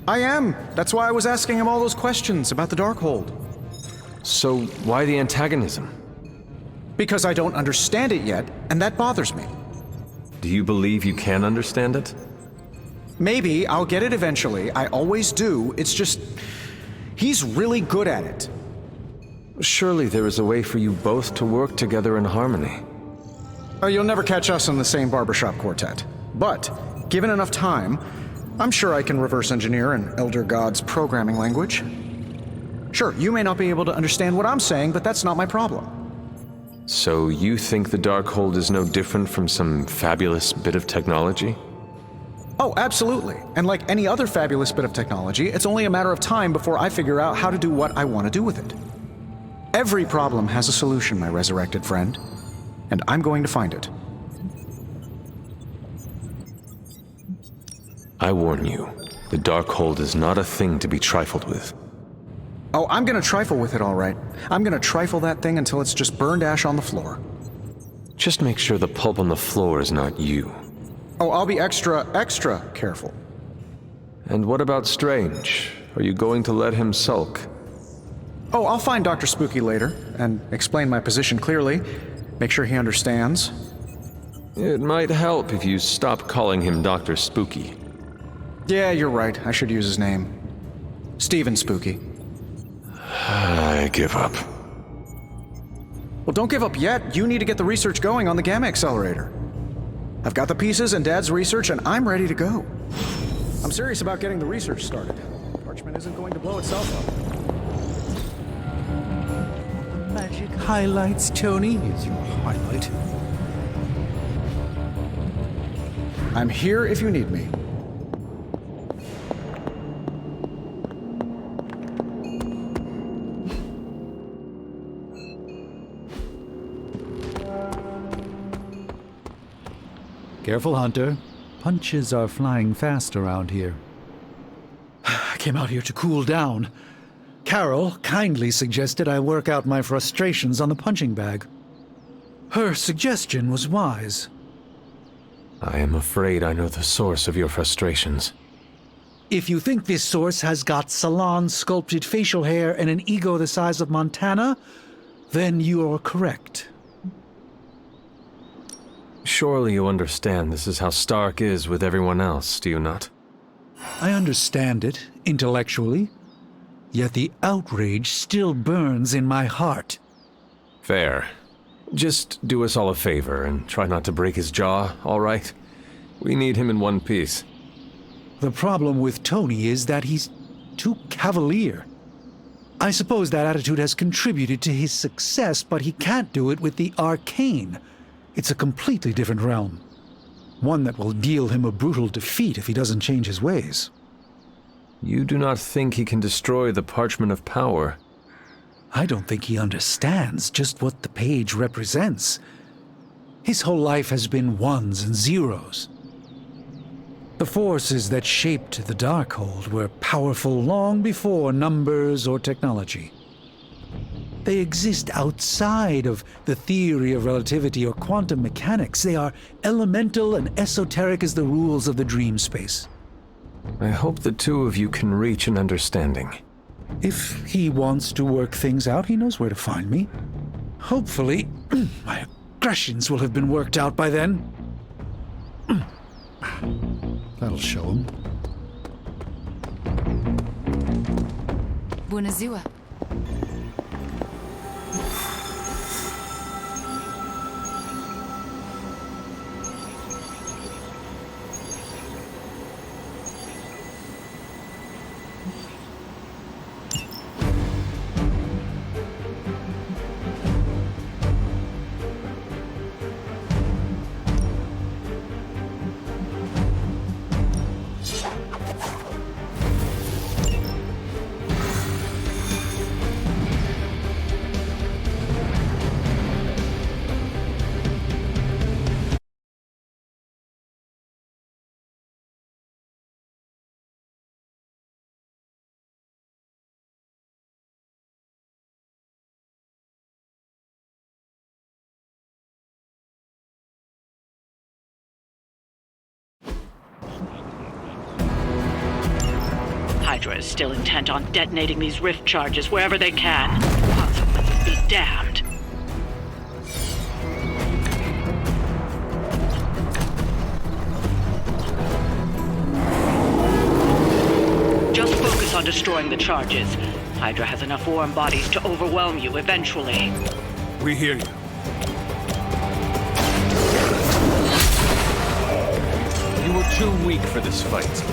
I am. That's why I was asking him all those questions about the Darkhold. So why the antagonism? Because I don't understand it yet, and that bothers me. Do you believe you can understand it? Maybe I'll get it eventually. I always do. It's just... he's really good at it. Surely there is a way for you both to work together in harmony. You'll never catch us in the same barbershop quartet. But, given enough time, I'm sure I can reverse engineer an Elder God's programming language. Sure, you may not be able to understand what I'm saying, but that's not my problem. So you think the Darkhold is no different from some fabulous bit of technology? Oh, absolutely. And like any other fabulous bit of technology, it's only a matter of time before I figure out how to do what I want to do with it. Every problem has a solution, my resurrected friend. And I'm going to find it. I warn you, the Darkhold is not a thing to be trifled with. Oh, I'm gonna trifle with it, all right. I'm gonna trifle that thing until it's just burned ash on the floor. Just make sure the pulp on the floor is not you. Oh, I'll be extra careful. And what about Strange? Are you going to let him sulk? Oh, I'll find Dr. Spooky later, and explain my position clearly. Make sure he understands. It might help if you stop calling him Dr. Spooky. Yeah, you're right. I should use his name. Stephen Spooky. I give up. Well, don't give up yet. You need to get the research going on the Gamma Accelerator. I've got the pieces and Dad's research, and I'm ready to go. I'm serious about getting the research started. Parchment isn't going to blow itself up. Magic highlights, Tony. Here's your highlight. I'm here if you need me. Careful, Hunter. Punches are flying fast around here. I came out here to cool down. Carol kindly suggested I work out my frustrations on the punching bag. Her suggestion was wise. I am afraid I know the source of your frustrations. If you think this source has got salon-sculpted facial hair and an ego the size of Montana, then you are correct. Surely you understand this is how Stark is with everyone else, do you not? I understand it, intellectually. Yet the outrage still burns in my heart. Fair. Just do us all a favor and try not to break his jaw, all right? We need him in one piece. The problem with Tony is that he's too cavalier. I suppose that attitude has contributed to his success, but he can't do it with the arcane. It's a completely different realm. One that will deal him a brutal defeat if he doesn't change his ways. You do not think he can destroy the Parchment of Power? I don't think he understands just what the page represents. His whole life has been ones and zeros. The forces that shaped the Darkhold were powerful long before numbers or technology. They exist outside of the theory of relativity or quantum mechanics. They are elemental and esoteric as the rules of the dream space. I hope the two of you can reach an understanding. If he wants to work things out, he knows where to find me. Hopefully, my aggressions will have been worked out by then. That'll show him. Bunazua. Hydra is still intent on detonating these rift charges wherever they can. Consequences be damned. Just focus on destroying the charges. Hydra has enough warm bodies to overwhelm you eventually. We hear you. You were too weak for this fight.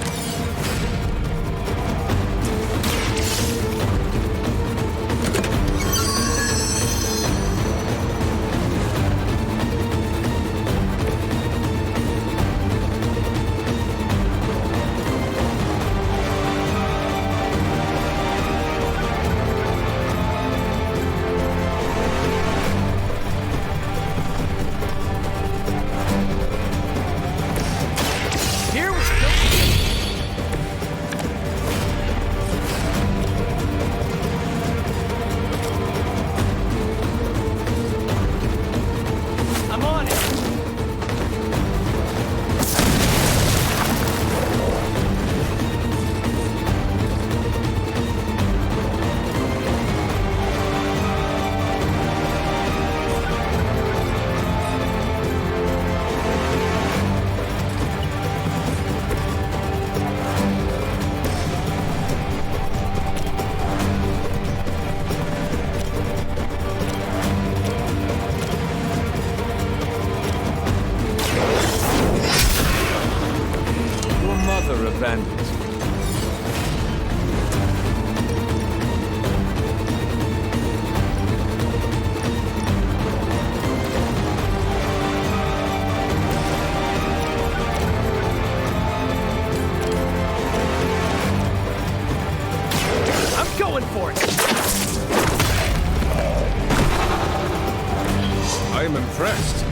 I am impressed.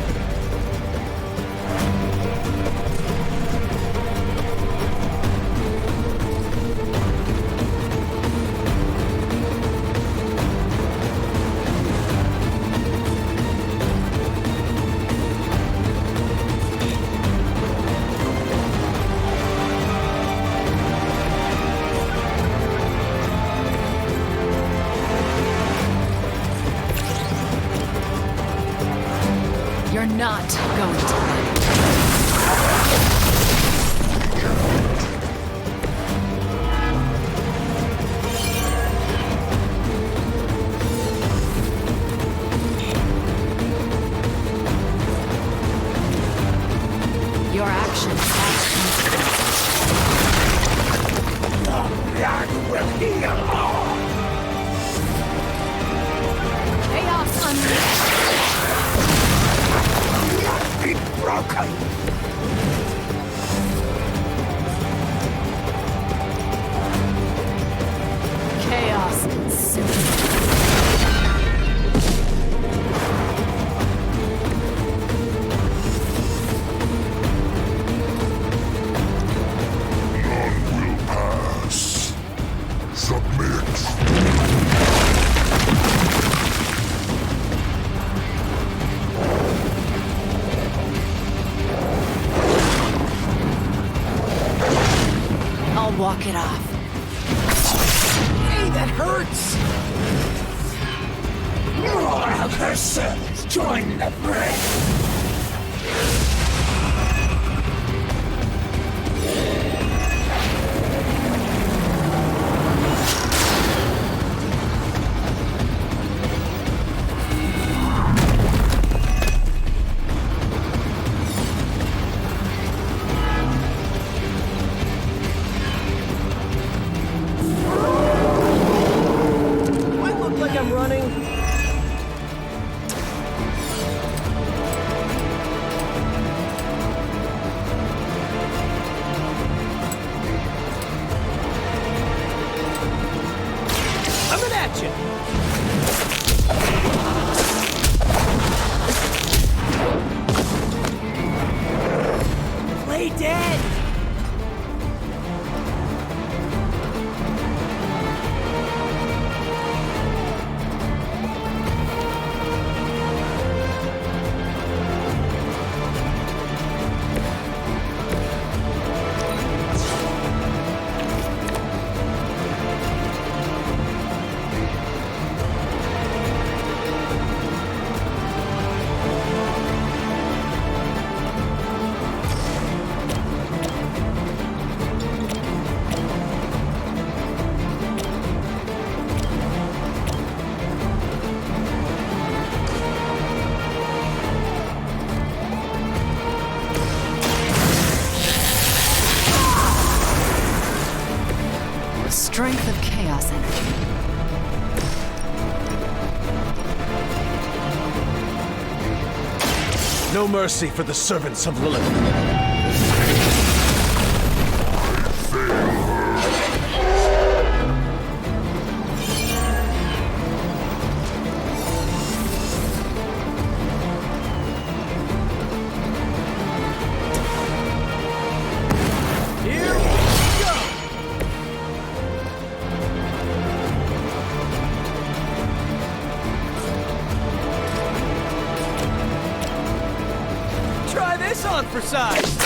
You're not going to win. Your actions have consequences. Chaos unleashed. Be broken. Chaos consumed. Submit. her servants join the fray. Strength of chaos energy. No mercy for the servants of Lilith. On for size.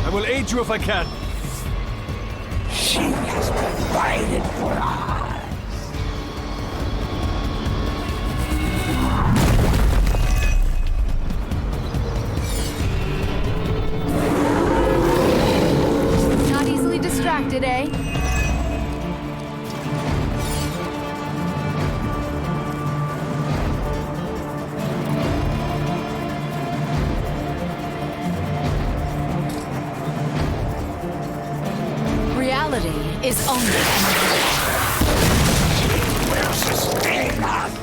I will aid you if I can. She has provided for us. Not easily distracted, eh? Reality is only She will sustain us.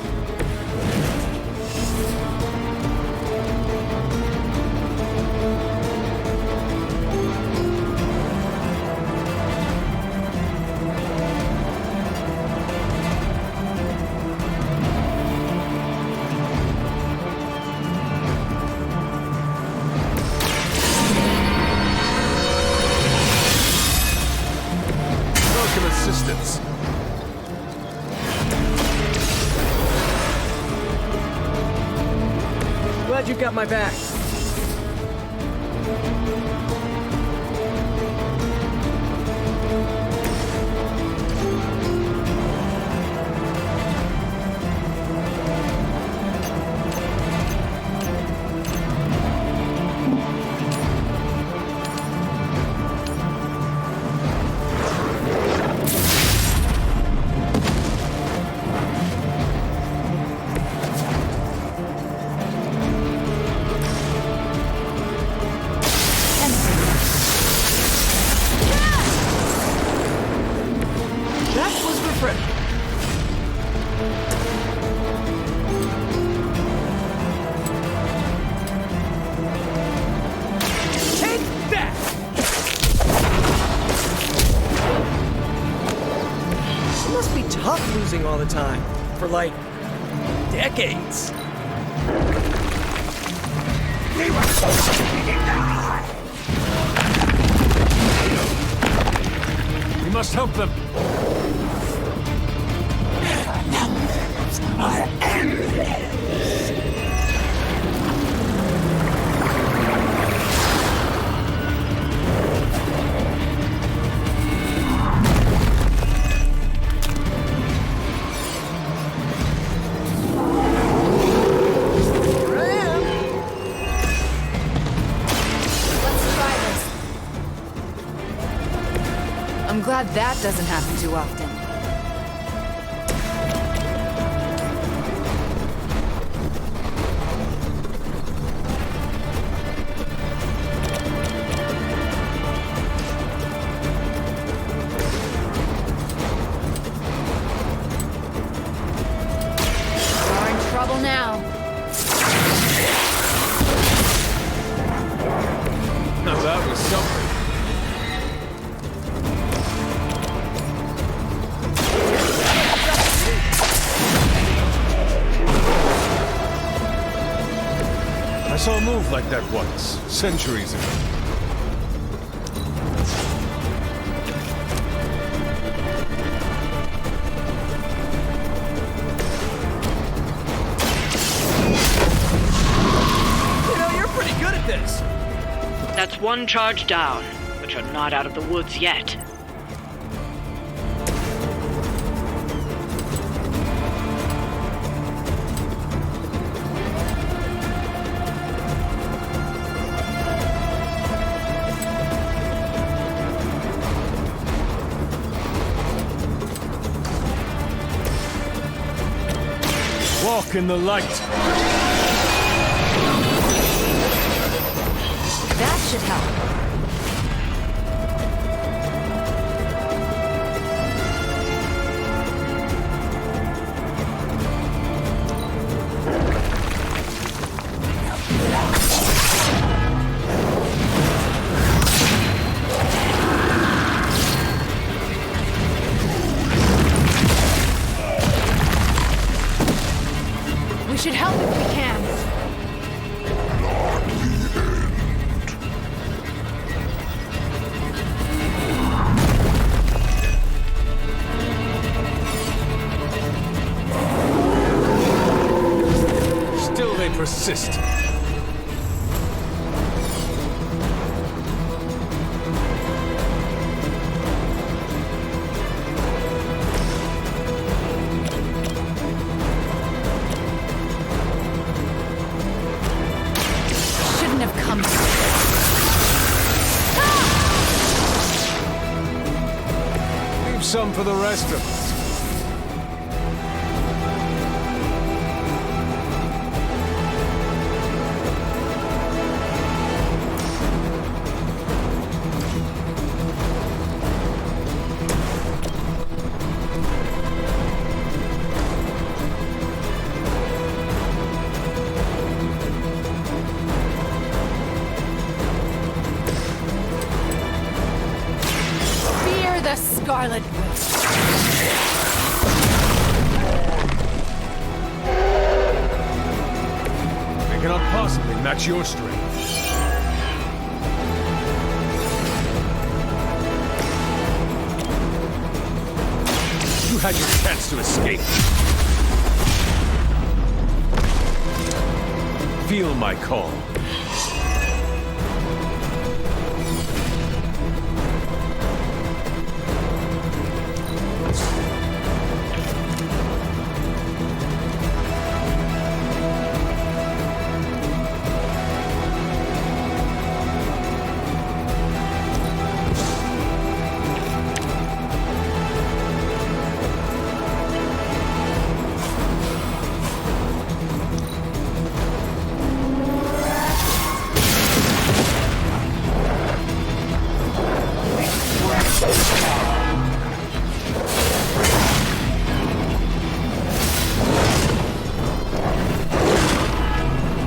Assistance. Glad you got my back. Losing all the time for like decades. We were so stupid. must help them. Are endless. I'm glad that doesn't happen too often. You're in trouble now. Now that was something. I saw a move like that once, centuries ago. You know, you're pretty good at this. That's one charge down, but you're not out of the woods yet. Walk in the light. That should help. We should help if we can. Still they persist. Shouldn't have come. Leave some for the rest of us. Fear the Scarlet Witch. They cannot possibly match your strength. You had your chance to escape. Feel my call.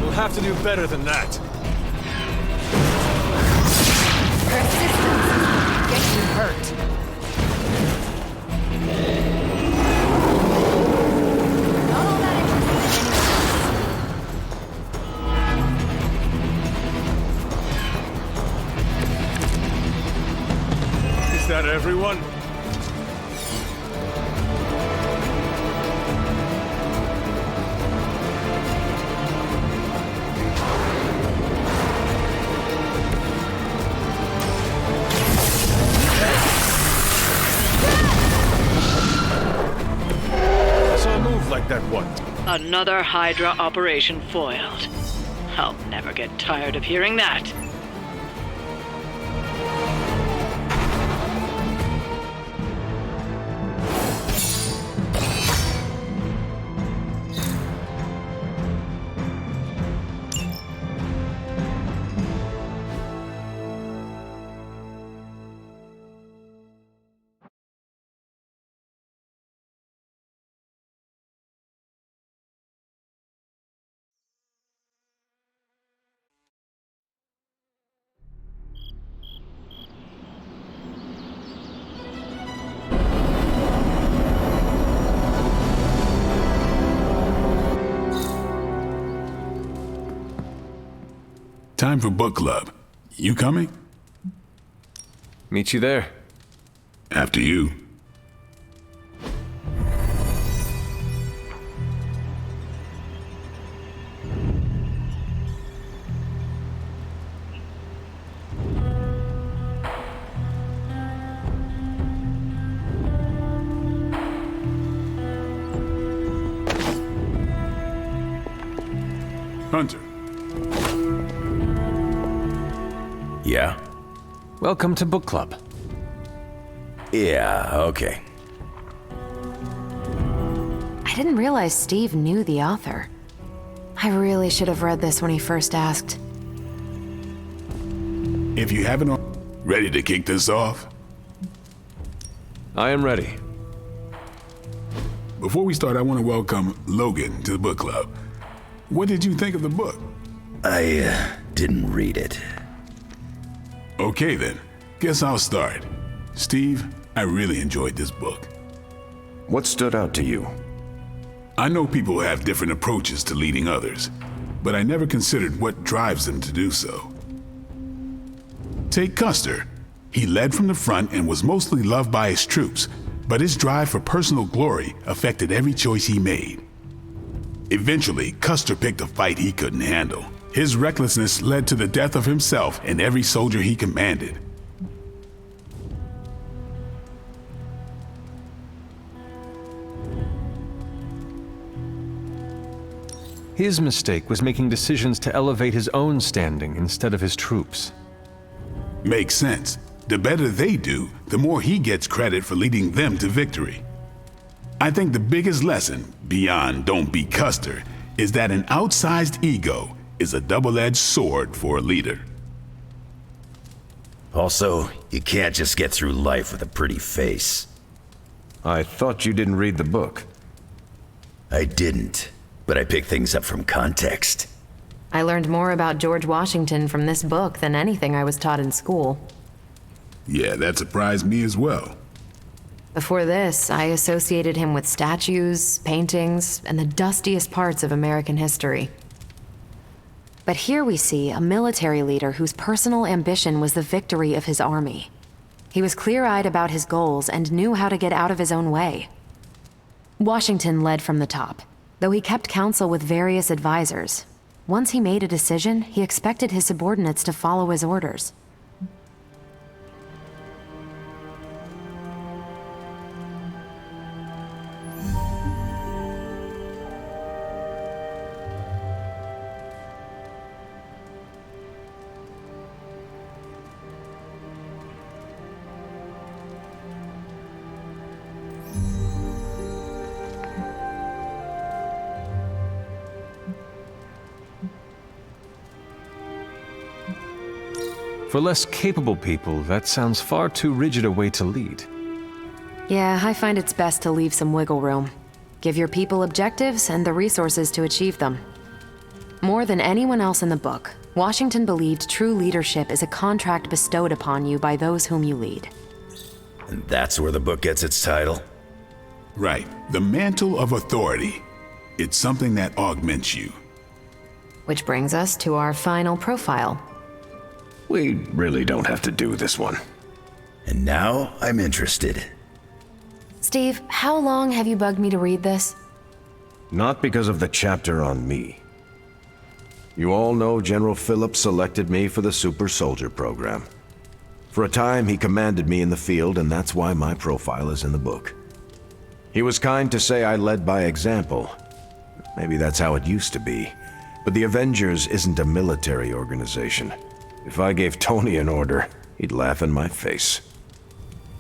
We'll have to do better than that. Persistence gets you hurt. Not all that interesting Is that everyone? like that once. Another Hydra operation foiled. I'll never get tired of hearing that. Time for book club. You coming? Meet you there. After you. Hunter. Yeah? Welcome to book club. Yeah, okay. I didn't realize Steve knew the author. I really should have read this when he first asked. If you haven't, ready to kick this off? I am ready. Before we start, I want to welcome Logan to the book club. What did you think of the book? I didn't read it. Okay then, guess I'll start. Steve, I really enjoyed this book. What stood out to you? I know people have different approaches to leading others, but I never considered what drives them to do so. Take Custer. He led from the front and was mostly loved by his troops, but his drive for personal glory affected every choice he made. Eventually, Custer picked a fight he couldn't handle. His recklessness led to the death of himself and every soldier he commanded. His mistake was making decisions to elevate his own standing instead of his troops. Makes sense. The better they do, the more he gets credit for leading them to victory. I think the biggest lesson, beyond don't be Custer, is that an outsized ego is a double-edged sword for a leader. Also, you can't just get through life with a pretty face. I thought you didn't read the book. I didn't, but I picked things up from context. I learned more about George Washington from this book than anything I was taught in school. Yeah, that surprised me as well. Before this, I associated him with statues, paintings, and the dustiest parts of American history. But here we see a military leader whose personal ambition was the victory of his army. He was clear-eyed about his goals and knew how to get out of his own way. Washington led from the top, though he kept counsel with various advisors. Once he made a decision, he expected his subordinates to follow his orders. For less capable people, that sounds far too rigid a way to lead. Yeah, I find it's best to leave some wiggle room. Give your people objectives and the resources to achieve them. More than anyone else in the book, Washington believed true leadership is a contract bestowed upon you by those whom you lead. And that's where the book gets its title? Right. The mantle of authority. It's something that augments you. Which brings us to our final profile. We really don't have to do this one. And now I'm interested. Steve, how long have you bugged me to read this? Not because of the chapter on me. You all know General Phillips selected me for the Super Soldier program. For a time, he commanded me in the field, and that's why my profile is in the book. He was kind to say I led by example. Maybe that's how it used to be. But the Avengers isn't a military organization. If I gave Tony an order, he'd laugh in my face.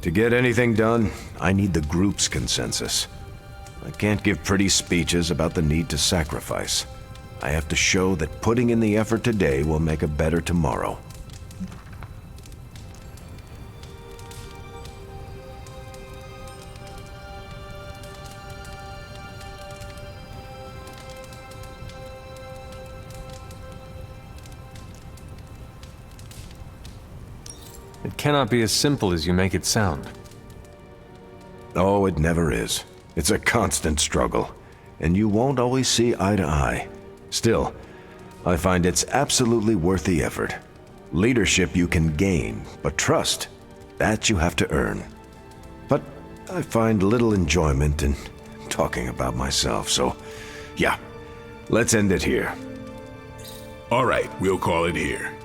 To get anything done, I need the group's consensus. I can't give pretty speeches about the need to sacrifice. I have to show that putting in the effort today will make a better tomorrow. It cannot be as simple as you make it sound. Oh, it never is. It's a constant struggle, and you won't always see eye to eye. Still, I find it's absolutely worth the effort. Leadership you can gain, but trust, that you have to earn. But I find little enjoyment in talking about myself, so yeah, let's end it here. All right, we'll call it here.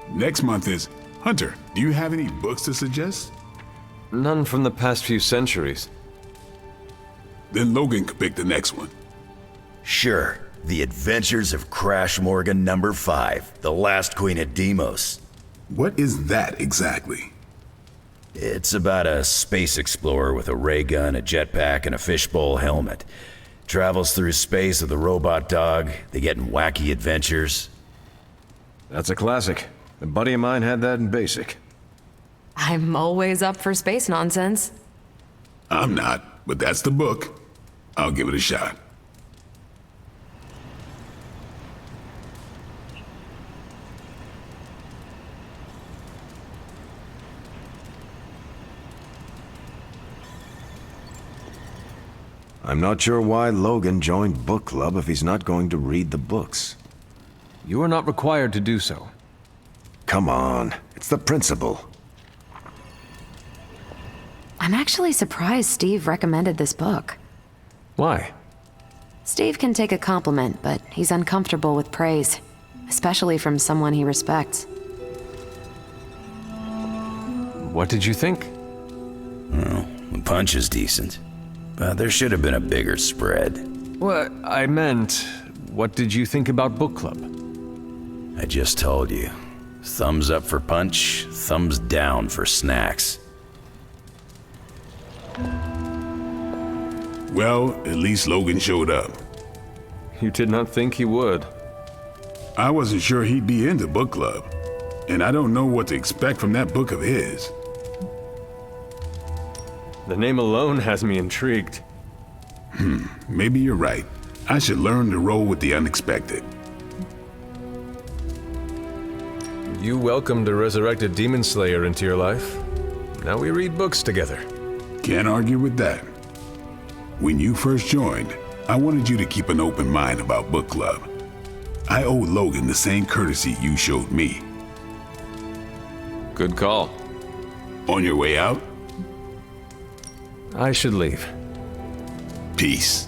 Next month is Hunter. Do you have any books to suggest? None from the past few centuries. Then Logan could pick the next one. Sure. The Adventures of Crash Morgan number 5, The Last Queen of Deimos. What is that exactly? It's about a space explorer with a ray gun, a jetpack, and a fishbowl helmet. Travels through space with a robot dog. They get in wacky adventures. That's a classic. A buddy of mine had that in basic. I'm always up for space nonsense. I'm not, but that's the book. I'll give it a shot. I'm not sure why Logan joined book club if he's not going to read the books. You are not required to do so. Come on, it's the principle. I'm actually surprised Steve recommended this book. Why? Steve can take a compliment, but he's uncomfortable with praise, especially from someone he respects. What did you think? Well, the punch is decent, but there should have been a bigger spread. What I meant, what did you think about book club? I just told you. Thumbs up for Punch, thumbs down for snacks. Well, at least Logan showed up. You did not think he would. I wasn't sure he'd be into book club, and I don't know what to expect from that book of his. The name alone has me intrigued. Maybe you're right. I should learn to roll with the unexpected. You welcomed a resurrected demon slayer into your life. Now we read books together. Can't argue with that. When you first joined, I wanted you to keep an open mind about book club. I owe Logan the same courtesy you showed me. Good call. On your way out? I should leave. Peace.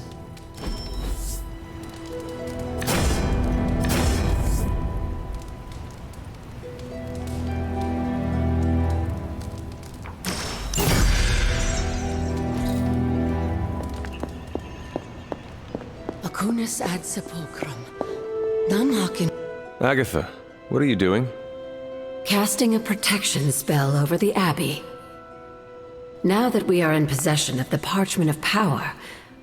Acunis ad sepulchrum. Nanhakin. Agatha, what are you doing? Casting a protection spell over the Abbey. Now that we are in possession of the Parchment of Power,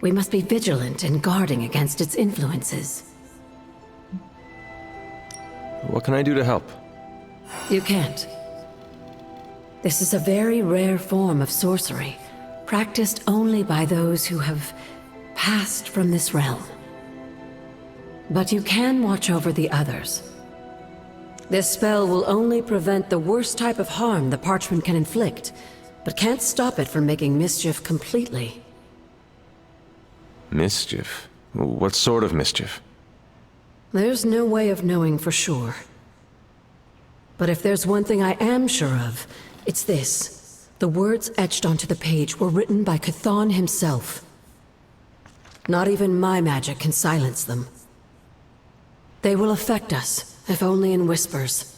we must be vigilant in guarding against its influences. What can I do to help? You can't. This is a very rare form of sorcery, practiced only by those who have passed from this realm. But you can watch over the others. This spell will only prevent the worst type of harm the parchment can inflict, but can't stop it from making mischief completely. Mischief? What sort of mischief? There's no way of knowing for sure. But if there's one thing I am sure of, it's this. The words etched onto the page were written by Chthon himself. Not even my magic can silence them. They will affect us, if only in whispers.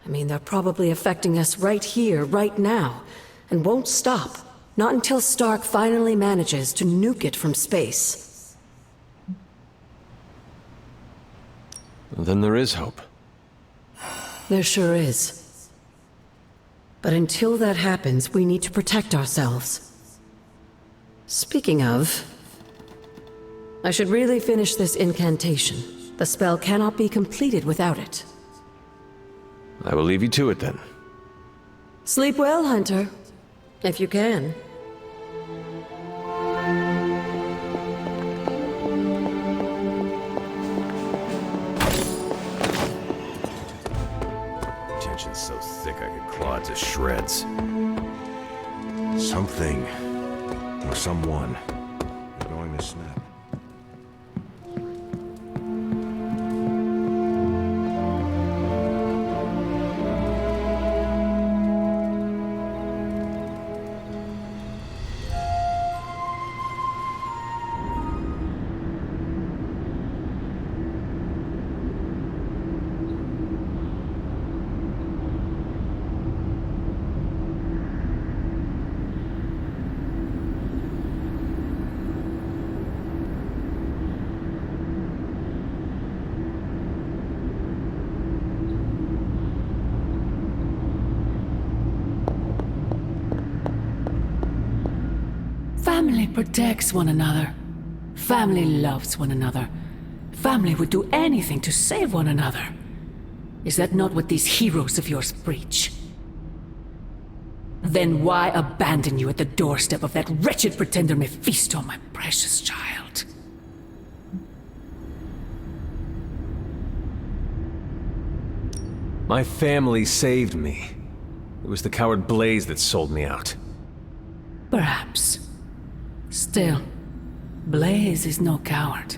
I mean, they're probably affecting us right here, right now, and won't stop, Not until Stark finally manages to nuke it from space. Then there is hope. There sure is. But until that happens, we need to protect ourselves. Speaking of, I should really finish this incantation. The spell cannot be completed without it. I will leave you to it then. Sleep well, Hunter. If you can. Tension's so thick I could claw it to shreds. Something, or someone, is going to snap. Family protects one another. Family loves one another. Family would do anything to save one another. Is that not what these heroes of yours preach? Then why abandon you at the doorstep of that wretched pretender Mephisto, my precious child? My family saved me. It was the coward Blaze that sold me out. Perhaps. Still, Blaze is no coward.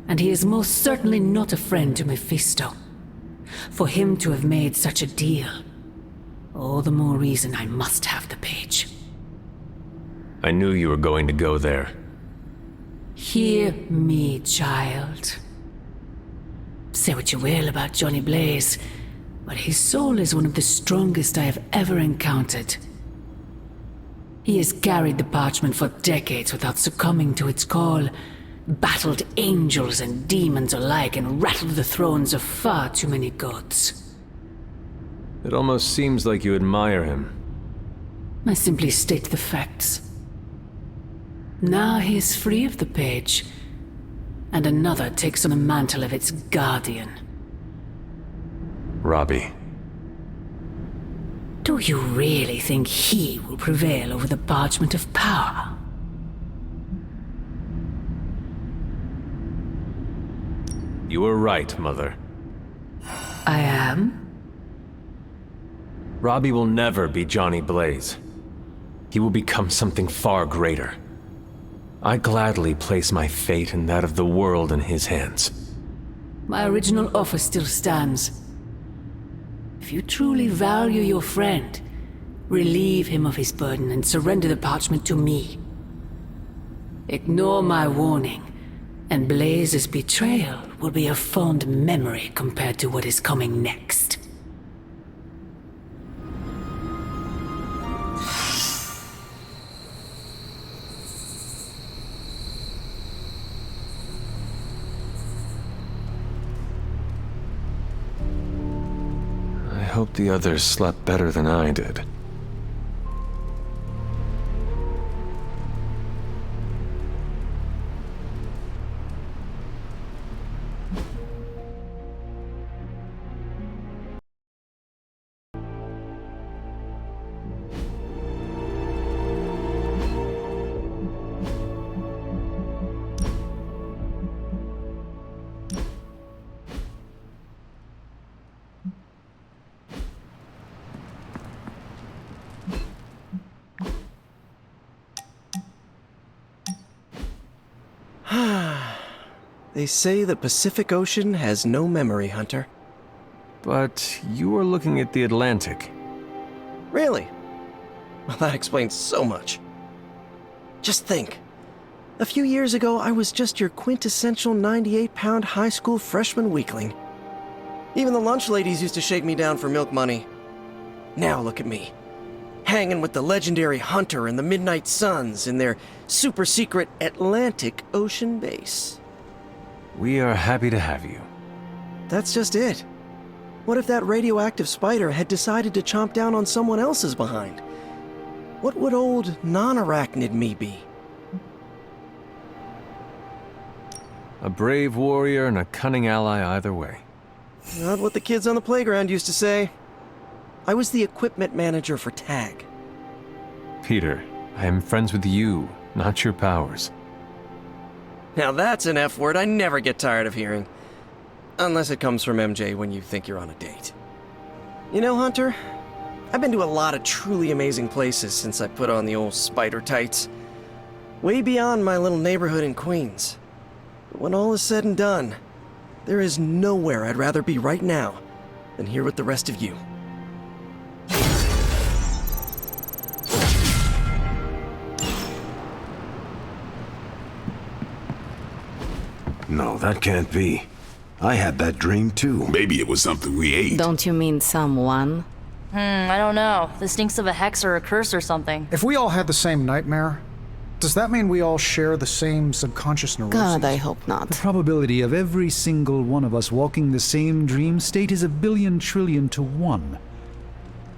And he is most certainly not a friend to Mephisto. For him to have made such a deal, all the more reason I must have the page. I knew you were going to go there. Hear me, child. Say what you will about Johnny Blaze, but his soul is one of the strongest I have ever encountered. He has carried the parchment for decades without succumbing to its call, battled angels and demons alike, and rattled the thrones of far too many gods. It almost seems like you admire him. I simply state the facts. Now he is free of the page, and another takes on the mantle of its guardian. Robbie. Do you really think he will prevail over the parchment of power? You were right, Mother. I am? Robbie will never be Johnny Blaze. He will become something far greater. I gladly place my fate and that of the world in his hands. My original offer still stands. If you truly value your friend, relieve him of his burden and surrender the parchment to me. Ignore my warning, and Blaze's betrayal will be a fond memory compared to what is coming next. I hope the others slept better than I did. They say the Pacific Ocean has no memory, Hunter. But you are looking at the Atlantic. Really? Well, that explains so much. Just think. A few years ago, I was just your quintessential 98-pound high school freshman weakling. Even the lunch ladies used to shake me down for milk money. Now look at me. hanging with the legendary Hunter and the Midnight Suns in their super secret Atlantic Ocean base. We are happy to have you. That's just it. What if that radioactive spider had decided to chomp down on someone else's behind? What would old non-arachnid me be? A brave warrior and a cunning ally either way. Not what the kids on the playground used to say. I was the equipment manager for TAG. Peter, I am friends with you, not your powers. Now that's an F word I never get tired of hearing. Unless it comes from MJ when you think you're on a date. You know, Hunter, I've been to a lot of truly amazing places since I put on the old spider tights. Way beyond my little neighborhood in Queens. But when all is said and done, there is nowhere I'd rather be right now than here with the rest of you. No, that can't be. I had that dream too. Maybe it was something we ate. Don't you mean someone? I don't know. This stinks of a hex or a curse or something. If we all had the same nightmare, does that mean we all share the same subconscious neuroses? God, I hope not. The probability of every single one of us walking the same dream state is 1,000,000,000 trillion to 1.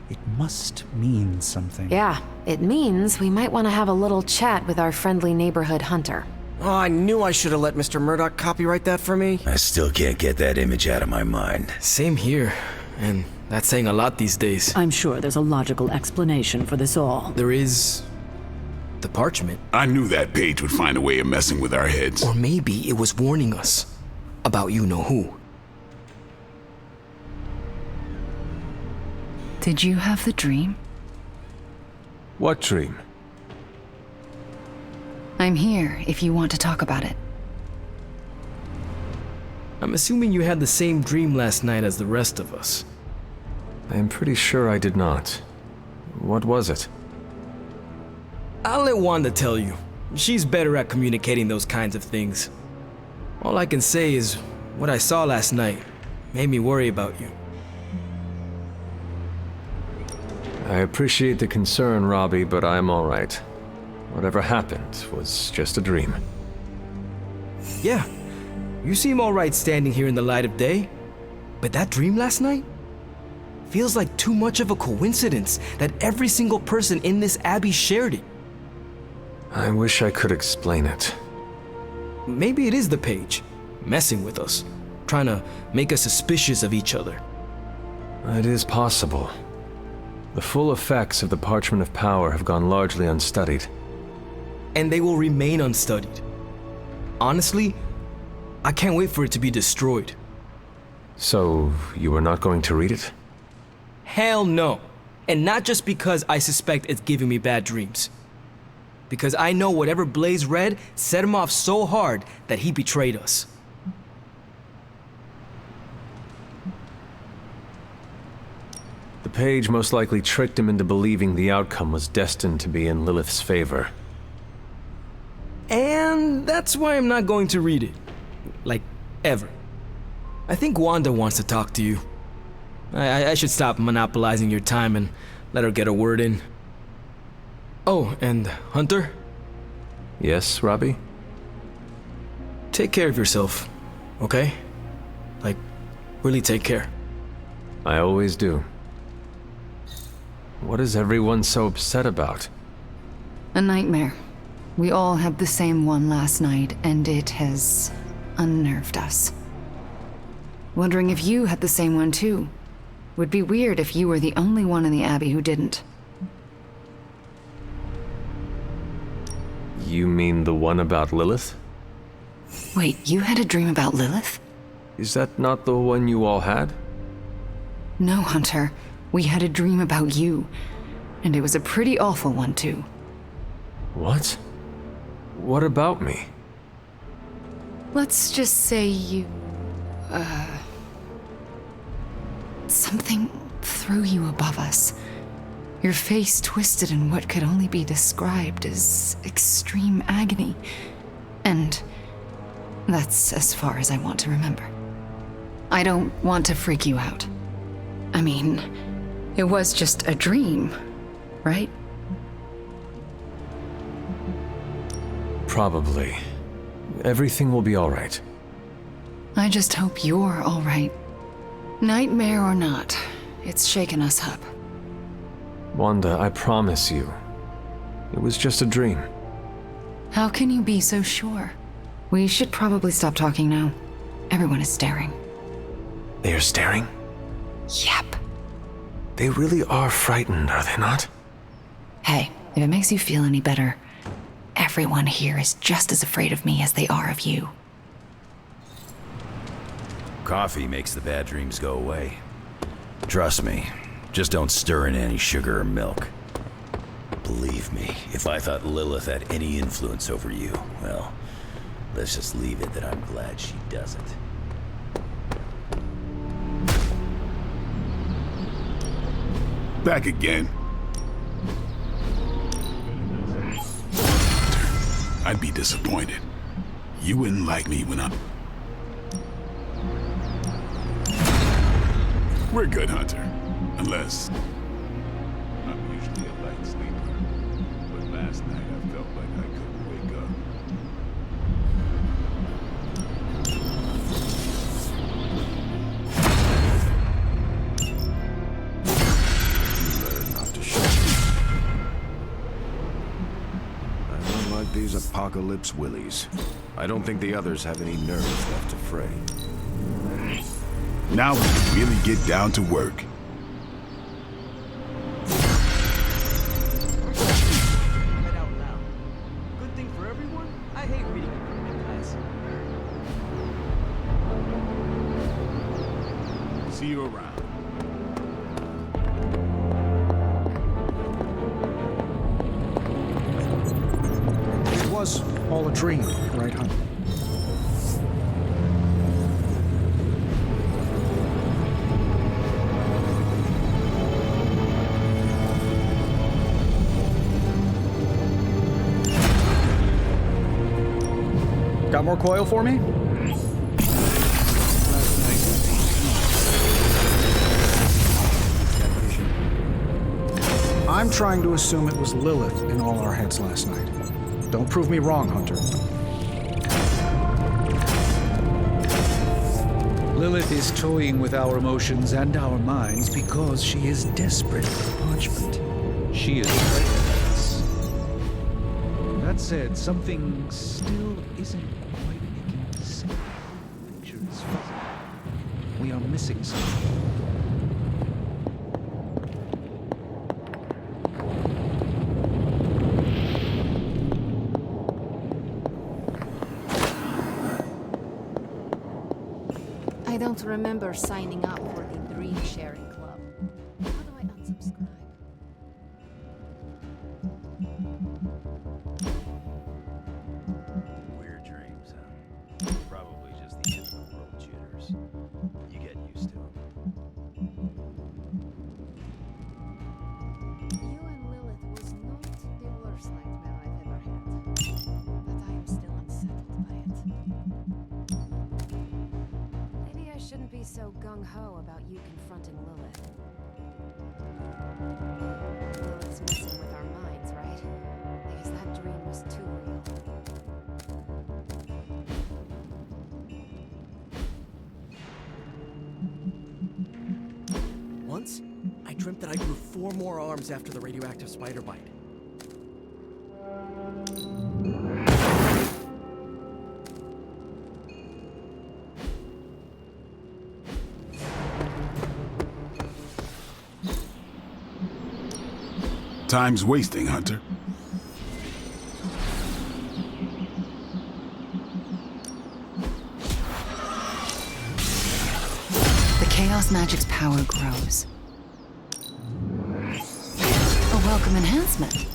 It must mean something. Yeah, it means we might want to have a little chat with our friendly neighborhood hunter. Oh, I knew I should have let Mr. Murdoch copyright that for me. I still can't get that image out of my mind. Same here, and that's saying a lot these days. I'm sure there's a logical explanation for this all. There is the parchment. I knew that page would find a way of messing with our heads. Or maybe it was warning us about you know who. Did you have the dream? What dream? I'm here if you want to talk about it. I'm assuming you had the same dream last night as the rest of us. I am pretty sure I did not. What was it? I'll let Wanda tell you. She's better at communicating those kinds of things. All I can say is what I saw last night made me worry about you. I appreciate the concern, Robbie, but I'm all right. Whatever happened was just a dream. Yeah, you seem all right standing here in the light of day. But that dream last night? Feels like too much of a coincidence that every single person in this abbey shared it. I wish I could explain it. Maybe it is the page, messing with us, trying to make us suspicious of each other. It is possible. The full effects of the Parchment of Power have gone largely unstudied. And they will remain unstudied. Honestly, I can't wait for it to be destroyed. So, you are not going to read it? Hell no. And not just because I suspect it's giving me bad dreams. Because I know whatever Blaze read set him off so hard that he betrayed us. The page most likely tricked him into believing the outcome was destined to be in Lilith's favor. And that's why I'm not going to read it. Like, ever. I think Wanda wants to talk to you. I should stop monopolizing your time and let her get a word in. Oh, and Hunter? Yes, Robbie? Take care of yourself, okay? Like, really take care. I always do. What is everyone so upset about? A nightmare. We all had the same one last night, and it has unnerved us. Wondering if you had the same one too. Would be weird if you were the only one in the Abbey who didn't. You mean the one about Lilith? Wait, you had a dream about Lilith? Is that not the one you all had? No, Hunter. We had a dream about you. And it was a pretty awful one too. What? What about me? Let's just say you... something threw you above us. Your face twisted in what could only be described as extreme agony. And that's as far as I want to remember. I don't want to freak you out. I mean, it was just a dream. right? Probably. Everything will be all right. I just hope you're all right. Nightmare or not, it's shaken us up. Wanda, I promise you, it was just a dream. How can you be so sure? We should probably stop talking now. Everyone is staring. They are staring? Yep. They really are frightened, are they not? Hey, if it makes you feel any better, everyone here is just as afraid of me as they are of you. Coffee makes the bad dreams go away. Trust me, just don't stir in any sugar or milk. Believe me, if I thought Lilith had any influence over you, well, let's just leave it that I'm glad she doesn't. Back again. I'd be disappointed. You wouldn't like me when I'm... We're good, Hunter. Unless... I'm usually a light sleeper. But last night I felt like I couldn't wake up. Better not to shoot. I don't like these apocalypse willies. I don't think the others have any nerves left to fray. Now we can really get down to work. Good thing for everyone? I hate reading in class. See you around. It was all a dream, right, Hunter? Got more coil for me? I'm trying to assume it was Lilith in all our heads last night. Don't prove me wrong, Hunter. Lilith is toying with our emotions and our minds because she is desperate for parchment. She is afraid of us. That said, something still isn't quite making sense. The picture is fuzzy. We are missing something. I don't remember signing up for the Dream Sharing Club. How do I unsubscribe? Weird dreams, huh? Probably just the end of the world jitters. You get used to them. You and Lilith was not the worst nightmare I've ever had. But I am still unsettled by it. Maybe I shouldn't be so gung-ho about you confronting Lilith. Lilith's messing with our minds, right? Because that dream was too real. Once, I dreamt that I grew 4 more arms after the radioactive spider bite. Time's wasting, Hunter. The Chaos Magic's power grows. A welcome enhancement.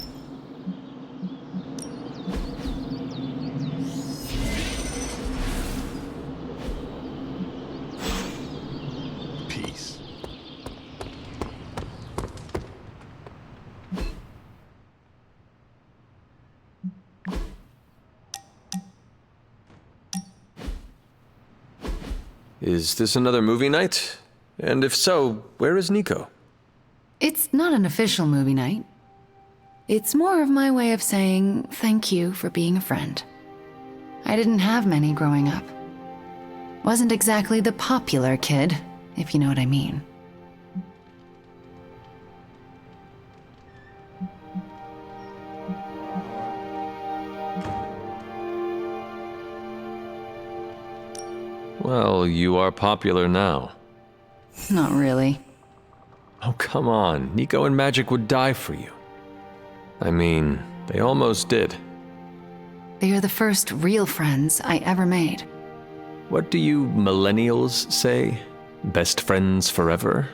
Peace. Is this another movie night? And if so, where is Nico? It's not an official movie night. It's more of my way of saying thank you for being a friend. I didn't have many growing up. Wasn't exactly the popular kid, if you know what I mean. Well, you are popular now. Not really. Oh, come on. Nico and Magic would die for you. I mean, they almost did. They are the first real friends I ever made. What do you millennials say? Best friends forever?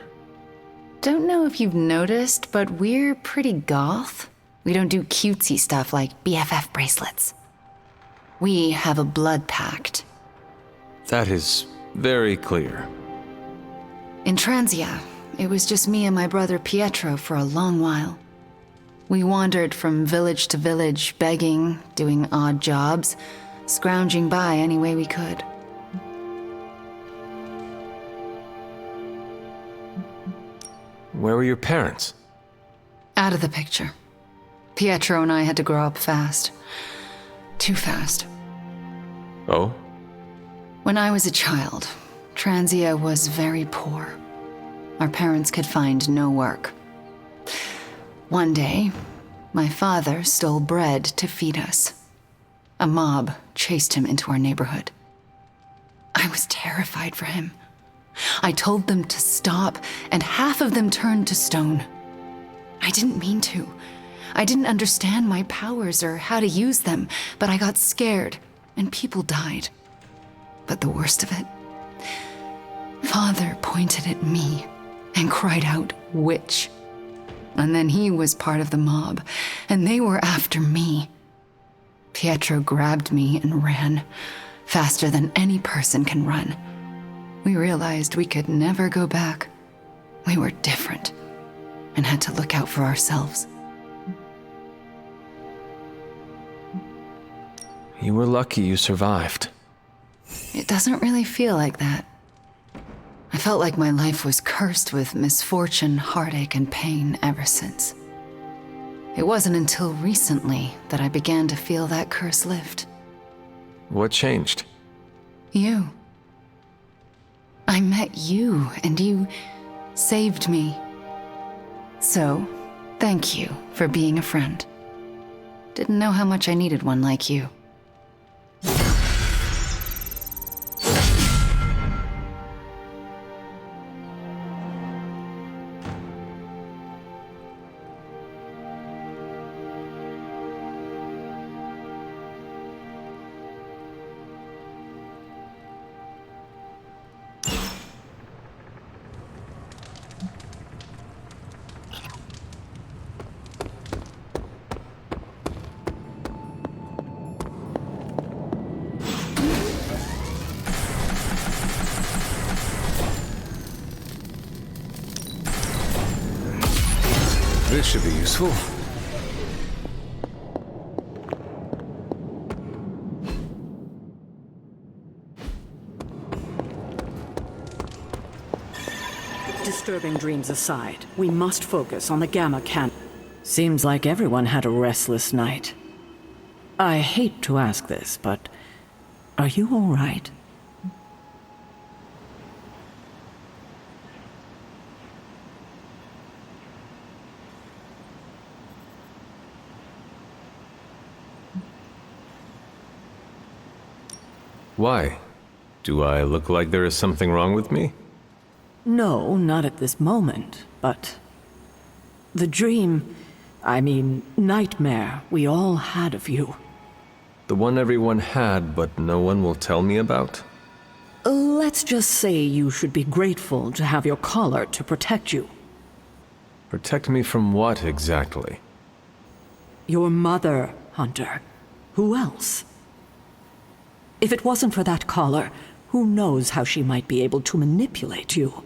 Don't know if you've noticed, but we're pretty goth. We don't do cutesy stuff like BFF bracelets. We have a blood pact. That is very clear. In Transia, it was just me and my brother Pietro for a long while. We wandered from village to village, begging, doing odd jobs, scrounging by any way we could. Where were your parents? Out of the picture. Pietro and I had to grow up fast. Too fast. Oh? When I was a child, Transia was very poor. Our parents could find no work. One day, my father stole bread to feed us. A mob chased him into our neighborhood. I was terrified for him. I told them to stop, and half of them turned to stone. I didn't mean to. I didn't understand my powers or how to use them, but I got scared, and people died. But the worst of it, Father pointed at me and cried out, "Witch." And then he was part of the mob, and they were after me. Pietro grabbed me and ran, faster than any person can run. We realized we could never go back. We were different, and had to look out for ourselves. You were lucky you survived. It doesn't really feel like that. I felt like my life was cursed with misfortune, heartache, and pain ever since. It wasn't until recently that I began to feel that curse lift. What changed? You. I met you, and you saved me. So, thank you for being a friend. Didn't know how much I needed one like you. This should be useful. Disturbing dreams aside, we must focus on the Gamma can. Seems like everyone had a restless night. I hate to ask this, but are you all right? Why? Do I look like there is something wrong with me? No, not at this moment, but the dream, nightmare we all had of you. The one everyone had, but no one will tell me about? Let's just say you should be grateful to have your collar to protect you. Protect me from what exactly? Your mother, Hunter. Who else? If it wasn't for that collar, who knows how she might be able to manipulate you?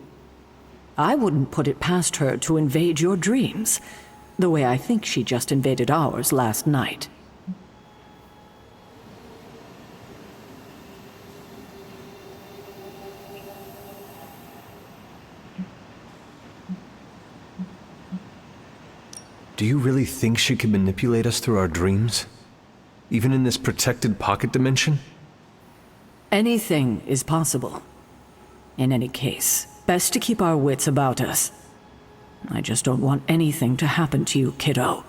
I wouldn't put it past her to invade your dreams, the way I think she just invaded ours last night. Do you really think she can manipulate us through our dreams? Even in this protected pocket dimension? Anything is possible. In any case, best to keep our wits about us. I just don't want anything to happen to you, kiddo.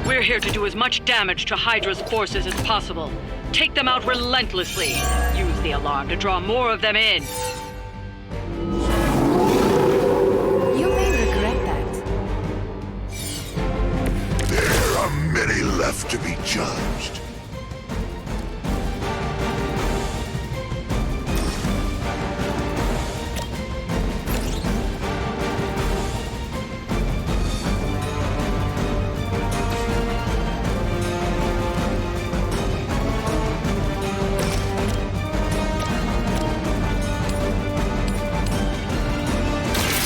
We're here to do as much damage to Hydra's forces as possible. Take them out relentlessly. Use the alarm to draw more of them in. You may regret that. There are many left to be judged.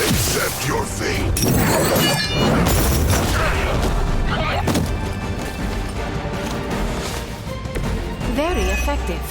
Accept your fate. Very effective.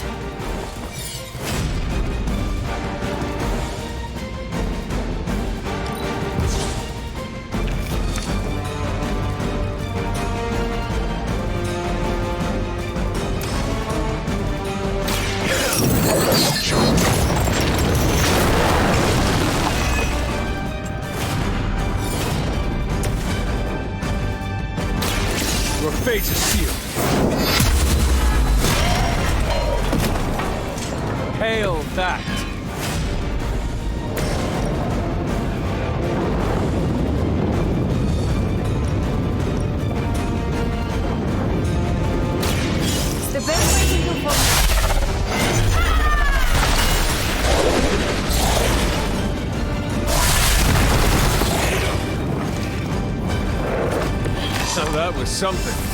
Your fate is sealed. Hail that! It's the best way to do for So that was something.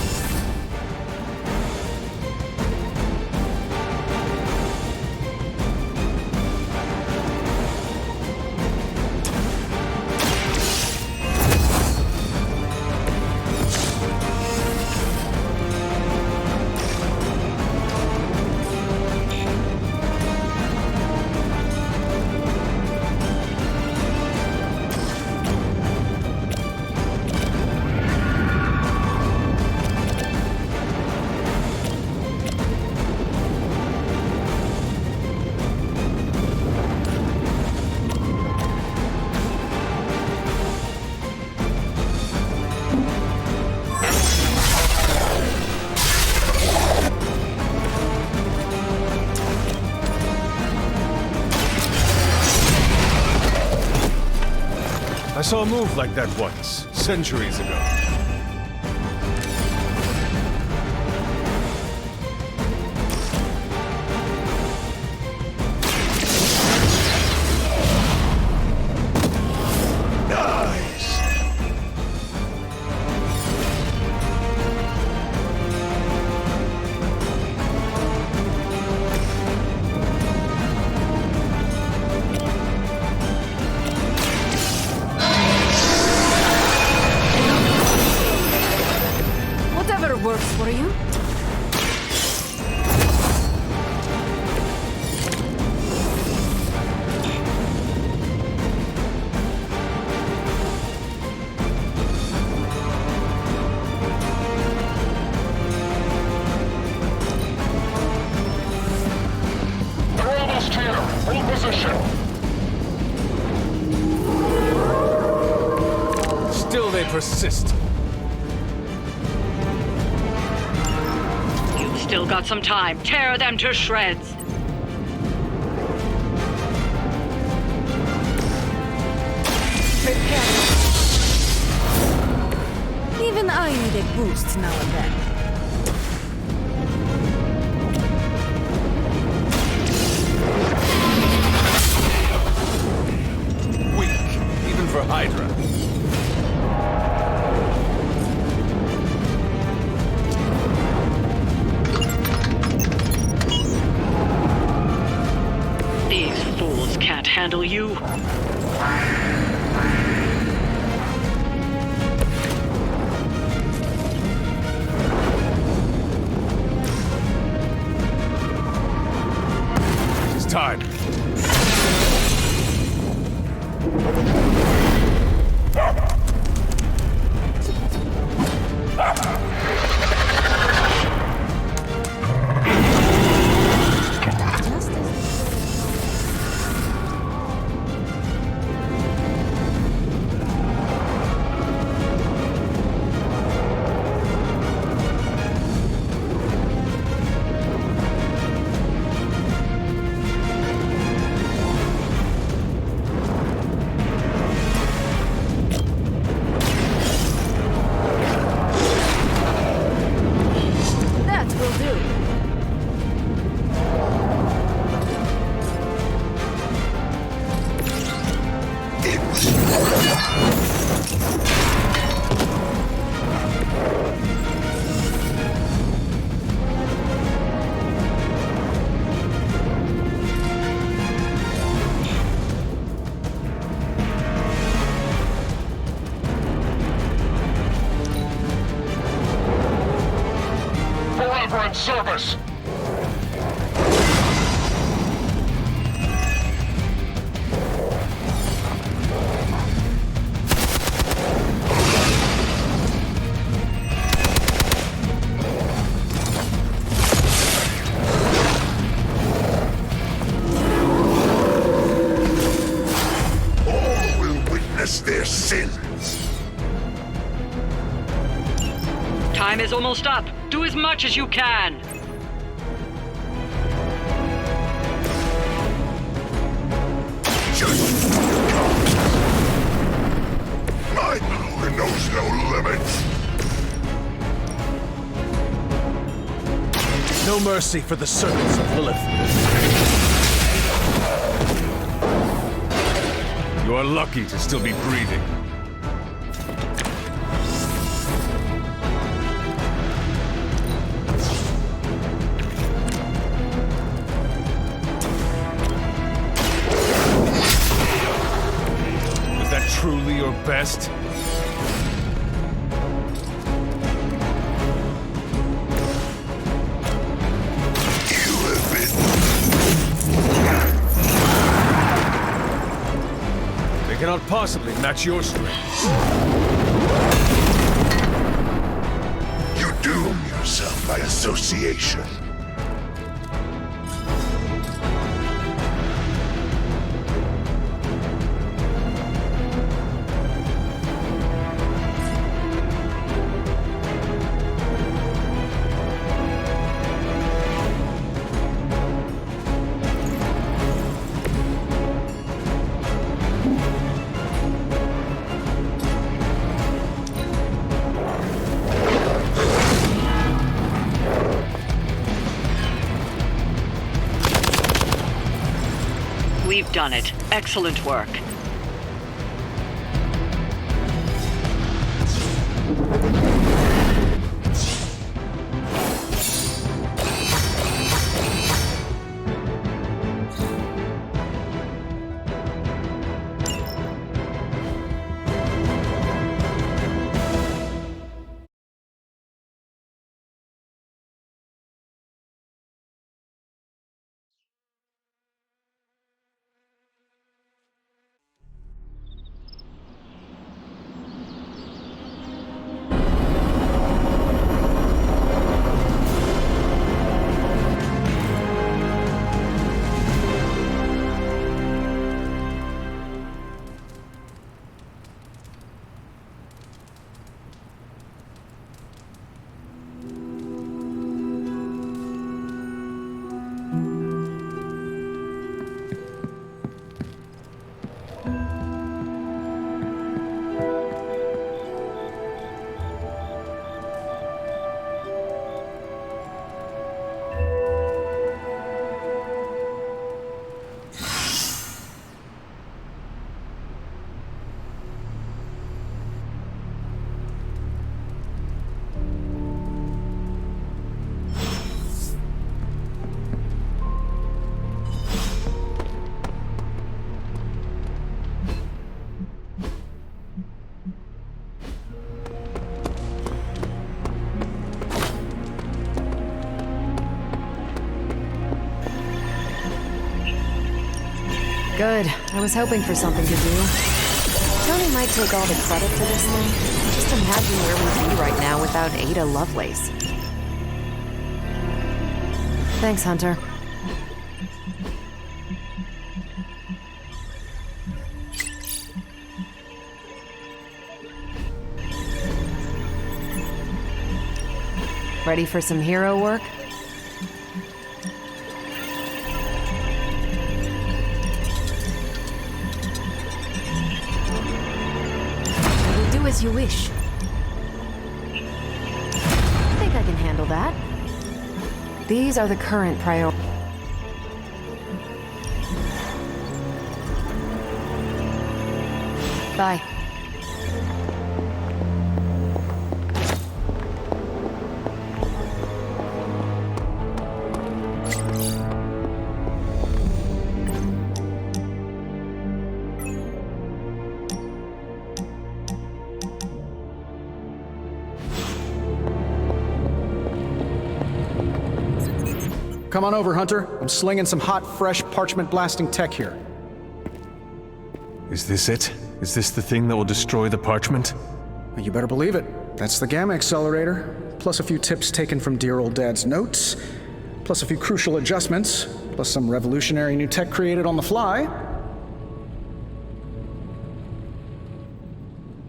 saw a move like that once, centuries ago. Whatever works for you. They're almost here. Hold position. Still they persist. You've still got some time. Tear them to shreds. Even I need a boost now and then. Weak, even for Hydra. These fools can't handle you. It's time. That will do. Forever in service. All will witness their sins. Time is almost up. Do as much as you can. Just come. My power knows no limits. No mercy for the servants of Lilith. You are lucky to still be breathing. Was that truly your best? They cannot possibly match your strength. You doom yourself by association. done it. Excellent work. Good. I was hoping for something to do. Tony might take all the credit for this thing. Just imagine where we'd be right now without Ada Lovelace. Thanks, Hunter. Ready for some hero work? As you wish. I think I can handle that. These are the current priorities. Bye. Come on over, Hunter. I'm slinging some hot, fresh parchment blasting tech here. Is this it? Is this the thing that will destroy the parchment? You better believe it. That's the Gamma Accelerator, plus a few tips taken from dear old Dad's notes, plus a few crucial adjustments, plus some revolutionary new tech created on the fly.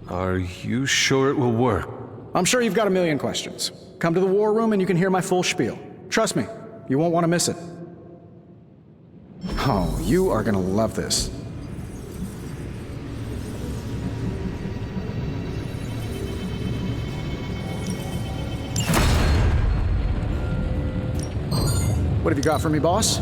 Are you sure it will work? I'm sure you've got a million questions. Come to the war room and you can hear my full spiel. Trust me, you won't want to miss it. Oh, you are gonna love this. What have you got for me, boss?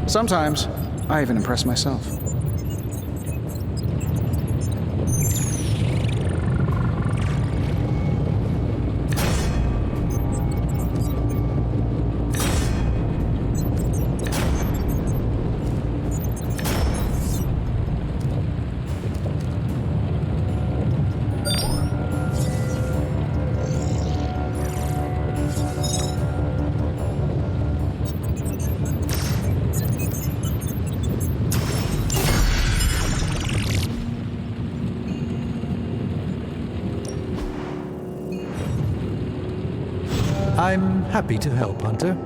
Sometimes, I even impress myself. I'm happy to help, Hunter.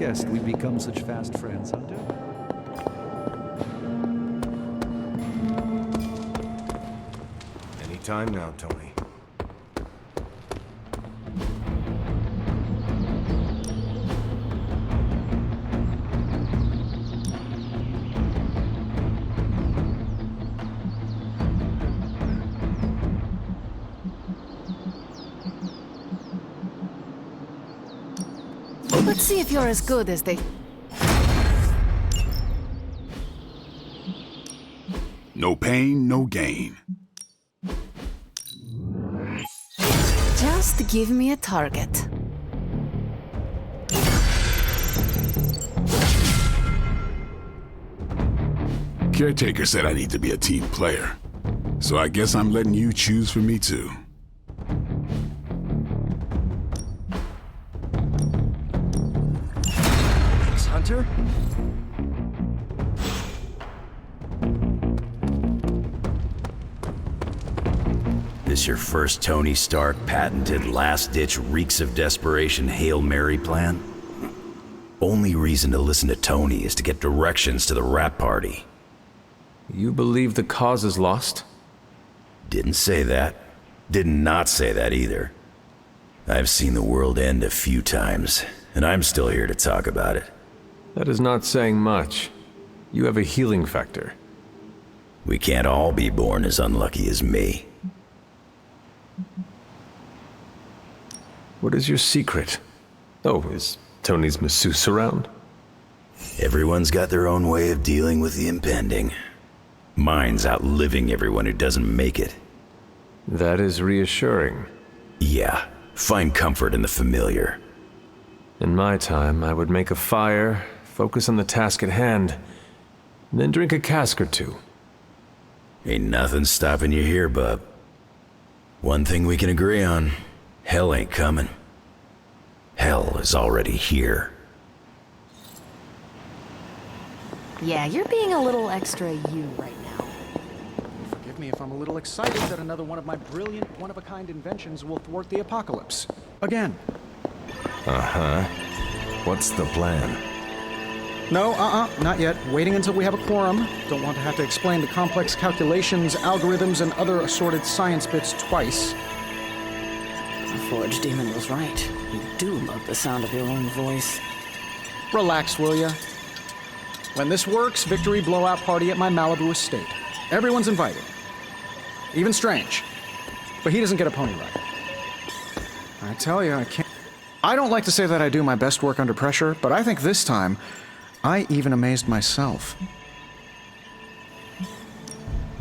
guessed we'd become such fast friends, Hunter? Anytime now, Tony. Let's see if you're as good as they... No pain, no gain. Just give me a target. Caretaker said I need to be a team player. So I guess I'm letting you choose for me too. Thanks, Hunter. This your first Tony Stark patented last-ditch reeks of desperation Hail Mary plan? Only reason to listen to Tony is to get directions to the rap party. You believe the cause is lost? Didn't say that. Did not say that either. I've seen the world end a few times, and I'm still here to talk about it. That is not saying much. You have a healing factor. We can't all be born as unlucky as me. What is your secret? Oh, is Tony's masseuse around? Everyone's got their own way of dealing with the impending. Mine's outliving everyone who doesn't make it. That is reassuring. Yeah, find comfort in the familiar. In my time, I would make a fire, focus on the task at hand, and then drink a cask or two. Ain't nothing stopping you here, bub. One thing we can agree on, hell ain't coming. Hell is already here. Yeah, you're being a little extra you right now. Forgive me if I'm a little excited that another one of my brilliant, one-of-a-kind inventions will thwart the apocalypse. Again. Uh-huh. What's the plan? No, not yet. Waiting until we have a quorum. Don't want to have to explain the complex calculations, algorithms, and other assorted science bits twice. The Forge Demon was right. You do love the sound of your own voice. Relax, will ya? When this works, victory blowout party at my Malibu estate. Everyone's invited. Even Strange. But he doesn't get a pony ride. I tell you, I can't... I don't like to say that I do my best work under pressure, but I think this time, I even amazed myself.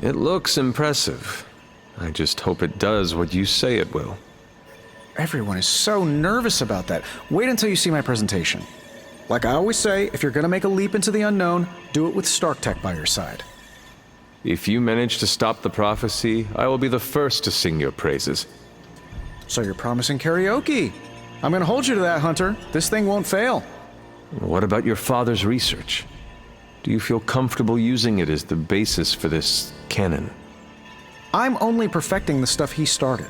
It looks impressive. I just hope it does what you say it will. Everyone is so nervous about that. Wait until you see my presentation. Like I always say, if you're gonna make a leap into the unknown, do it with Stark Tech by your side. If you manage to stop the prophecy, I will be the first to sing your praises. So you're promising karaoke. I'm gonna hold you to that, Hunter. This thing won't fail. What about your father's research? Do you feel comfortable using it as the basis for this canon? I'm only perfecting the stuff he started.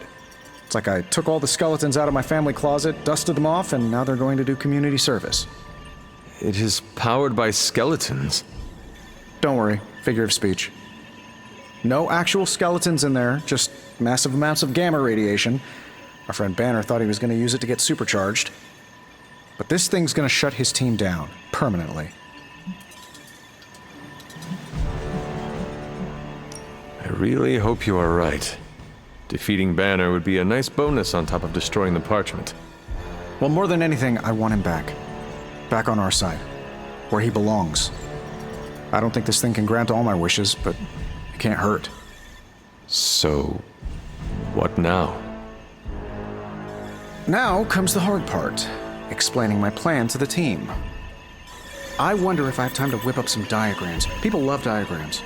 It's like I took all the skeletons out of my family closet, dusted them off, and now they're going to do community service. It is powered by skeletons. Don't worry, figure of speech. No actual skeletons in there, just massive amounts of gamma radiation. Our friend Banner thought he was going to use it to get supercharged. But this thing's going to shut his team down, permanently. I really hope you are right. Defeating Banner would be a nice bonus on top of destroying the parchment. Well, more than anything, I want him back. Back on our side. Where he belongs. I don't think this thing can grant all my wishes, but it can't hurt. So, what now? Now comes the hard part. Explaining my plan to the team. I wonder if I have time to whip up some diagrams. People love diagrams.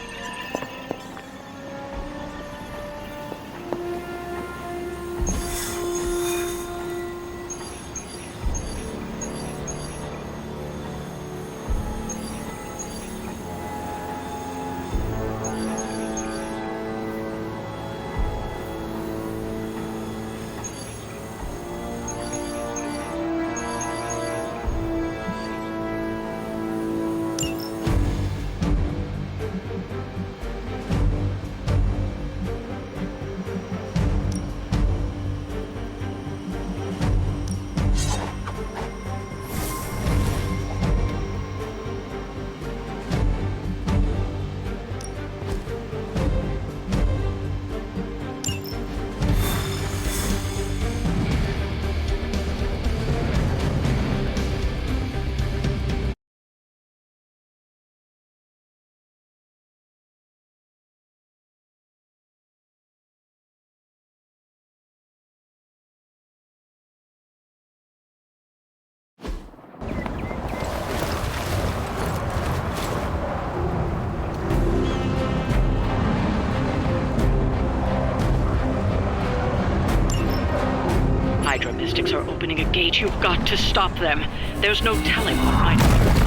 Hydra mystics are opening a gate. You've got to stop them. There's no telling what might happen.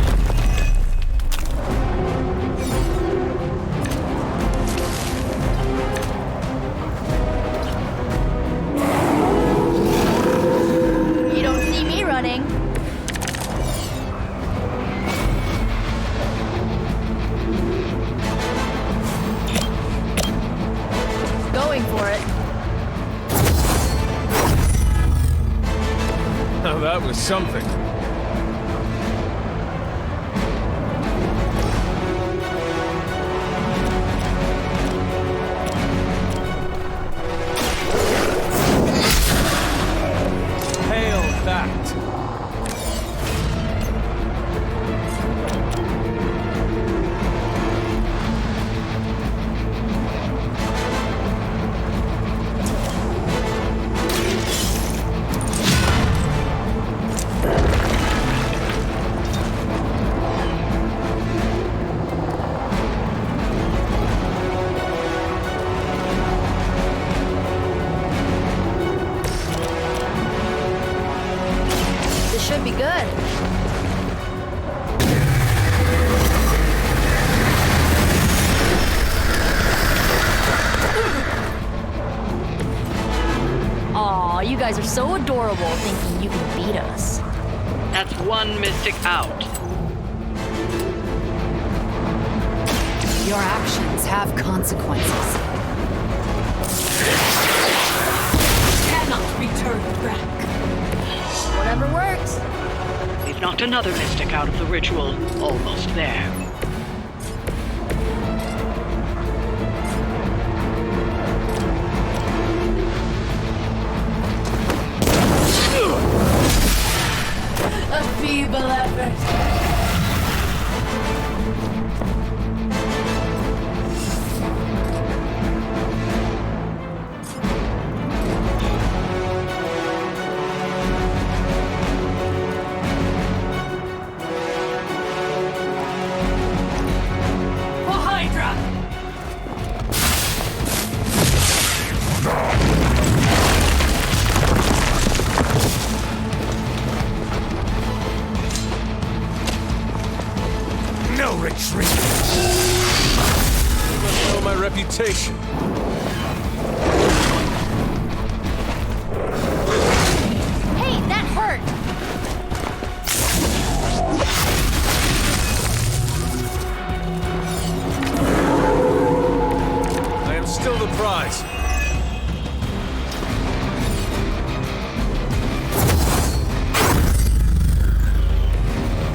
You don't see me running. Going for it. Now that was something. Hail that! This should be good. Aw, you guys are so adorable thinking you can beat us. That's one mystic out. Your actions have consequences. Cannot be turned back. Whatever works. We've knocked another mystic out of the ritual. Almost there. A feeble effort. For Hydra! No retreat! You must know my reputation. Hey, that hurt! I am still the prize.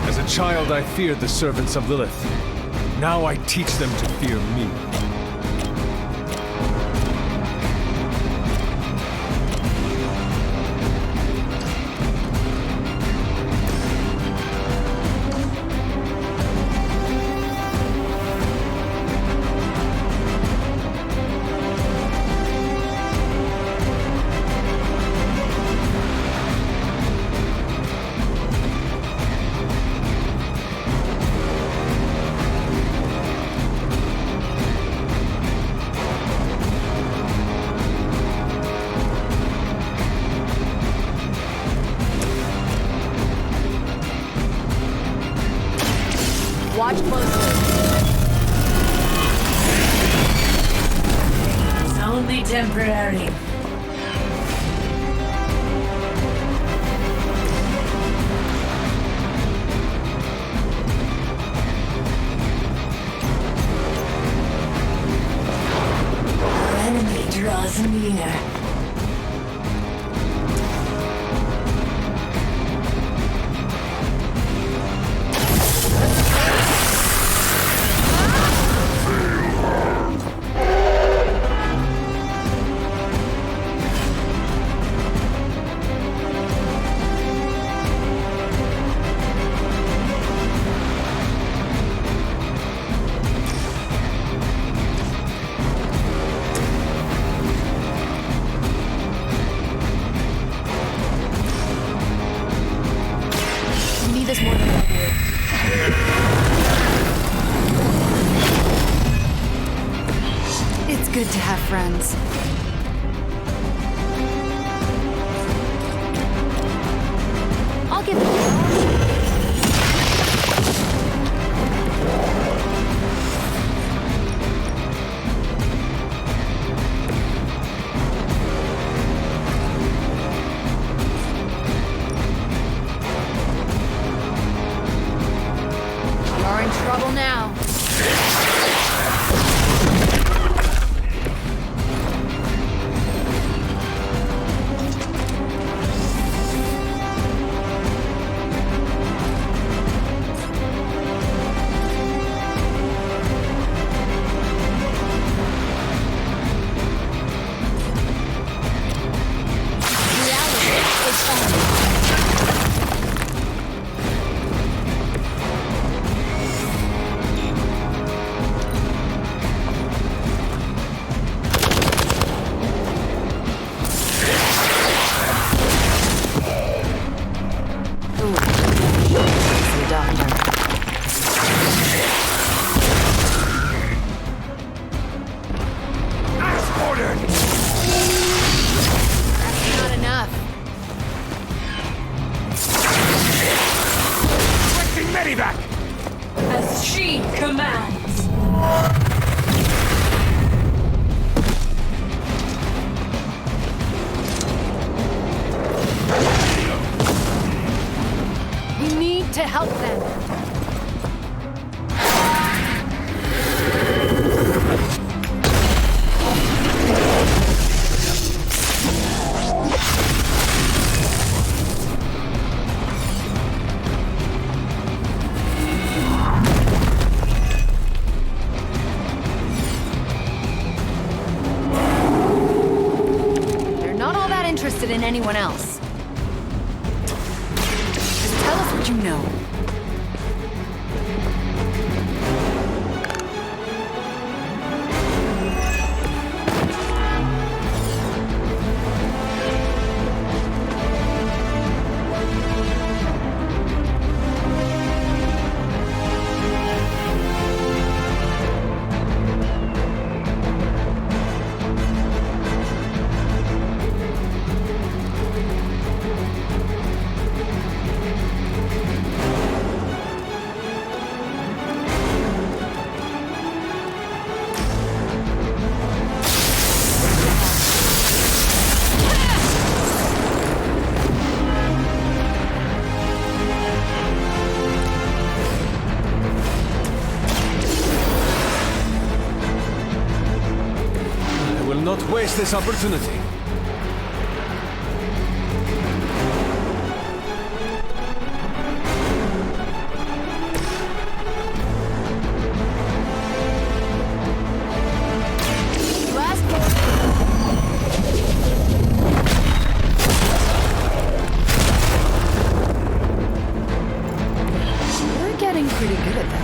As a child, I feared the servants of Lilith. Now I teach them to fear me. Watch closely. It's only temporary. Our enemy draws near. You need this more than I do. It's good to have friends. to help them. Interested in anyone else. Just tell us what you know. Not waste this opportunity. You're getting pretty good at that.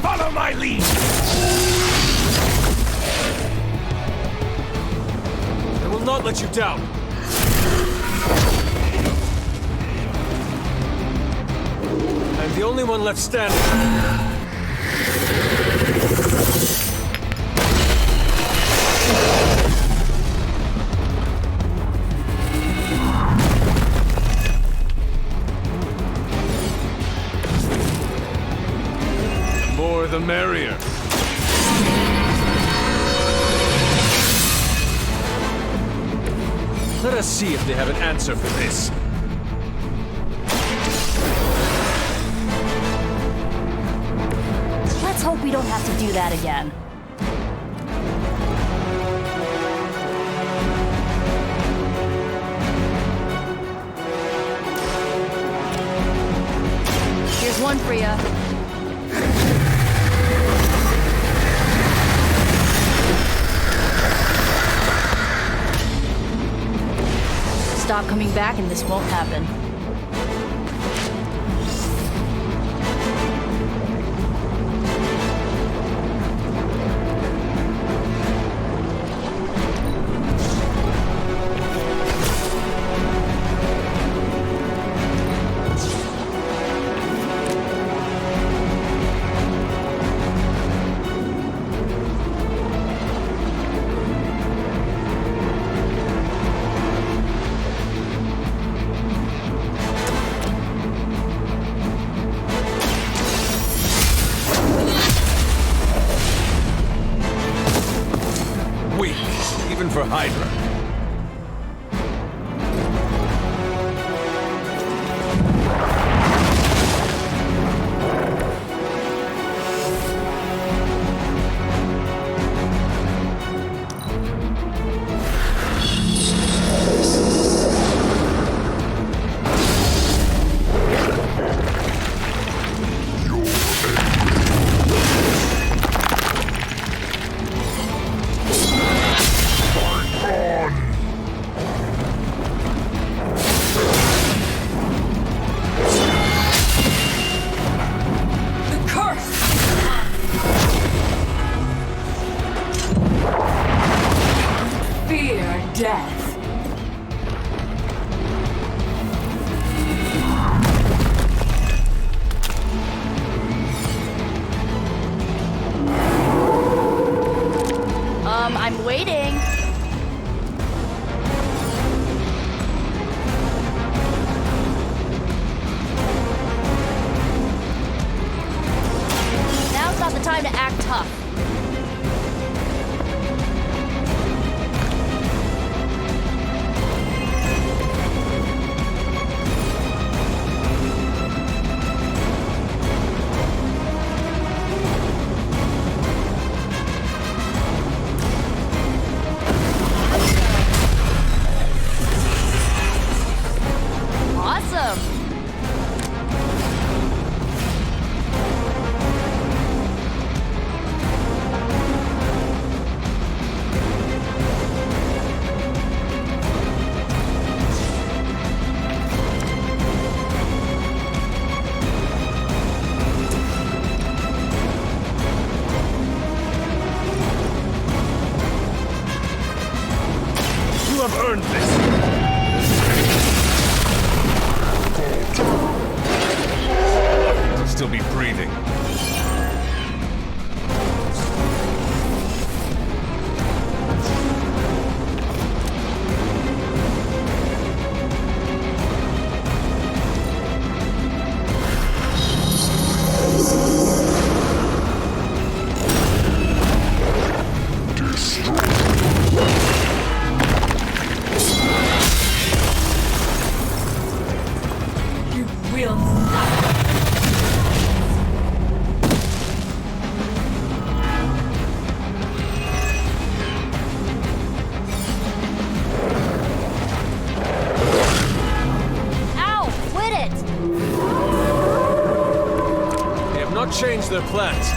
Follow my lead! I will not let you down. I'm the only one left standing. The merrier. Let us see if they have an answer for this. Let's hope we don't have to do that again. Here's one for ya. Stop coming back and this won't happen. or change their plans.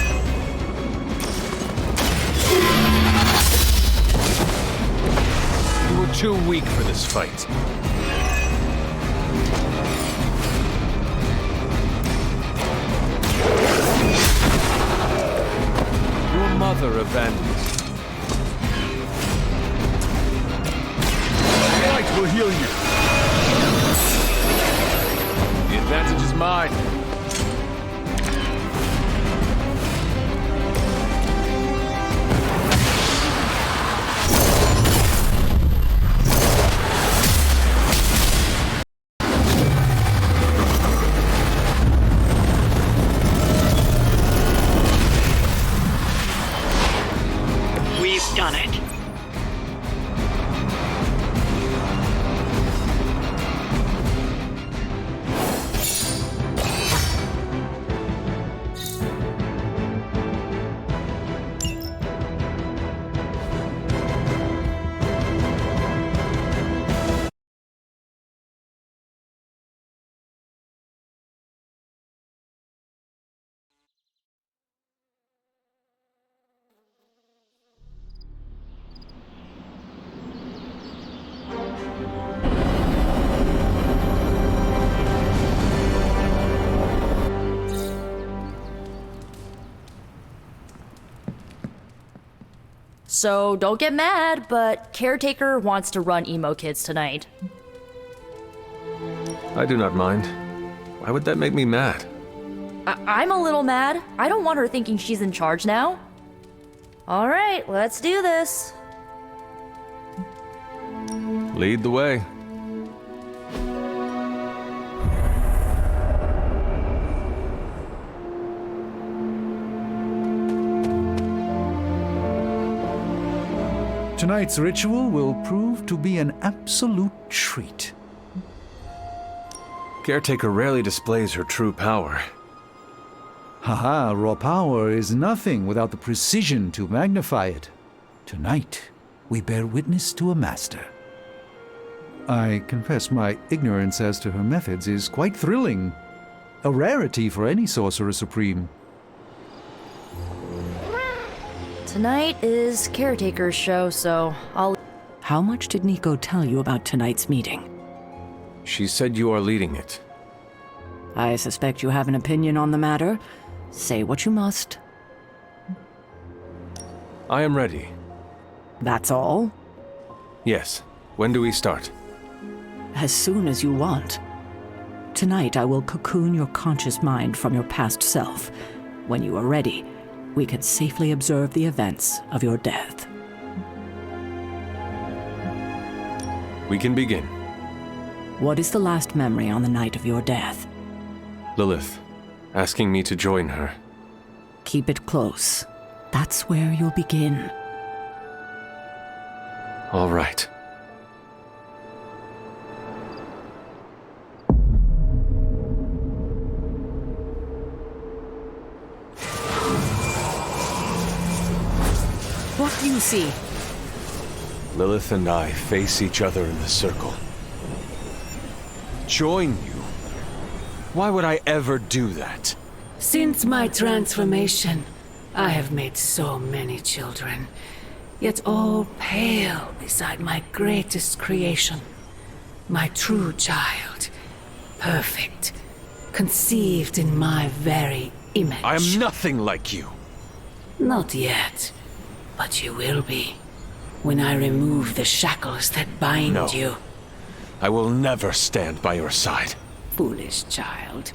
You were too weak for this fight. Your mother abandoned you. Light will heal you. The advantage is mine. We've done it. So don't get mad, but Caretaker wants to run Emo Kids tonight. I do not mind. Why would that make me mad? I'm a little mad. I don't want her thinking she's in charge now. All right, let's do this. Lead the way. Tonight's ritual will prove to be an absolute treat. Caretaker rarely displays her true power. Haha, raw power is nothing without the precision to magnify it. Tonight, we bear witness to a master. I confess my ignorance as to her methods is quite thrilling. A rarity for any Sorcerer Supreme. Tonight is Caretaker's show, so I'll... How much did Nico tell you about tonight's meeting? She said you are leading it. I suspect you have an opinion on the matter. Say what you must. I am ready. That's all? Yes. When do we start? As soon as you want. Tonight I will cocoon your conscious mind from your past self. When you are ready, we can safely observe the events of your death. We can begin. What is the last memory on the night of your death? Lilith, asking me to join her. Keep it close. That's where you'll begin. All right. What do you see? Lilith and I face each other in the circle. Join you? Why would I ever do that? Since my transformation, I have made so many children, yet all pale beside my greatest creation. My true child, perfect, conceived in my very image. I am nothing like you. Not yet, but you will be, when I remove the shackles that bind you. I will never stand by your side. Foolish child.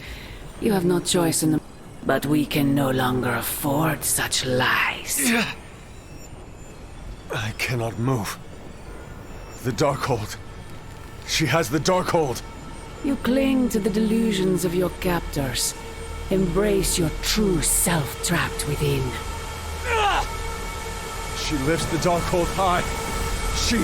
You have no choice in the... But we can no longer afford such lies. I cannot move. The Darkhold. She has the Darkhold. You cling to the delusions of your captors. Embrace your true self trapped within. She lifts the Darkhold high. She...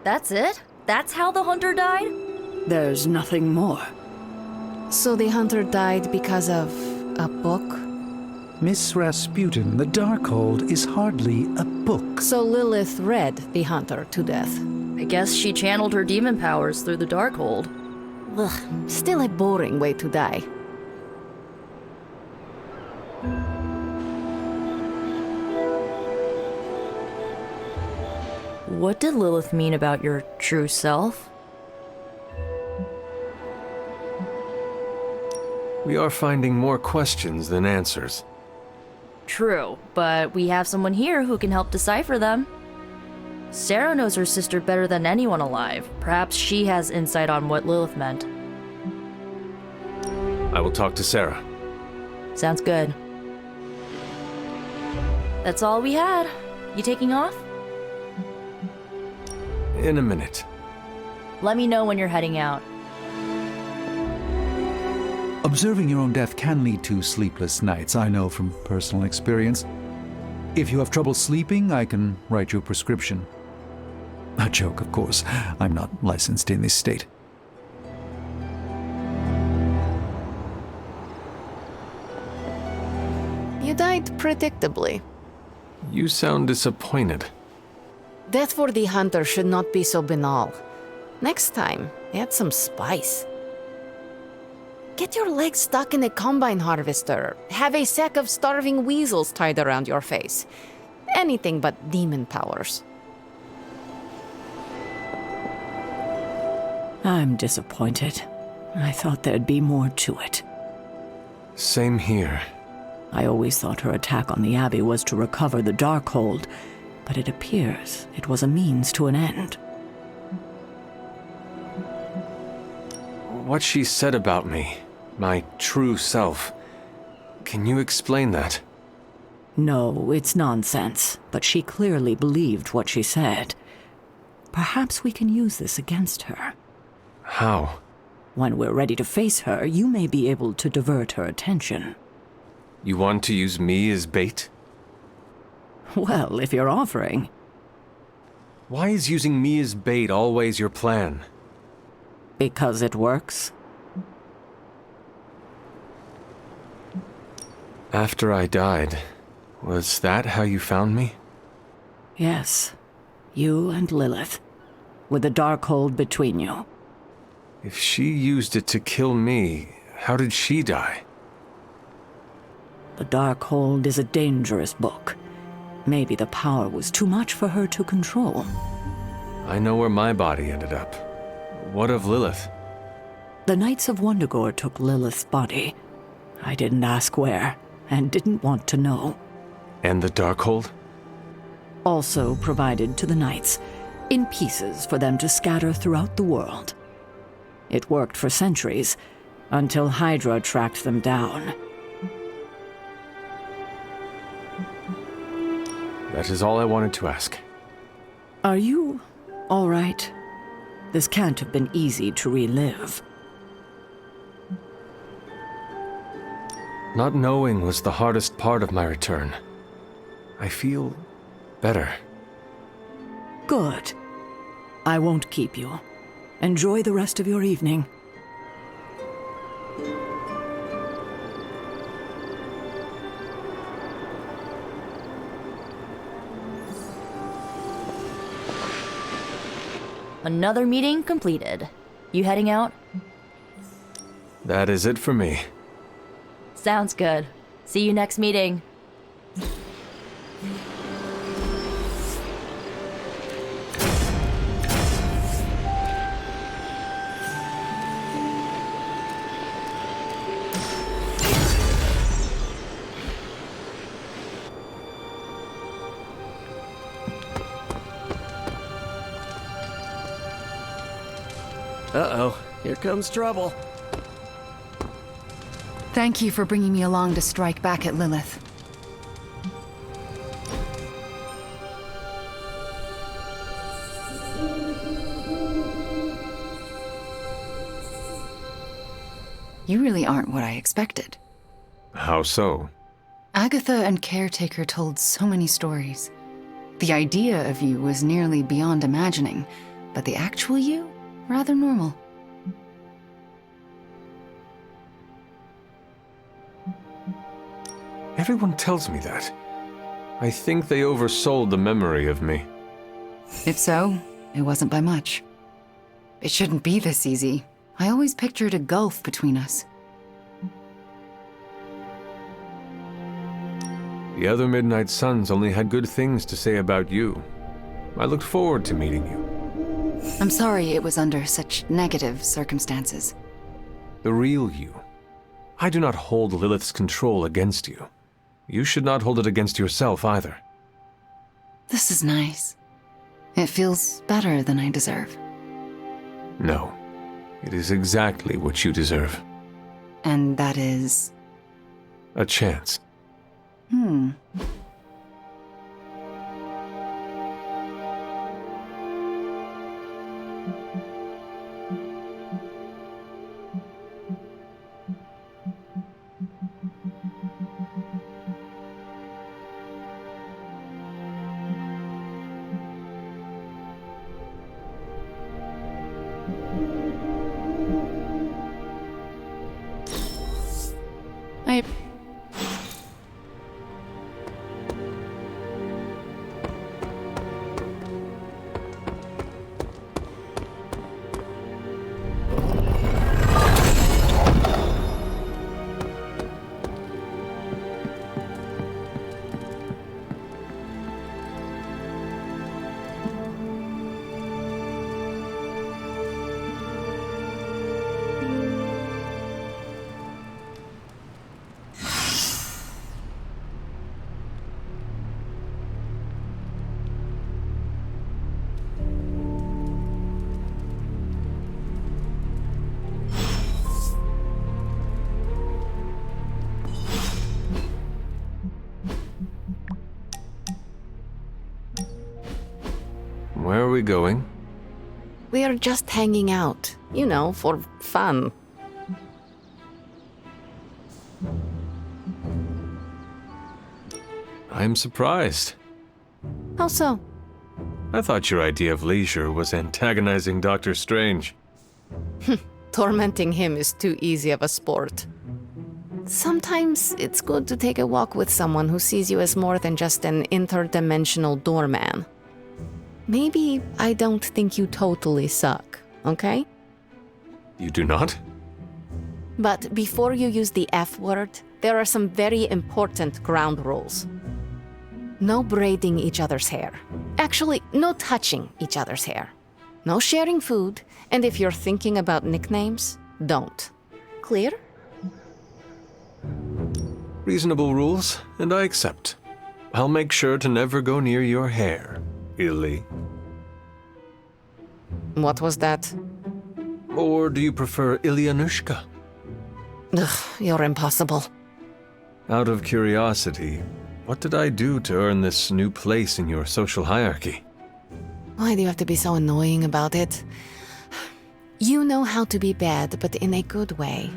That's it? That's how the hunter died? There's nothing more. So the hunter died because of a book? Miss Rasputin, the Darkhold is hardly a book. So Lilith read the hunter to death. I guess she channeled her demon powers through the Darkhold. Ugh, still a boring way to die. What did Lilith mean about your true self? We are finding more questions than answers. True, but we have someone here who can help decipher them. Sarah knows her sister better than anyone alive. Perhaps she has insight on what Lilith meant. I will talk to Sarah. Sounds good. That's all we had. You taking off? In a minute. Let me know when you're heading out. Observing your own death can lead to sleepless nights, I know from personal experience. If you have trouble sleeping, I can write you a prescription. A joke, of course. I'm not licensed in this state. You died predictably. You sound disappointed. Death for the hunter should not be so banal. Next time, add some spice. Get your legs stuck in a combine harvester. Have a sack of starving weasels tied around your face. Anything but demon powers. I'm disappointed. I thought there'd be more to it. Same here. I always thought her attack on the Abbey was to recover the Darkhold, but it appears it was a means to an end. What she said about me, my true self, can you explain that? No, it's nonsense, but she clearly believed what she said. Perhaps we can use this against her. How? When we're ready to face her, you may be able to divert her attention. You want to use me as bait? Well, if you're offering. Why is using me as bait always your plan? Because it works. After I died, was that how you found me? Yes. You and Lilith. With the Darkhold between you. If she used it to kill me, how did she die? The Darkhold is a dangerous book. Maybe the power was too much for her to control. I know where my body ended up. What of Lilith? The Knights of Wundagore took Lilith's body. I didn't ask where, and didn't want to know. And the Darkhold? Also provided to the Knights, in pieces for them to scatter throughout the world. It worked for centuries, until Hydra tracked them down. That is all I wanted to ask. Are you all right? This can't have been easy to relive. Not knowing was the hardest part of my return. I feel better. Good. I won't keep you. Enjoy the rest of your evening. Another meeting completed. You heading out? That is it for me. Sounds good. See you next meeting. Uh-oh, here comes trouble. Thank you for bringing me along to strike back at Lilith. You really aren't what I expected. How so? Agatha and Caretaker told so many stories. The idea of you was nearly beyond imagining, but the actual you? Rather normal. Everyone tells me that. I think they oversold the memory of me. If so, it wasn't by much. It shouldn't be this easy. I always pictured a gulf between us. The other Midnight Suns only had good things to say about you. I looked forward to meeting you. I'm sorry it was under such negative circumstances. The real you. I do not hold Lilith's control against you. You should not hold it against yourself either. This is nice. It feels better than I deserve. No. It is exactly what you deserve. And that is... A chance. I... Where are we going? We are just hanging out, you know, for fun. I'm surprised. How so? I thought your idea of leisure was antagonizing Doctor Strange. Tormenting him is too easy of a sport. Sometimes it's good to take a walk with someone who sees you as more than just an interdimensional doorman. Maybe I don't think you totally suck, okay? You do not? But before you use the F word, there are some very important ground rules. No braiding each other's hair. Actually, no touching each other's hair. No sharing food, and if you're thinking about nicknames, don't. Clear? Reasonable rules, and I accept. I'll make sure to never go near your hair, Illy. What was that? Or do you prefer Ilyanushka? Ugh, you're impossible. Out of curiosity, what did I do to earn this new place in your social hierarchy? Why do you have to be so annoying about it? You know how to be bad, but in a good way.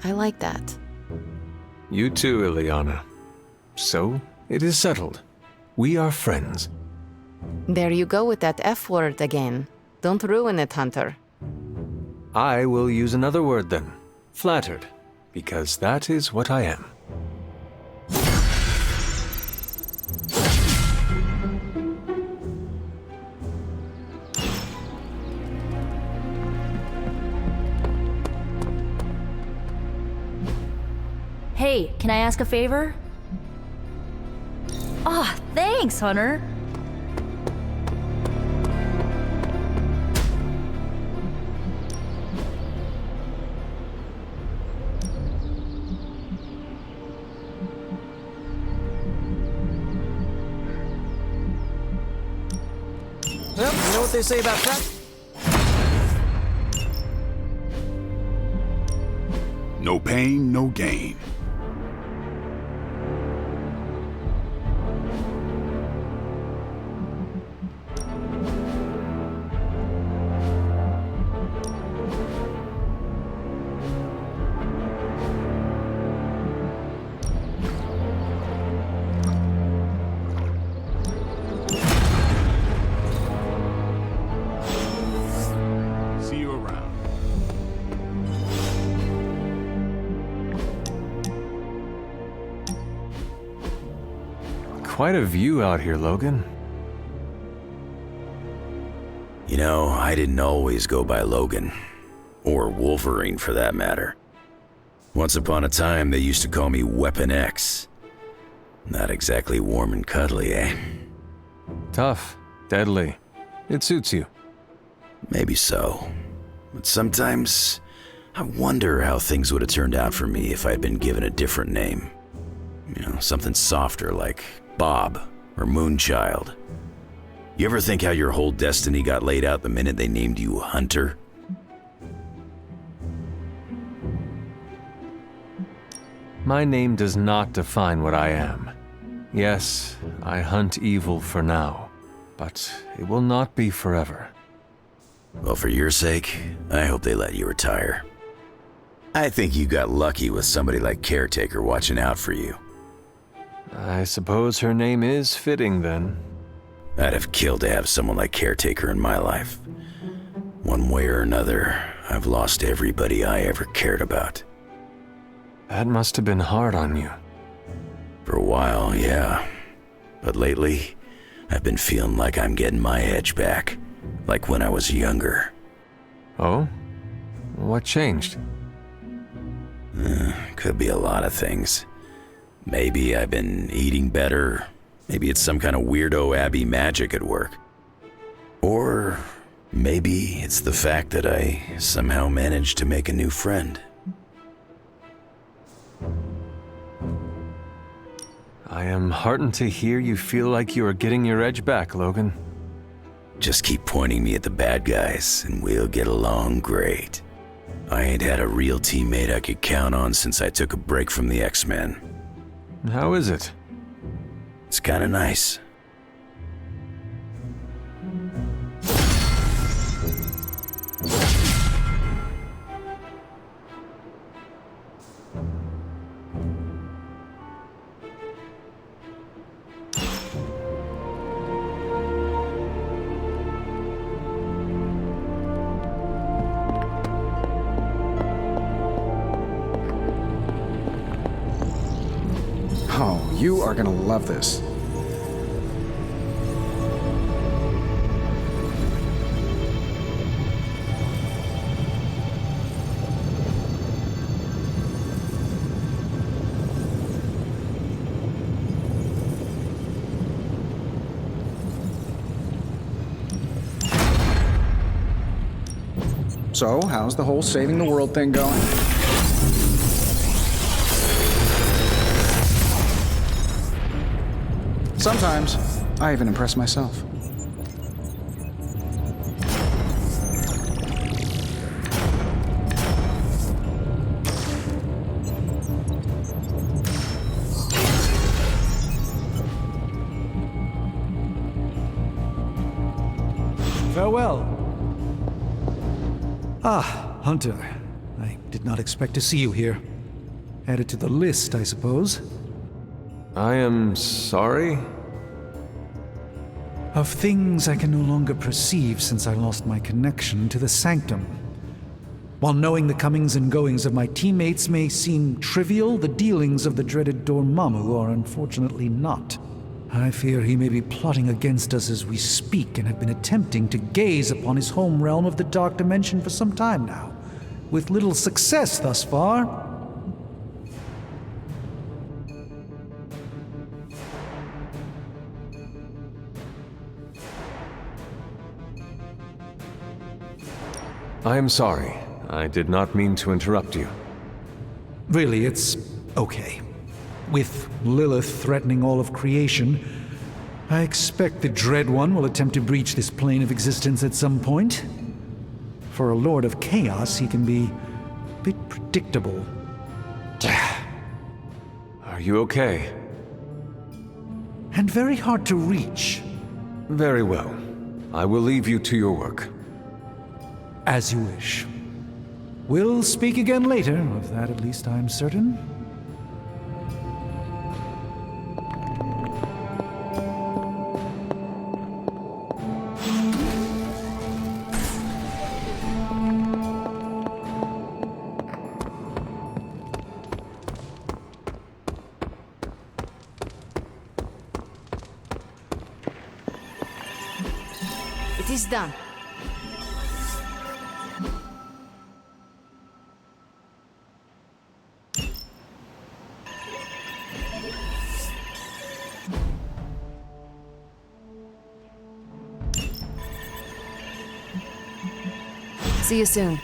I like that. You too, Ilyana. So, it is settled. We are friends. There you go with that F word again. Don't ruin it, Hunter. I will use another word then. Flattered. Because that is what I am. Hey, can I ask a favor? Ah, thanks, Hunter. Well, you know what they say about that? No pain, no gain. See you around. Quite a view out here, Logan. You know, I didn't always go by Logan. Or Wolverine, for that matter. Once upon a time, they used to call me Weapon X. Not exactly warm and cuddly, eh? Tough, deadly. It suits you. Maybe so. But sometimes, I wonder how things would have turned out for me if I'd been given a different name. You know, something softer like Bob or Moonchild. You ever think how your whole destiny got laid out the minute they named you Hunter? My name does not define what I am. Yes, I hunt evil for now, but it will not be forever. Well, for your sake, I hope they let you retire. I think you got lucky with somebody like Caretaker watching out for you. I suppose her name is fitting, then. I'd have killed to have someone like Caretaker in my life. One way or another, I've lost everybody I ever cared about. That must have been hard on you. For a while, yeah. But lately, I've been feeling like I'm getting my edge back. Like when I was younger. Oh? What changed? Could be a lot of things. Maybe I've been eating better. Maybe it's some kind of weirdo Abbey magic at work. Or maybe it's the fact that I somehow managed to make a new friend. I am heartened to hear you feel like you are getting your edge back, Logan. Just keep pointing me at the bad guys, and we'll get along great. I ain't had a real teammate I could count on since I took a break from the X-Men. How is it? It's kinda nice. Oh, you are gonna love this. So, how's the whole saving the world thing going? Sometimes, I even impress myself. Farewell. Ah, Hunter. I did not expect to see you here. Added to the list, I suppose. I am sorry? Of things I can no longer perceive since I lost my connection to the Sanctum. While knowing the comings and goings of my teammates may seem trivial, the dealings of the dreaded Dormammu are unfortunately not. I fear he may be plotting against us as we speak and have been attempting to gaze upon his home realm of the Dark Dimension for some time now, with little success thus far. I am sorry. I did not mean to interrupt you. Really, it's okay. With Lilith threatening all of creation, I expect the Dread One will attempt to breach this plane of existence at some point. For a Lord of Chaos, he can be a bit predictable. Are you okay? And very hard to reach. Very well. I will leave you to your work. As you wish. We'll speak again later, of that at least I'm certain. It is done. See you soon.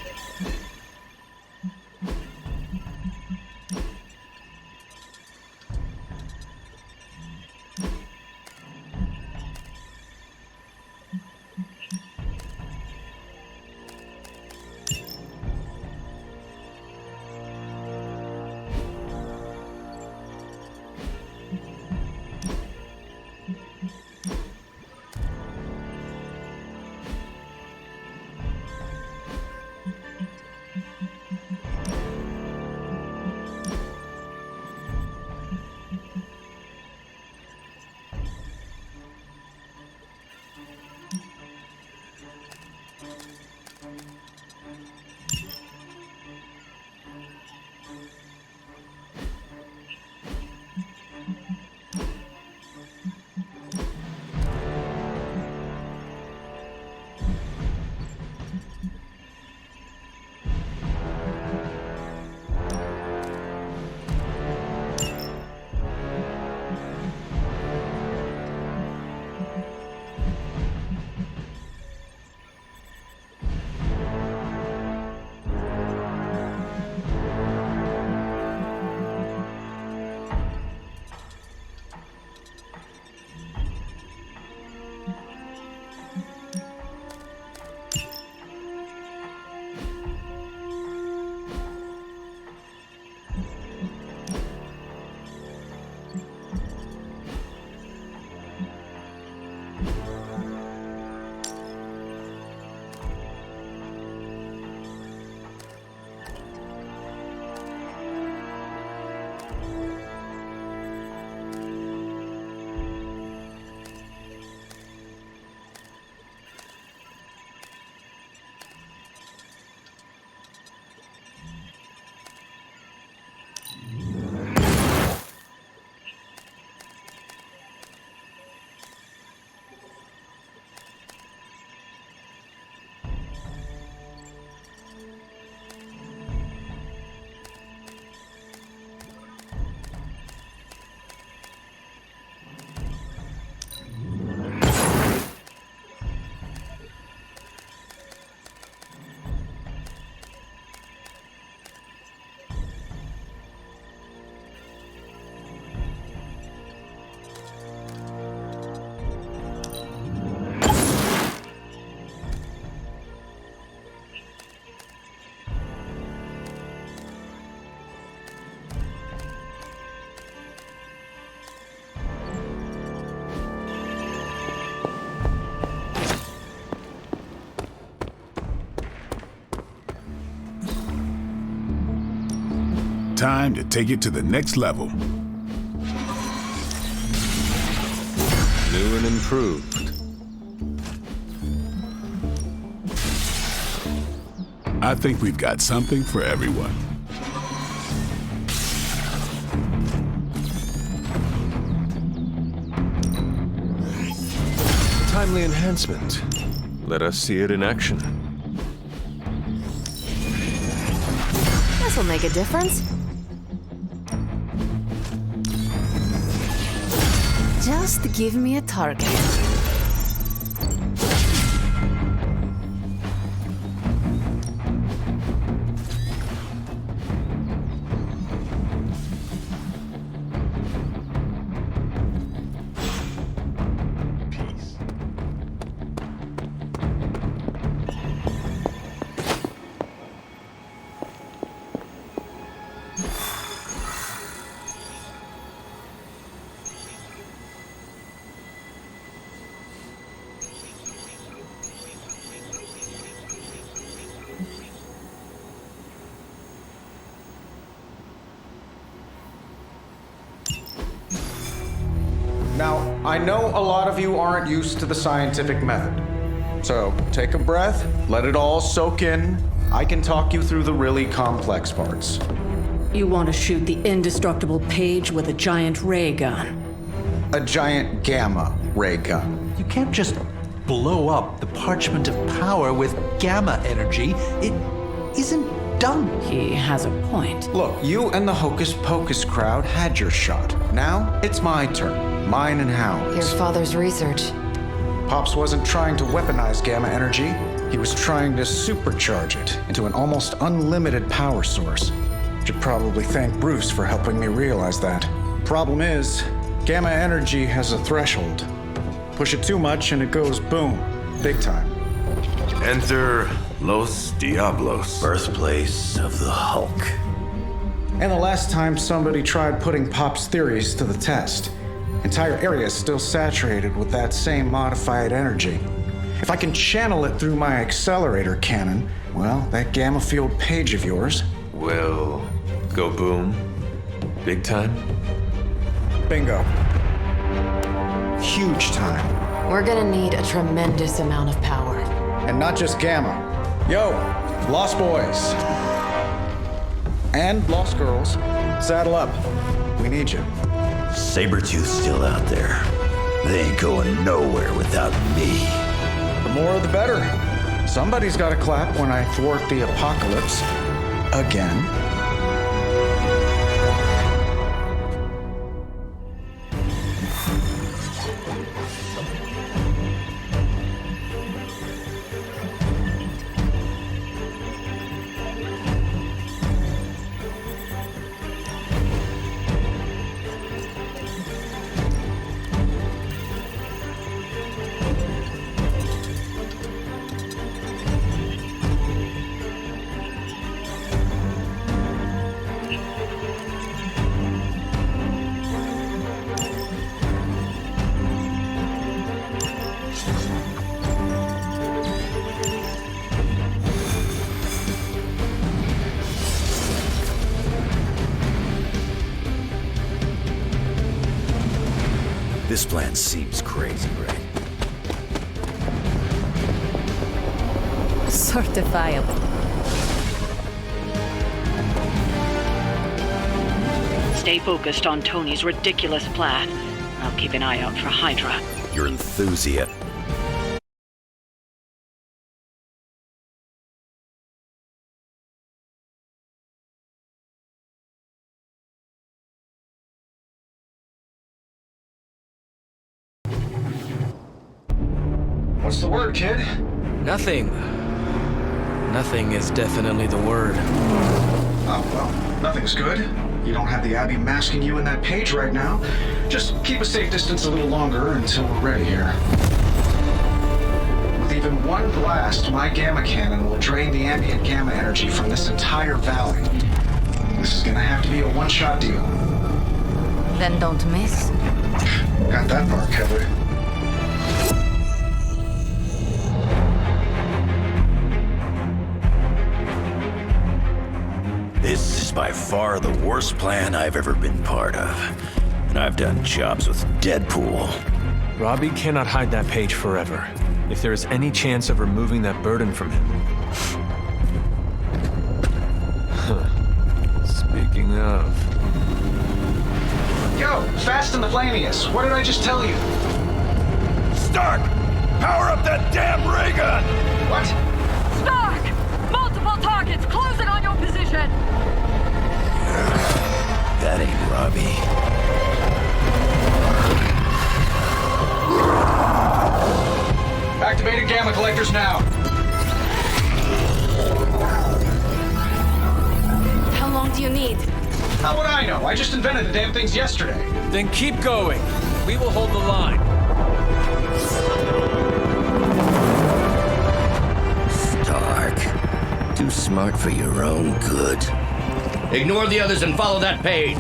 Time to take it to the next level. New and improved. I think we've got something for everyone. Timely enhancement. Let us see it in action. This'll make a difference. Just give me a target. Now, I know a lot of you aren't used to the scientific method. So, take a breath, let it all soak in. I can talk you through the really complex parts. You want to shoot the indestructible Page with a giant ray gun. A giant gamma ray gun. You can't just blow up the Parchment of Power with gamma energy. It isn't done. He has a point. Look, you and the Hocus Pocus crowd had your shot. Now, it's my turn. Mine and Hound's. Your father's research. Pops wasn't trying to weaponize gamma energy. He was trying to supercharge it into an almost unlimited power source. Should probably thank Bruce for helping me realize that. Problem is, gamma energy has a threshold. Push it too much and it goes boom, big time. Enter Los Diablos. Birthplace of the Hulk. And the last time somebody tried putting Pop's theories to the test, entire area is still saturated with that same modified energy. If I can channel it through my accelerator cannon, well, that gamma field page of yours will go boom. Big time? Bingo. Huge time. We're gonna need a tremendous amount of power. And not just gamma. Yo, Lost Boys. And Lost Girls, saddle up. We need you. Sabretooth's still out there. They ain't going nowhere without me. The more the better. Somebody's gotta clap when I thwart the apocalypse. Again. This plan seems crazy, right? Certifiable. Stay focused on Tony's ridiculous plan. I'll keep an eye out for Hydra. Your enthusiasm. What's the word, kid? Nothing. Nothing is definitely the word. Oh, well, nothing's good. You don't have the Abbey masking you in that page right now. Just keep a safe distance a little longer until we're ready here. With even one blast, my gamma cannon will drain the ambient gamma energy from this entire valley. This is gonna have to be a one-shot deal. Then don't miss. Got that part covered. This is by far the worst plan I've ever been part of. And I've done jobs with Deadpool. Robbie cannot hide that page forever. If there is any chance of removing that burden from him. Speaking of... Yo, Fast and the Flamius, what did I just tell you? Stark! Power up that damn ray gun! What? Stark! Multiple targets closing on your position! That ain't Robbie. Activated gamma collectors now. How long do you need? How would I know? I just invented the damn things yesterday. Then keep going. We will hold the line. Stark. Too smart for your own good. Ignore the others and follow that page.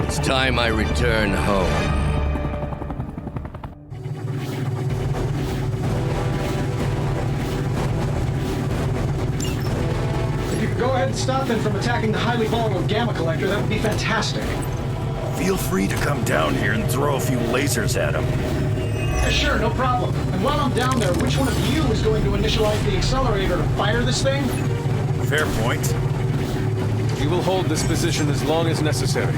It's time I return home. If you could go ahead and stop them from attacking the highly volatile gamma collector, that would be fantastic. Feel free to come down here and throw a few lasers at him. Yeah, sure, no problem. And while I'm down there, which one of you is going to initialize the accelerator to fire this thing? Fair point. We will hold this position as long as necessary.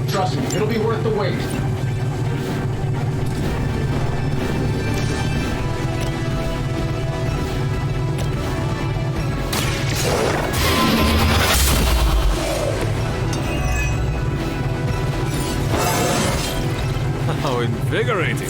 Trust me, it'll be worth the wait. How invigorating.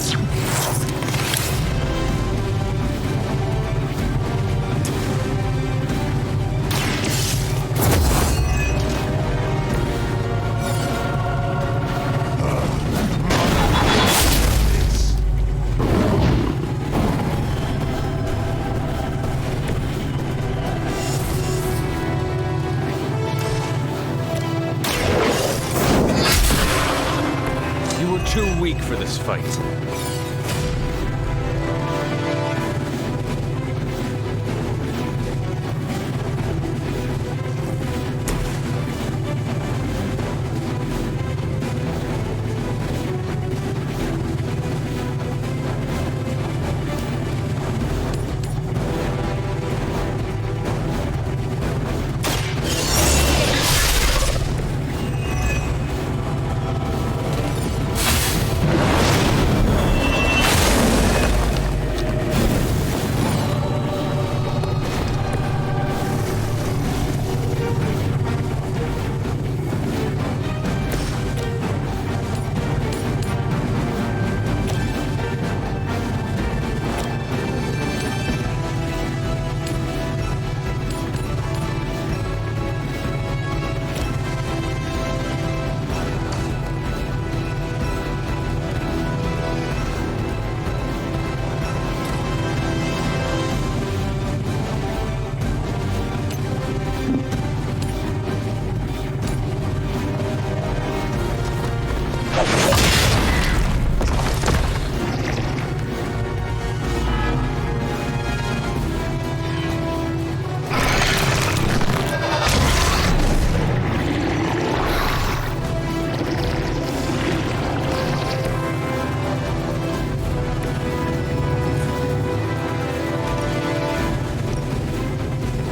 fight.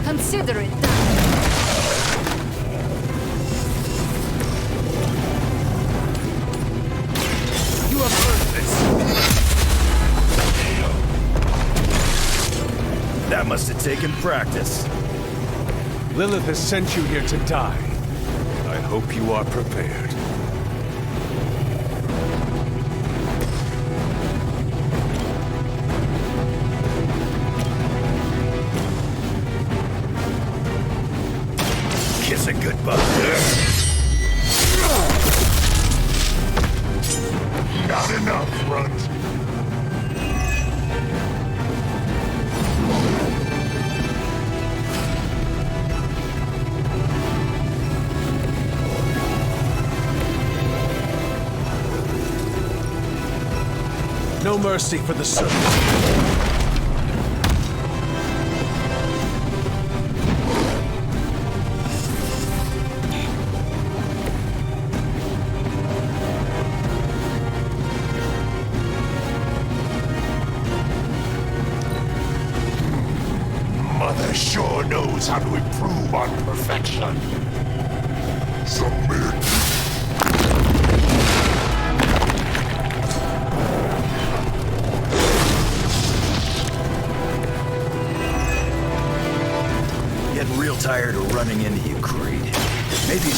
Consider it done. You have earned this. That must have taken practice. Lilith has sent you here to die. I hope you are prepared. Kiss it goodbye. Not enough, Runt. No mercy for the servant. Mother sure knows how to improve on perfection. Submit. Getting real tired of running into you, Creed. Maybe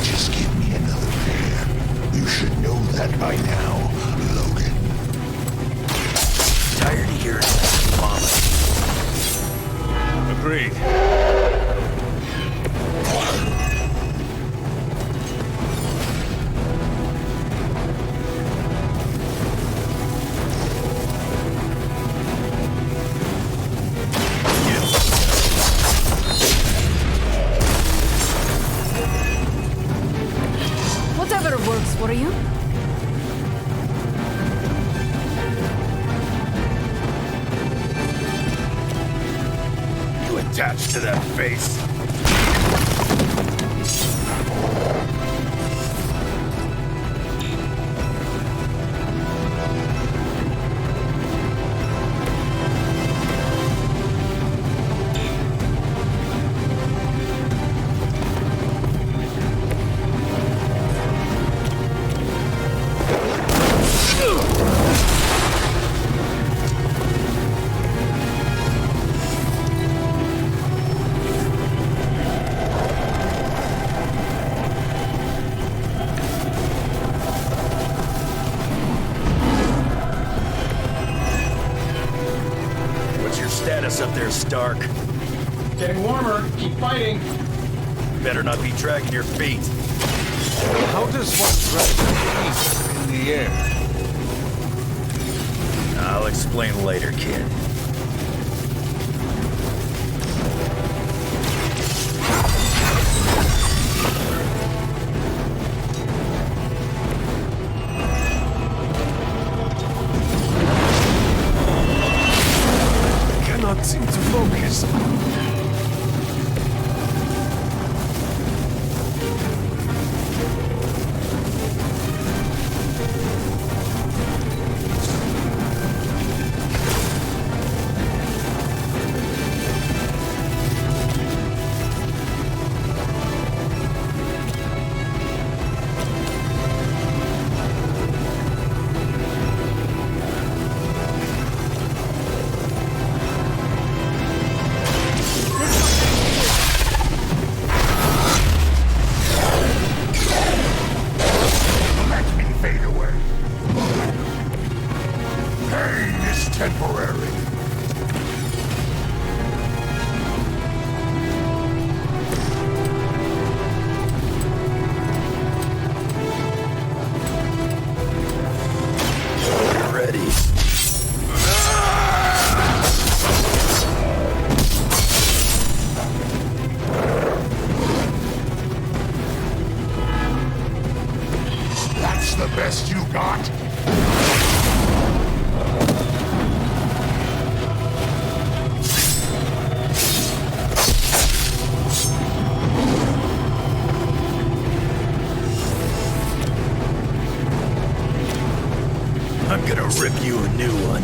Just give me another pair. You should know that by now, Logan. tired of hearing vomit. Agreed. Whatever works for you. You attached to that face? Status up there, Stark. Getting warmer. Keep fighting. Better not be dragging your feet. How does one drag their feet in the air? I'll explain later, kid. temporary. Ready. That's the best you got? I'm gonna rip you a new one.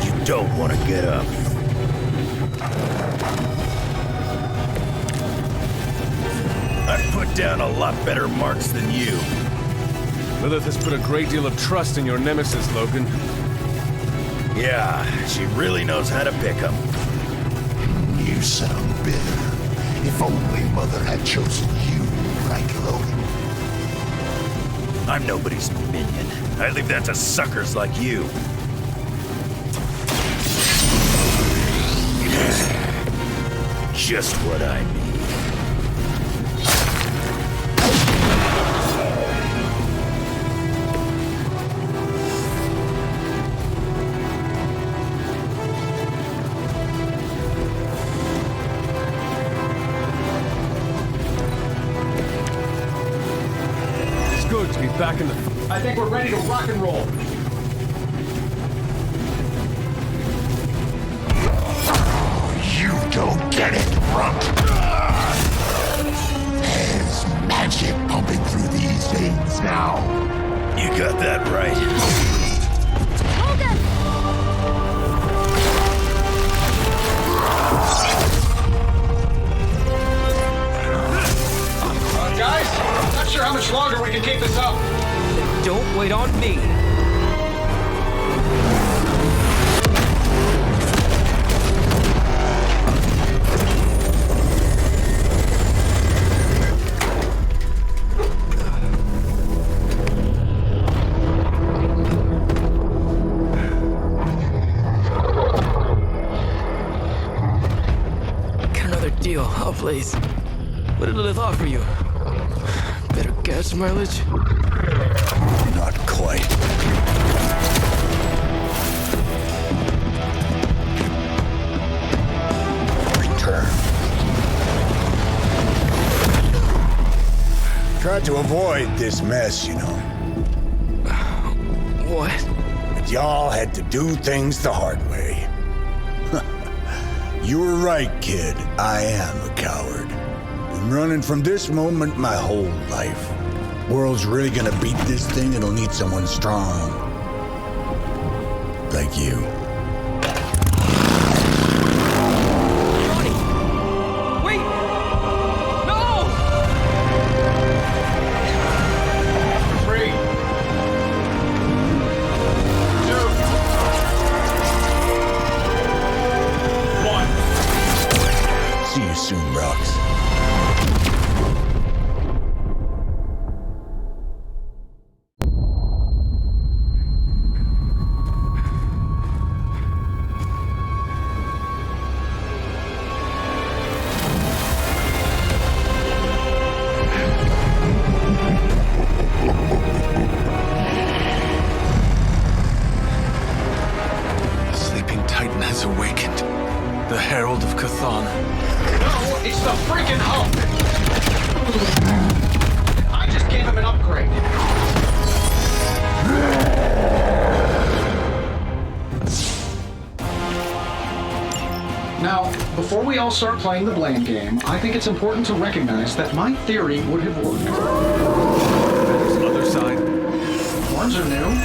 You don't want to get up. I've put down a lot better marks than you. Lilith has put a great deal of trust in your nemesis, Logan. Yeah, she really knows how to pick 'em. You sound bitter. If only Mother had chosen you, Frank Logan. I'm nobody's minion. I leave that to suckers like you. Just what I need. Good to be back in the... I think we're ready to rock and roll. You don't get it, Runt. There's magic pumping through these veins now. You got that right. Guys, not sure how much longer we can keep this up. Don't wait on me. Got another deal. Oh, please. What did Lilith offer you? Better gas mileage? Not quite. Return. Tried to avoid this mess, you know. What? But y'all had to do things the hard way. You were right, kid. I am a coward. Been running from this moment my whole life. World's really gonna beat this thing, it'll need someone strong. Like you. Wait! No! 3, 2, 1. See you soon, Rox. Sleeping Titan has awakened. The Herald of Chthon. No, it's the freaking Hulk! I just gave him an upgrade. Now, before we all start playing the blame game, I think it's important to recognize that my theory would have worked. There's other side. Horns are new.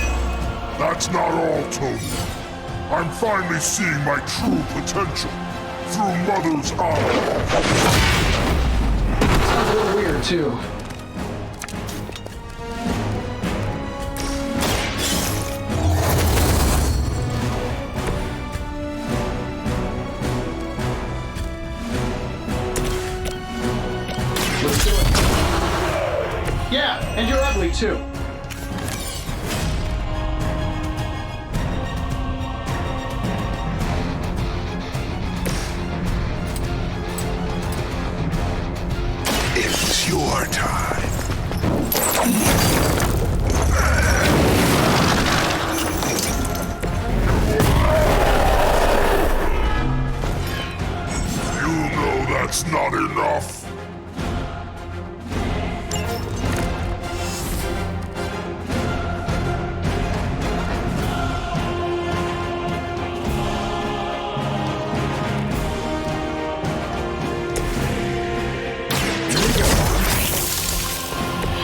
That's not all, Tony. I'm finally seeing my true potential through Mother's eyes. Sounds a little weird, too. too. It's your time. You know that's not enough.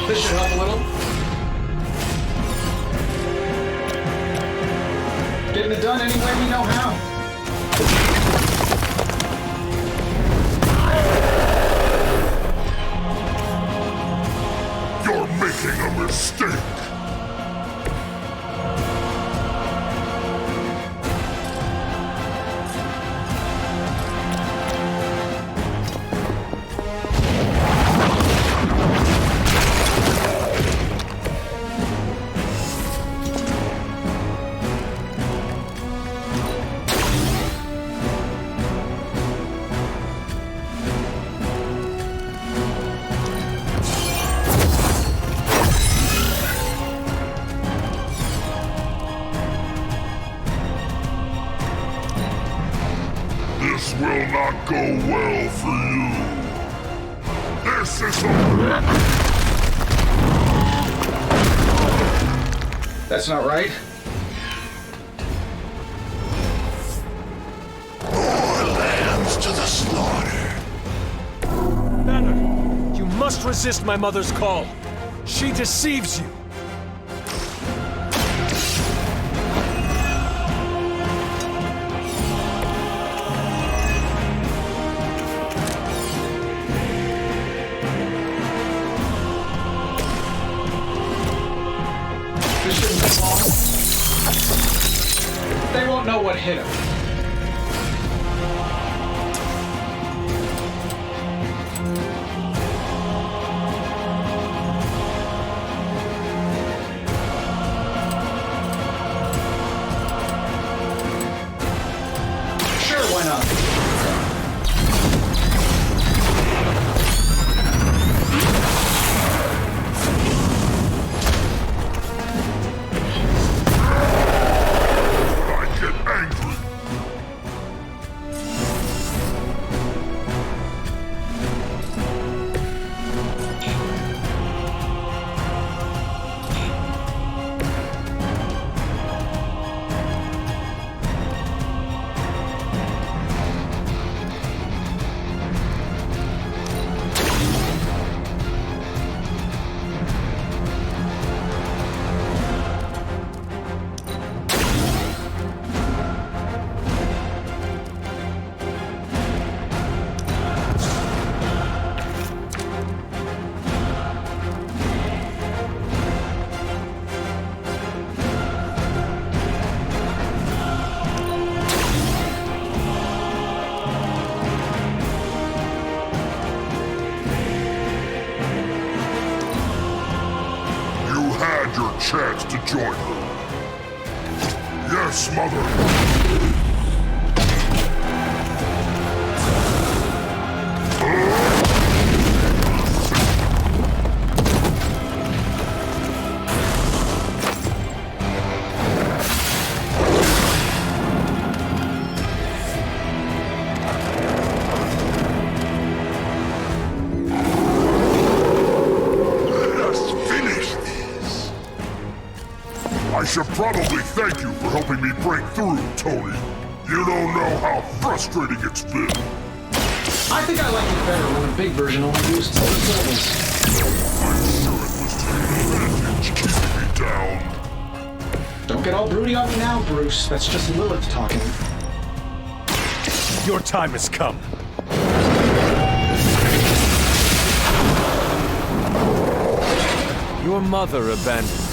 This should help a little. Getting it done any way we know how. You're making a mistake. This will not go well for you. This is a... That's not right. More lambs to the slaughter. Banner, you must resist my mother's call. She deceives you. This shouldn't be long. They won't know what hit him. Sure, why not? Your chance to join her. Yes, Mother. I should probably thank you for helping me break through, Tony. You don't know how frustrating it's been. I think I like it better when the big version only used two syllables. I'm sure it was to your advantage keeping me down. Don't get all broody on me now, Bruce. That's just Lilith talking. Your time has come. Your mother abandoned you.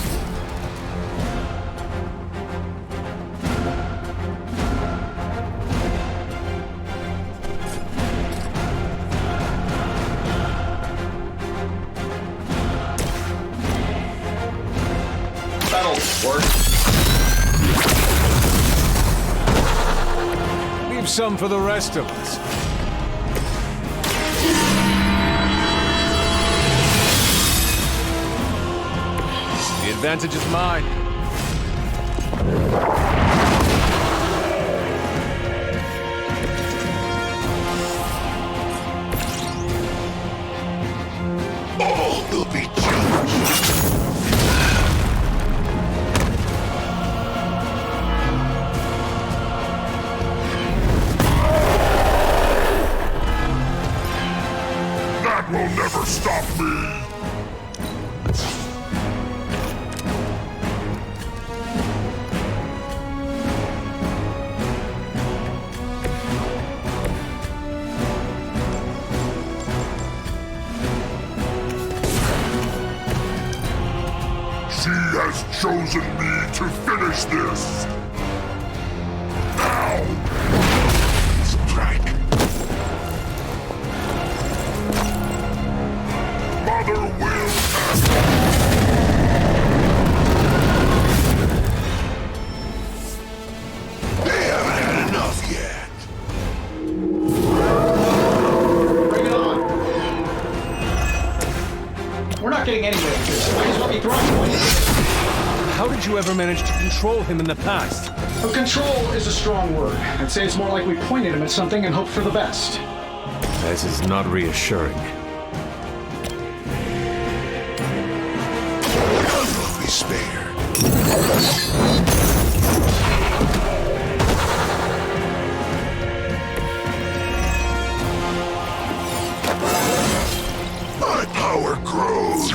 Save some for the rest of us. The advantage is mine. All will be judged. That will never stop me. She has chosen me to finish this. Now, strike. Mother will They haven't had enough yet. Bring it on. We're not getting anywhere with this. Might as well be throwing it. How did you ever manage to control him in the past? Well, control is a strong word. I'd say it's more like we pointed him at something and hoped for the best. This is not reassuring. None will be spared. My power grows.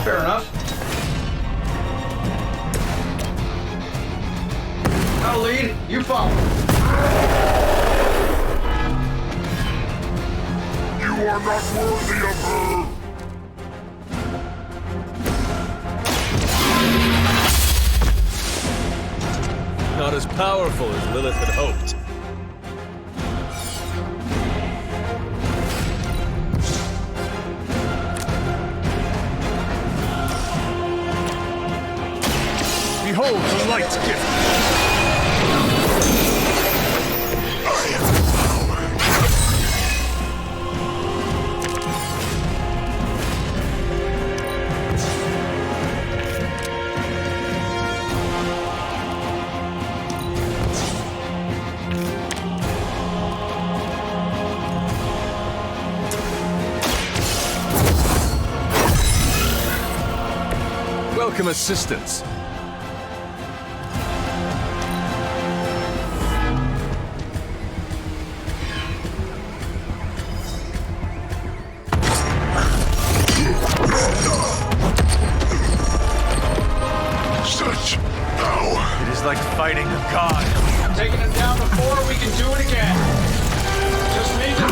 Fair enough. I'll lead. You follow. You are not worthy of her. Not as powerful as Lilith had hoped. Behold the light's gift! Welcome assistance. Such power. It is like fighting a god. Taking him down before, we can do it again. Just need to...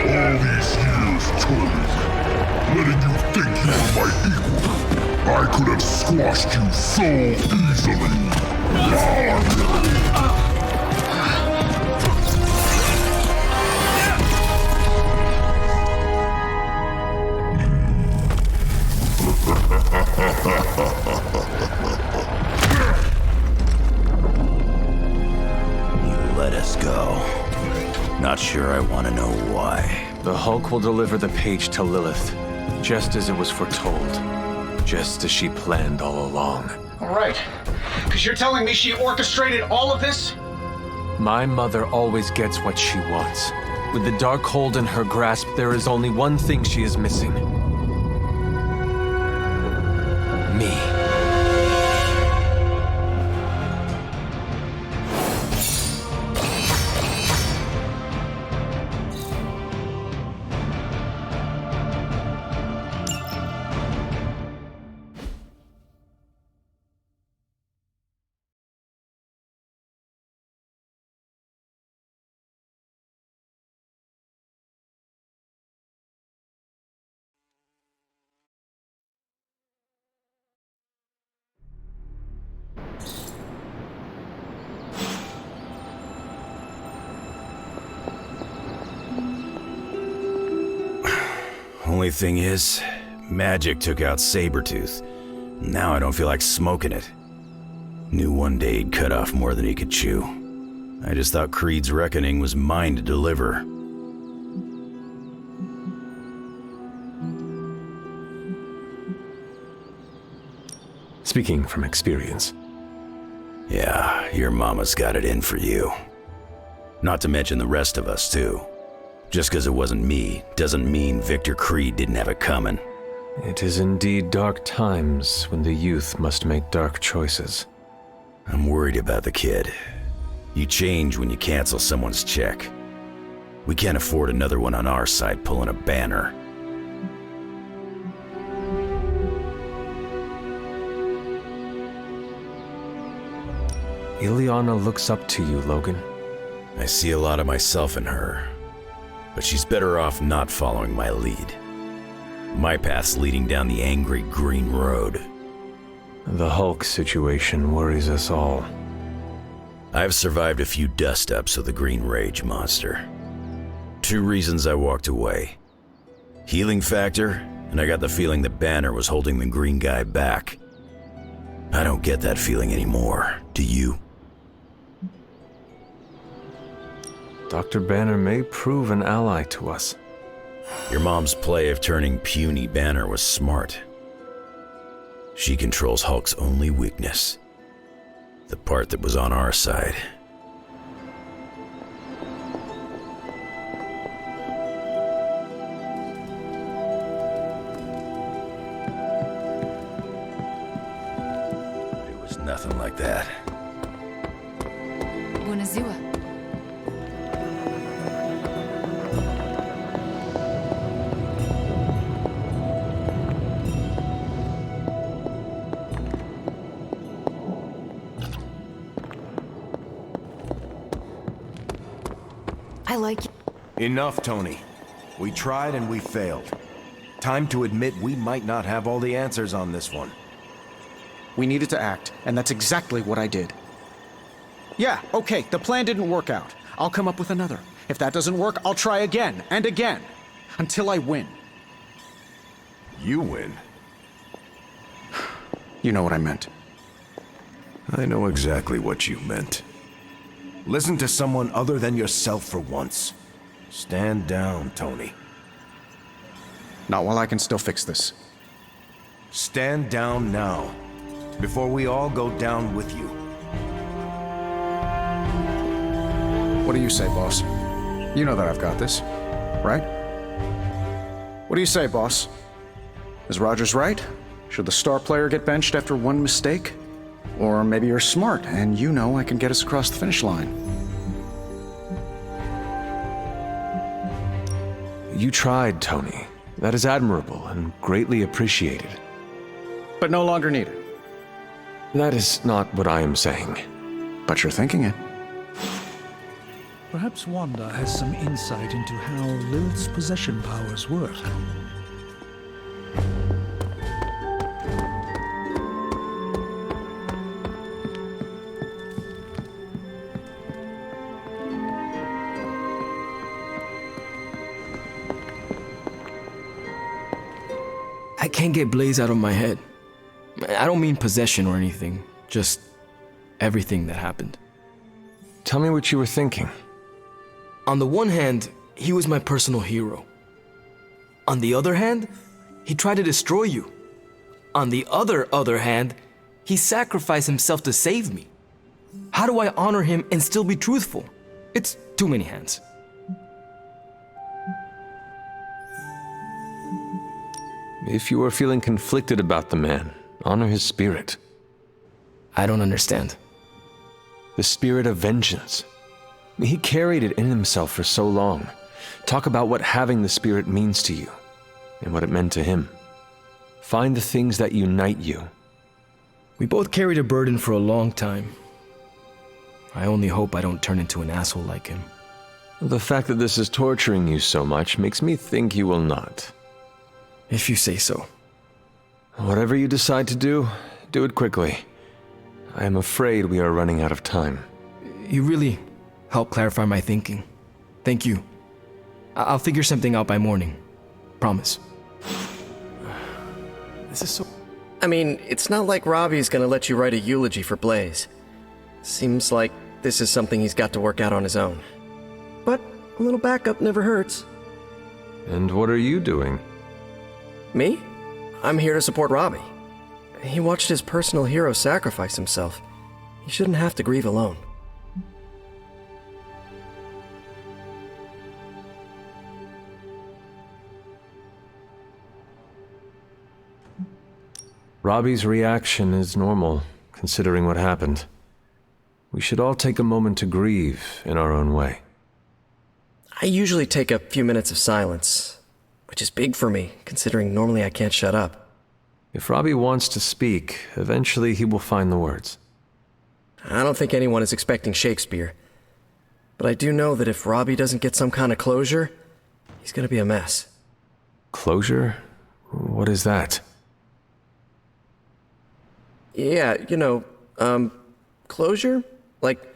All these years, Tony, letting you think you were my equal. I could have squashed you so easily. You let us go. Not sure I want to know why. The Hulk will deliver the page to Lilith, just as it was foretold. Just as she planned all along. All right. Because you're telling me she orchestrated all of this? My mother always gets what she wants. With the Darkhold in her grasp, there is only one thing she is missing. Me. only thing is, magic took out Sabretooth. Now I don't feel like smoking it. Knew one day he'd cut off more than he could chew. I just thought Creed's reckoning was mine to deliver. Speaking from experience. Yeah, your mama's got it in for you. Not to mention the rest of us, too. Just because it wasn't me doesn't mean Victor Creed didn't have it coming. It is indeed dark times when the youth must make dark choices. I'm worried about the kid. You change when you cancel someone's check. We can't afford another one on our side pulling a Banner. Illyana looks up to you, Logan. I see a lot of myself in her, but she's better off not following my lead. My path's leading down the angry green road. The Hulk situation worries us all. I've survived a few dust-ups of the Green Rage monster. 2 reasons I walked away. Healing factor, and I got the feeling that Banner was holding the green guy back. I don't get that feeling anymore, do you? Dr. Banner may prove an ally to us. Your mom's play of turning puny Banner was smart. She controls Hulk's only weakness. The part that was on our side. It was nothing like that. Bunazua. I like you. Enough, Tony. We tried and we failed. Time to admit we might not have all the answers on this one. We needed to act, and that's exactly what I did. Yeah, okay, the plan didn't work out. I'll come up with another. If that doesn't work, I'll try again and again. Until I win. You win? You know what I meant. I know exactly what you meant. Listen to someone other than yourself for once. Stand down, Tony. Not while I can still fix this. Stand down now, before we all go down with you. What do you say, boss? You know that I've got this, right? What do you say, boss? Is Rogers right? Should the star player get benched after one mistake? Or maybe you're smart and you know I can get us across the finish line. You tried, Tony. That is admirable and greatly appreciated. But no longer needed. That is not what I am saying. But you're thinking it. Perhaps Wanda has some insight into how Lilith's possession powers work. I can't get Blaze out of my head. I don't mean possession or anything, just everything that happened. Tell me what you were thinking. On the one hand, he was my personal hero. On the other hand, he tried to destroy you. On the other hand, he sacrificed himself to save me. How do I honor him and still be truthful? It's too many hands. If you are feeling conflicted about the man, honor his spirit. I don't understand. The spirit of vengeance. He carried it in himself for so long. Talk about what having the spirit means to you, and what it meant to him. Find the things that unite you. We both carried a burden for a long time. I only hope I don't turn into an asshole like him. The fact that this is torturing you so much makes me think you will not. If you say so. Whatever you decide to do it quickly. I am afraid we are running out of time. You really helped clarify my thinking. Thank you. I'll figure something out by morning. Promise. This is so... I mean, it's not like Robbie's gonna let you write a eulogy for Blaze. Seems like this is something he's got to work out on his own. But a little backup never hurts. And what are you doing? Me? I'm here to support Robbie. He watched his personal hero sacrifice himself. He shouldn't have to grieve alone. Robbie's reaction is normal, considering what happened. We should all take a moment to grieve in our own way. I usually take a few minutes of silence, which is big for me, considering normally I can't shut up. If Robbie wants to speak, eventually he will find the words. I don't think anyone is expecting Shakespeare. But I do know that if Robbie doesn't get some kind of closure, he's gonna be a mess. Closure? What is that? Yeah, closure? Like,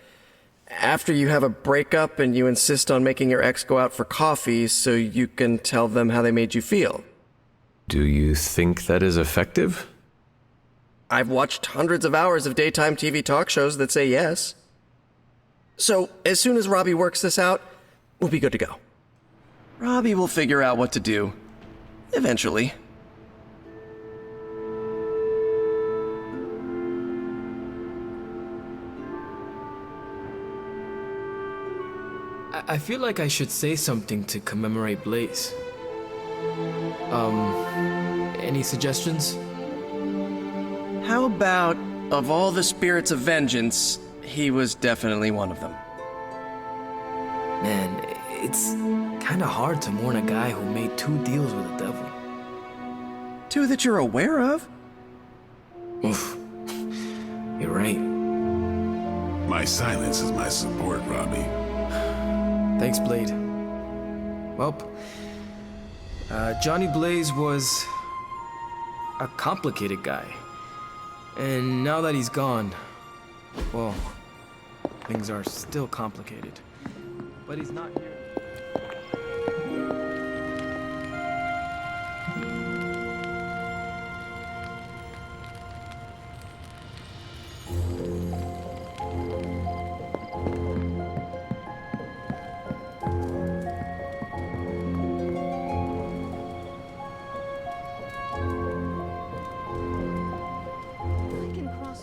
after you have a breakup and you insist on making your ex go out for coffee so you can tell them how they made you feel. Do you think that is effective? I've watched hundreds of hours of daytime TV talk shows that say yes. So, as soon as Robbie works this out, we'll be good to go. Robbie will figure out what to do. Eventually. I feel like I should say something to commemorate Blaze. Any suggestions? How about, of all the spirits of vengeance, he was definitely one of them. Man, it's kinda hard to mourn a guy who made 2 deals with the devil. 2 that you're aware of? Oof. You're right. My silence is my support, Robbie. Thanks, Blade. Well, Johnny Blaze was a complicated guy. And now that he's gone, well, things are still complicated. But he's not here.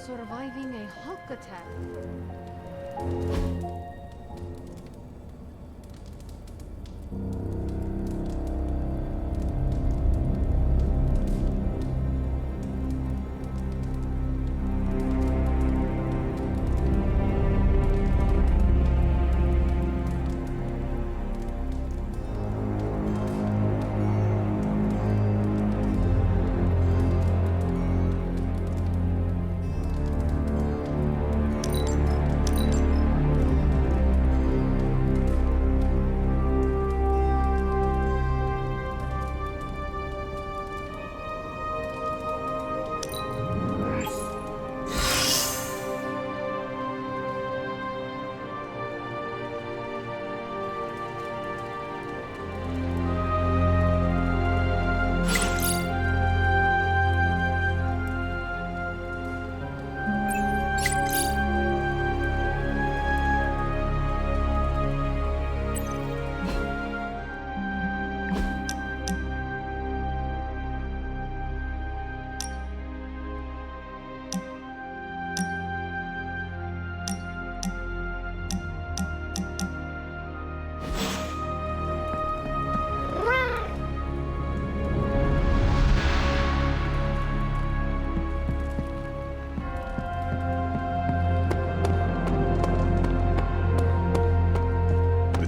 Surviving a Hulk attack.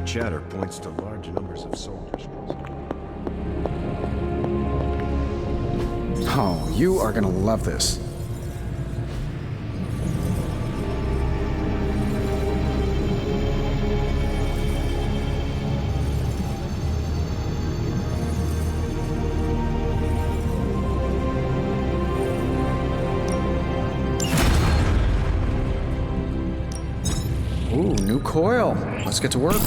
Chatter points to large numbers of soldiers. Oh, you are gonna love this. Ooh, new coil. Let's get to work.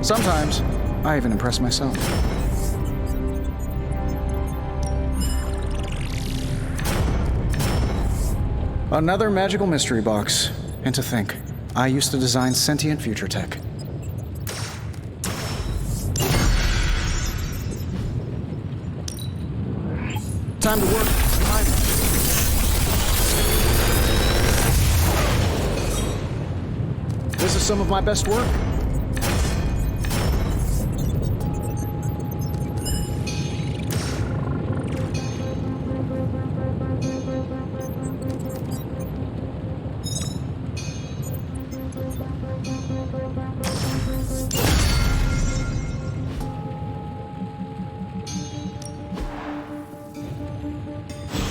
Sometimes, I even impress myself. Another magical mystery box. And to think, I used to design sentient future tech. Time to work. This is some of my best work.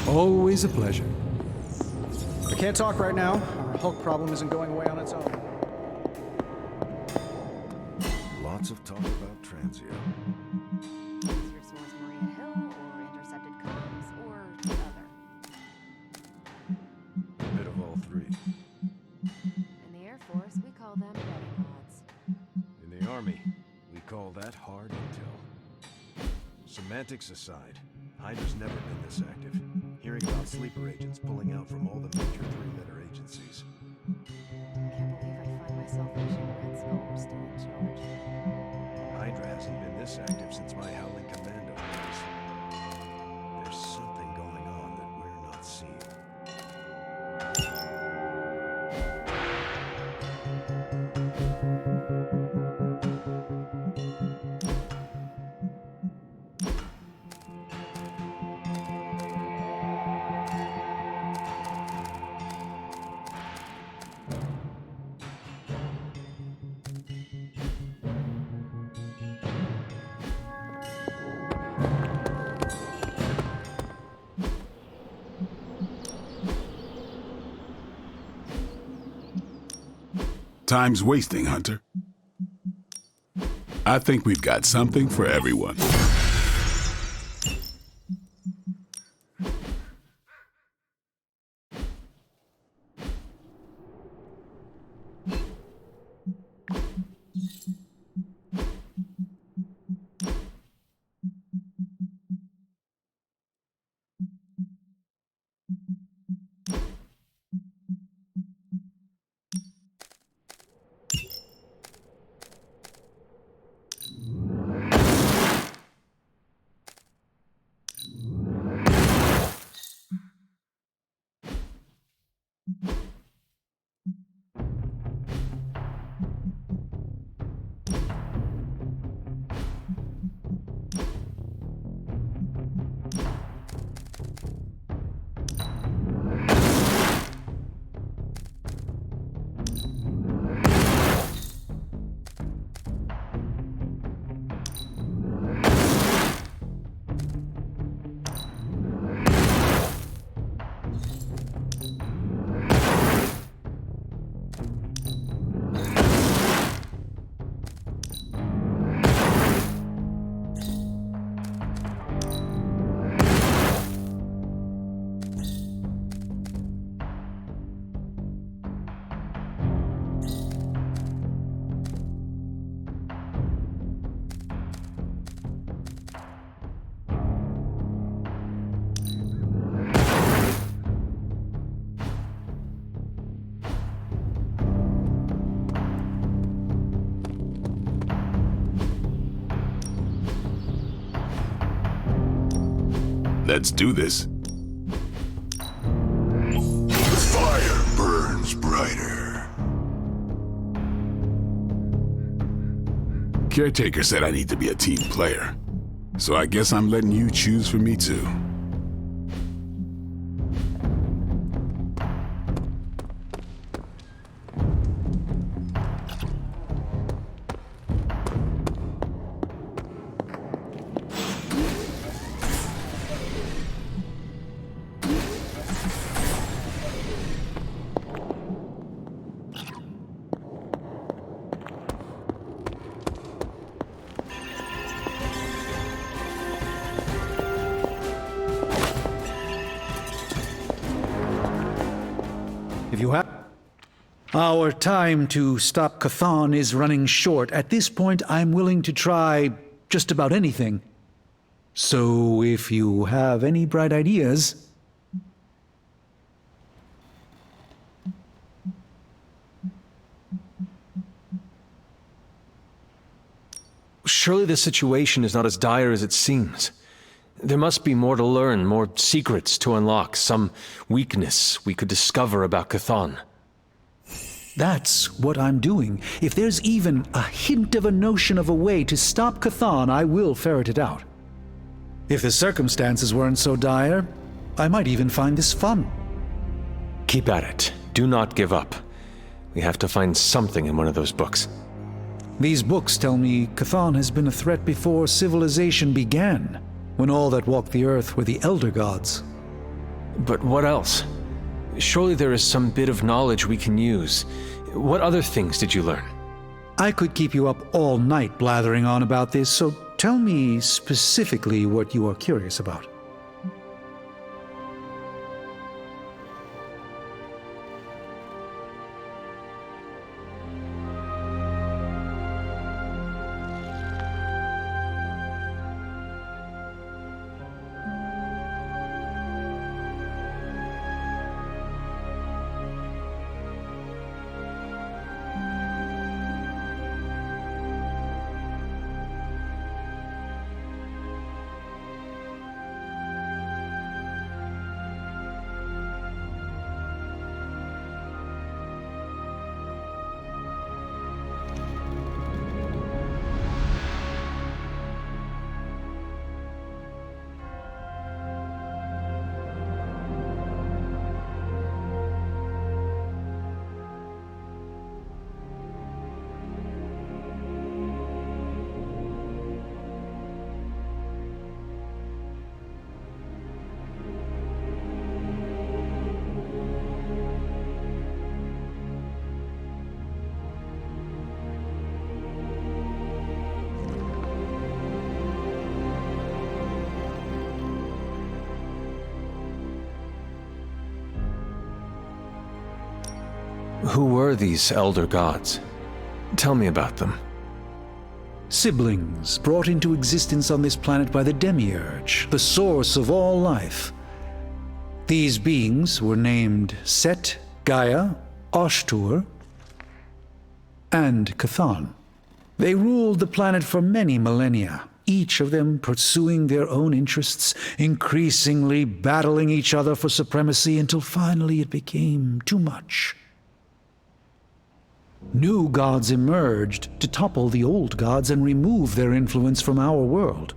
Always a pleasure. I can't talk right now. Our Hulk problem isn't going away on its own. Lots of talk about Transio. Your source Maria Hill or intercepted comms or other? A bit of all three. In the Air Force, we call them betting odds. In the Army, we call that hard intel. Semantics aside, Hydra's never been this active. Hearing about sleeper agents pulling out from all the major three-letter agencies. Can't believe I find myself wishing Red Skull were still in charge. Hydra hasn't been this active since my Howling Commando days. There's something going on that we're not seeing. Time's wasting, Hunter. I think we've got something for everyone. Let's do this. The fire burns brighter. Caretaker said I need to be a team player, so I guess I'm letting you choose for me too. If you have... Our time to stop Chthon is running short. At this point, I'm willing to try just about anything. So if you have any bright ideas... Surely the situation is not as dire as it seems. There must be more to learn, more secrets to unlock, some weakness we could discover about Chthon. That's what I'm doing. If there's even a hint of a notion of a way to stop Chthon, I will ferret it out. If the circumstances weren't so dire, I might even find this fun. Keep at it. Do not give up. We have to find something in one of those books. These books tell me Chthon has been a threat before civilization began, when all that walked the earth were the Elder Gods. But what else? Surely there is some bit of knowledge we can use. What other things did you learn? I could keep you up all night blathering on about this, so tell me specifically what you are curious about. Who were these Elder Gods? Tell me about them. Siblings brought into existence on this planet by the Demiurge, the source of all life. These beings were named Set, Gaia, Ashtur, and Chthon. They ruled the planet for many millennia, each of them pursuing their own interests, increasingly battling each other for supremacy until finally it became too much. New gods emerged to topple the old gods and remove their influence from our world.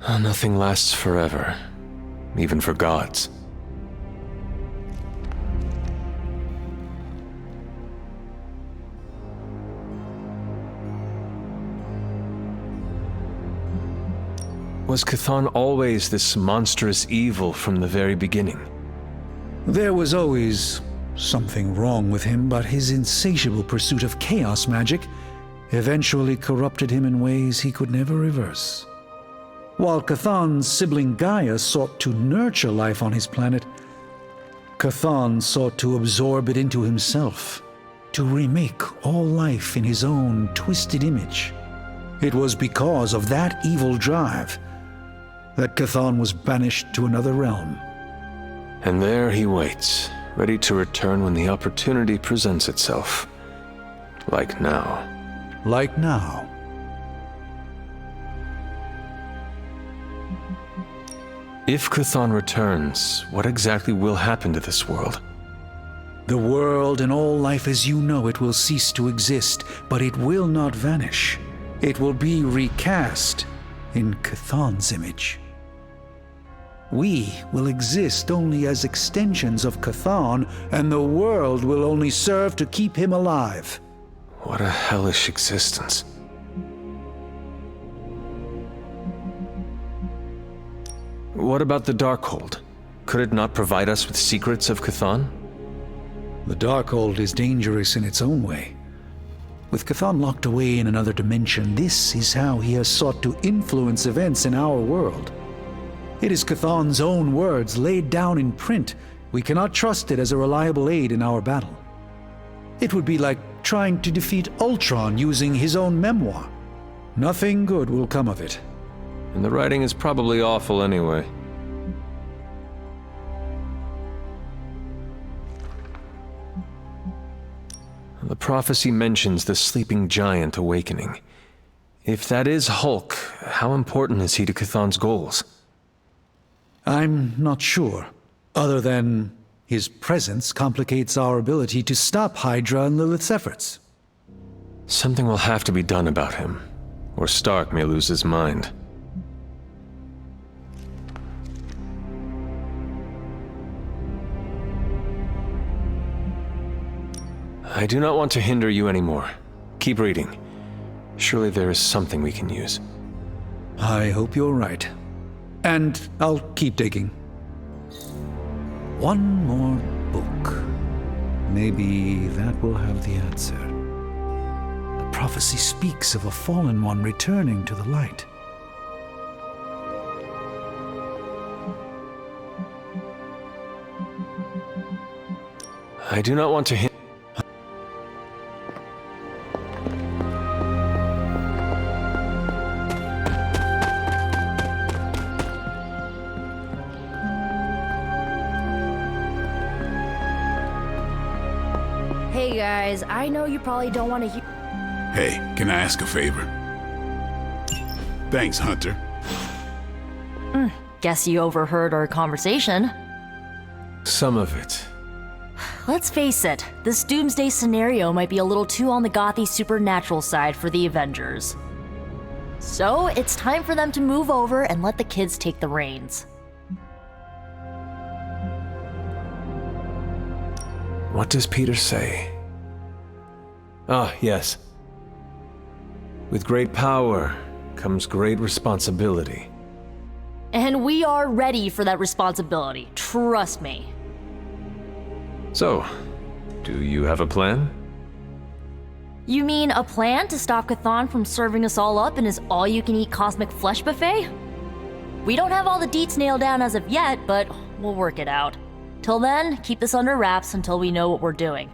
Nothing lasts forever, even for gods. Was Chthon always this monstrous evil from the very beginning? There was always something wrong with him, but his insatiable pursuit of chaos magic eventually corrupted him in ways he could never reverse. While Chthon's sibling Gaia sought to nurture life on his planet, Chthon sought to absorb it into himself, to remake all life in his own twisted image. It was because of that evil drive that Chthon was banished to another realm. And there he waits, ready to return when the opportunity presents itself. Like now. Like now. If Chthon returns, what exactly will happen to this world? The world and all life as you know it will cease to exist, but it will not vanish. It will be recast in Chthon's image. We will exist only as extensions of Chthon, and the world will only serve to keep him alive. What a hellish existence. What about the Darkhold? Could it not provide us with secrets of Chthon? The Darkhold is dangerous in its own way. With Chthon locked away in another dimension, this is how he has sought to influence events in our world. It is Chthon's own words laid down in print. We cannot trust it as a reliable aid in our battle. It would be like trying to defeat Ultron using his own memoir. Nothing good will come of it. And the writing is probably awful anyway. The prophecy mentions the sleeping giant awakening. If that is Hulk, how important is he to Chthon's goals? I'm not sure, other than his presence complicates our ability to stop Hydra and Lilith's efforts. Something will have to be done about him, or Stark may lose his mind. I do not want to hinder you anymore. Keep reading. Surely there is something we can use. I hope you're right. And I'll keep digging. One more book. Maybe that will have the answer. The prophecy speaks of a fallen one returning to the light. I do not want to hinder. Hey guys, I know you probably don't want to hear. Hey, can I ask a favor? Thanks, Hunter. Guess you overheard our conversation. Some of it. Let's face it, this doomsday scenario might be a little too on the gothy supernatural side for the Avengers. So it's time for them to move over and let the kids take the reins. What does Peter say? Ah, yes. With great power comes great responsibility. And we are ready for that responsibility, trust me. So, do you have a plan? You mean a plan to stop Chthon from serving us all up in his all-you-can-eat cosmic flesh buffet? We don't have all the deets nailed down as of yet, but we'll work it out. Till then, keep this under wraps until we know what we're doing.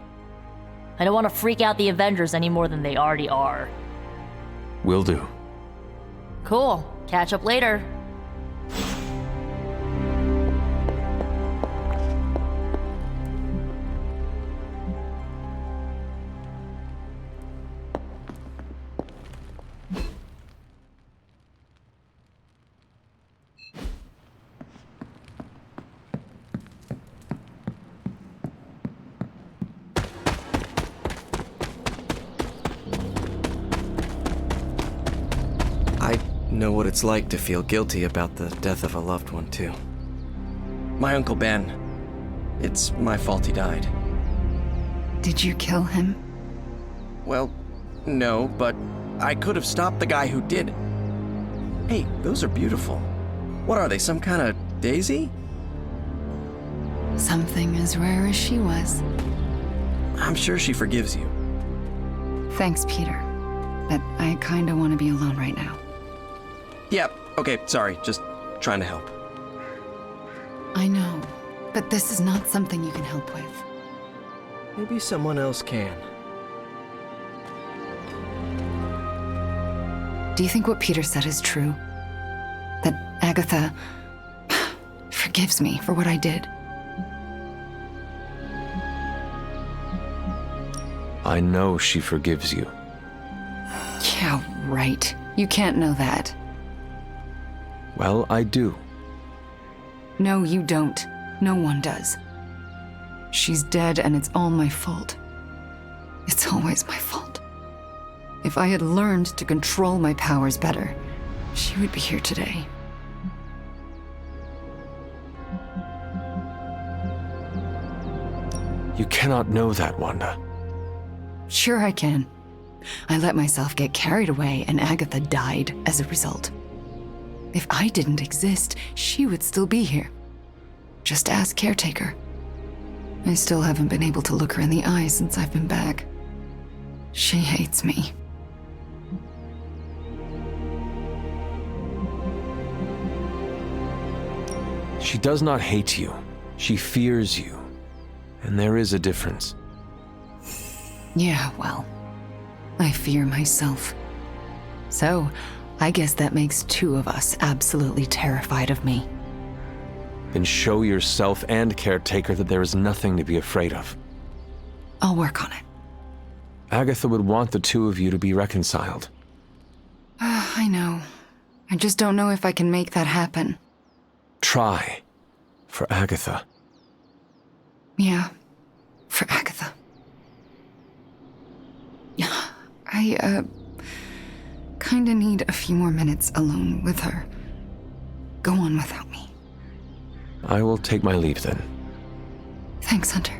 I don't want to freak out the Avengers any more than they already are. Will do. Cool. Catch up later. I know what it's like to feel guilty about the death of a loved one, too. My Uncle Ben. It's my fault he died. Did you kill him? Well, no, but I could have stopped the guy who did. Hey, those are beautiful. What are they, some kind of daisy? Something as rare as she was. I'm sure she forgives you. Thanks, Peter. But I kinda want to be alone right now. Yep, okay, sorry, just trying to help. I know, but this is not something you can help with. Maybe someone else can. Do you think what Peter said is true? That Agatha forgives me for what I did? I know she forgives you. Yeah, right. You can't know that. Well, I do. No, you don't. No one does. She's dead and it's all my fault. It's always my fault. If I had learned to control my powers better, she would be here today. You cannot know that, Wanda. Sure I can. I let myself get carried away and Agatha died as a result. If I didn't exist, she would still be here. Just ask Caretaker. I still haven't been able to look her in the eye since I've been back. She hates me. She does not hate you. She fears you. And there is a difference. Yeah, well, I fear myself. So, I guess that makes two of us absolutely terrified of me. Then show yourself and Caretaker that there is nothing to be afraid of. I'll work on it. Agatha would want the two of you to be reconciled. I know. I just don't know if I can make that happen. Try. For Agatha. Yeah, for Agatha. I, kinda need a few more minutes alone with her. Go on without me. I will take my leave then. Thanks, Hunter.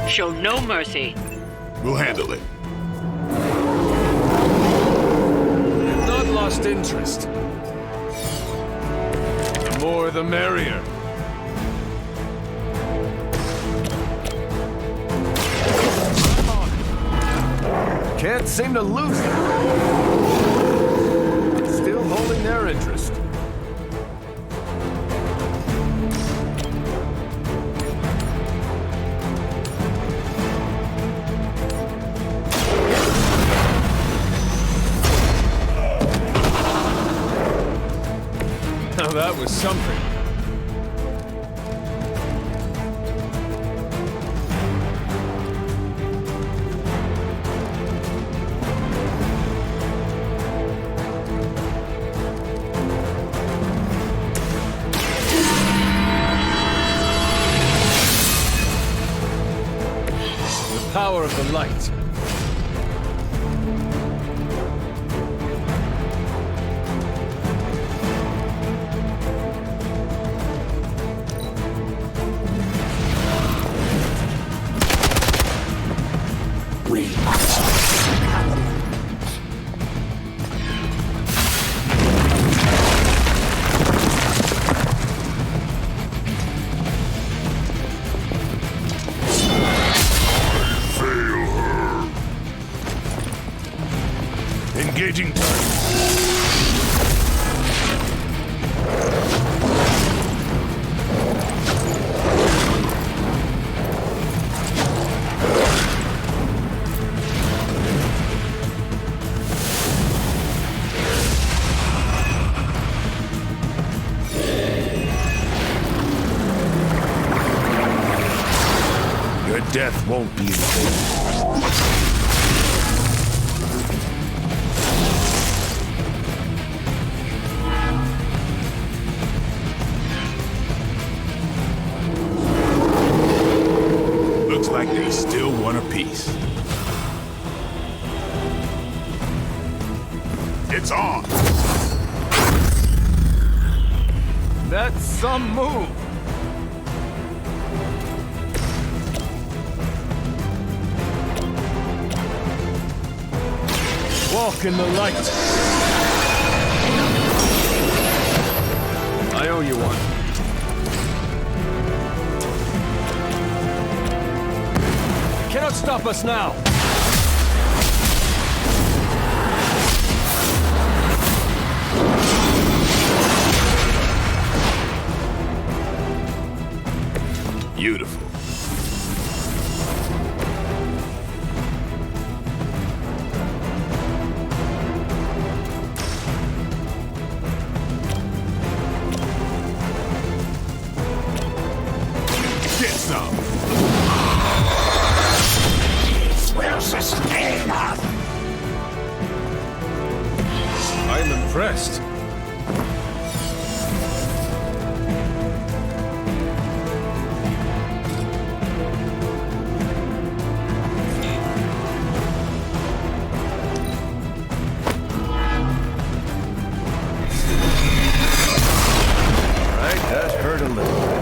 Show no mercy. We'll handle it. I've not lost interest. The more the merrier. Can't seem to lose them. Still holding their interest. Now that was something. The power of the light. Engaging target. Your death won't be in vain. Like they still want a piece. It's on! That's some move! Walk in the light! I owe you one. Cannot stop us now! Beautiful. Get some! Will sustain us! I am impressed. That hurt a little bit.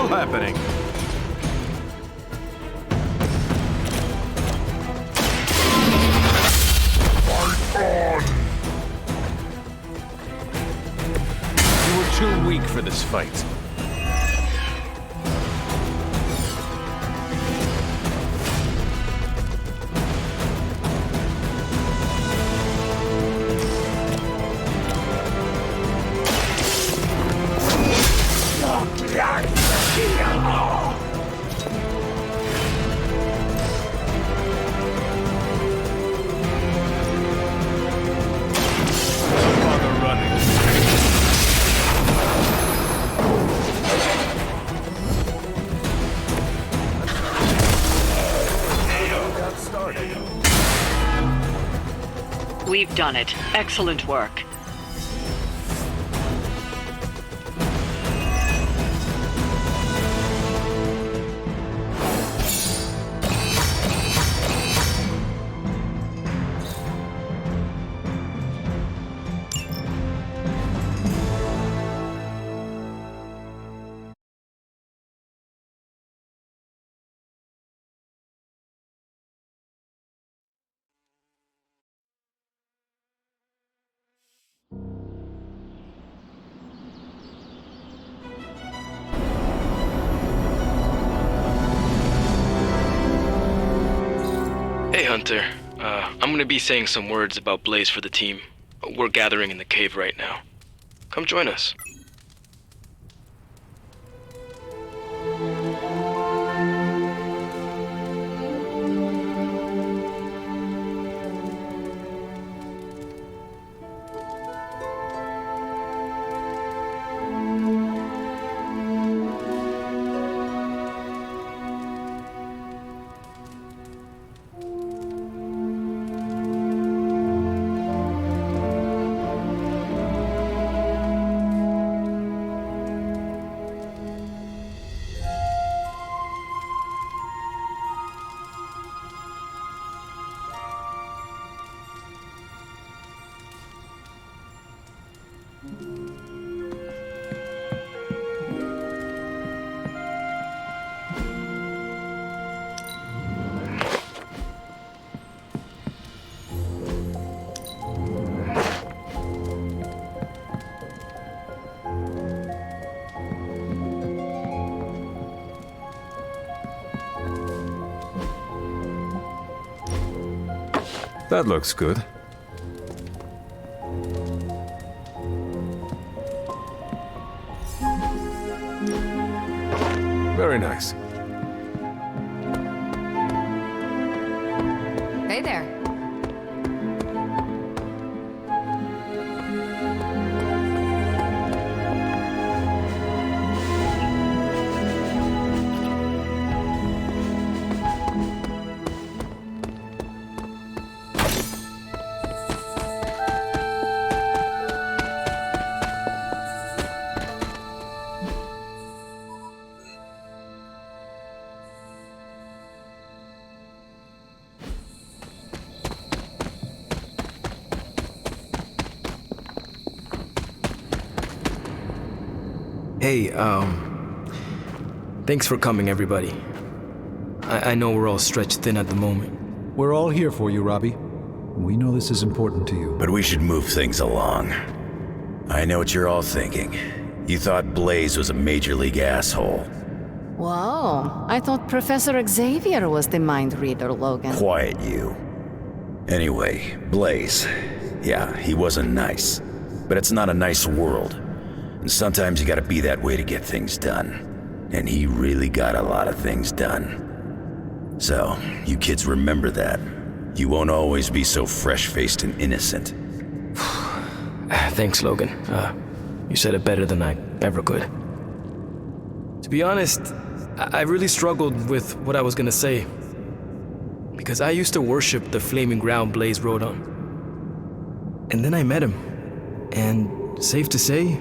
Happening. You were too weak for this fight. We've done it. Excellent work. Hey Hunter, I'm gonna be saying some words about Blaze for the team. We're gathering in the cave right now. Come join us. That looks good. Very nice. Hey there. Hey, thanks for coming, everybody. I know we're all stretched thin at the moment. We're all here for you, Robbie. We know this is important to you. But we should move things along. I know what you're all thinking. You thought Blaze was a major league asshole. Whoa, I thought Professor Xavier was the mind reader, Logan. Quiet, you. Anyway, Blaze. Yeah, he wasn't nice. But it's not a nice world. And sometimes you gotta be that way to get things done. And he really got a lot of things done. So, you kids remember that. You won't always be so fresh-faced and innocent. Thanks, Logan. You said it better than I ever could. To be honest, I really struggled with what I was gonna say. Because I used to worship the flaming ground Blaze rode on. And then I met him. And safe to say,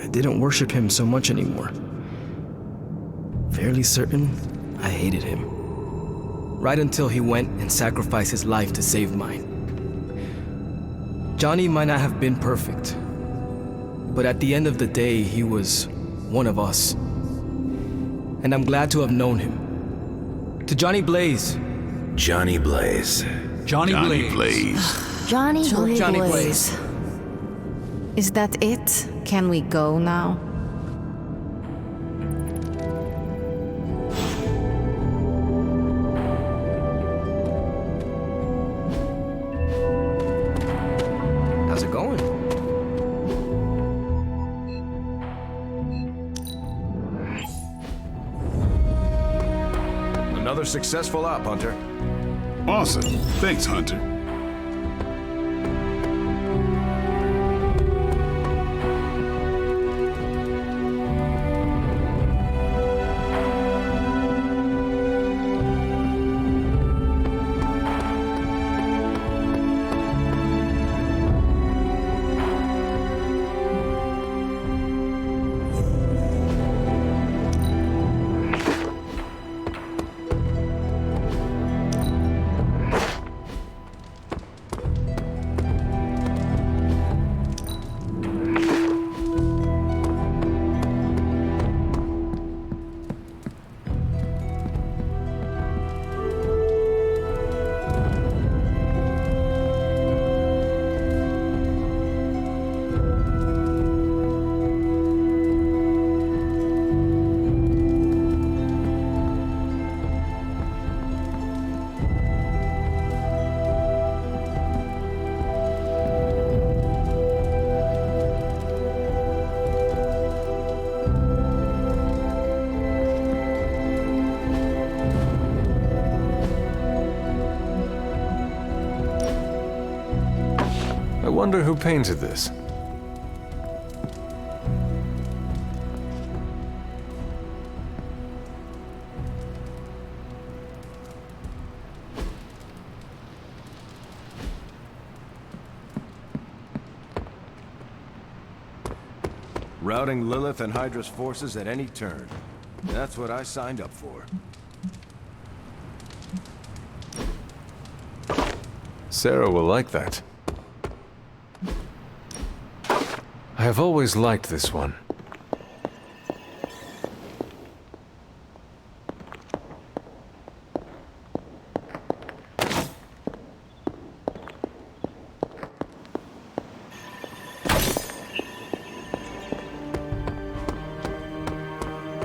I didn't worship him so much anymore. Fairly certain I hated him. Right until he went and sacrificed his life to save mine. Johnny might not have been perfect, but at the end of the day, he was one of us. And I'm glad to have known him. To Johnny Blaze. Johnny Blaze. Johnny Blaze. Johnny Johnny Blaze. Is that it? Can we go now? How's it going? Another successful op, Hunter. Awesome. Thanks, Hunter. I wonder who painted this. Routing Lilith and Hydra's forces at any turn. That's what I signed up for. Sarah will like that. I have always liked this one.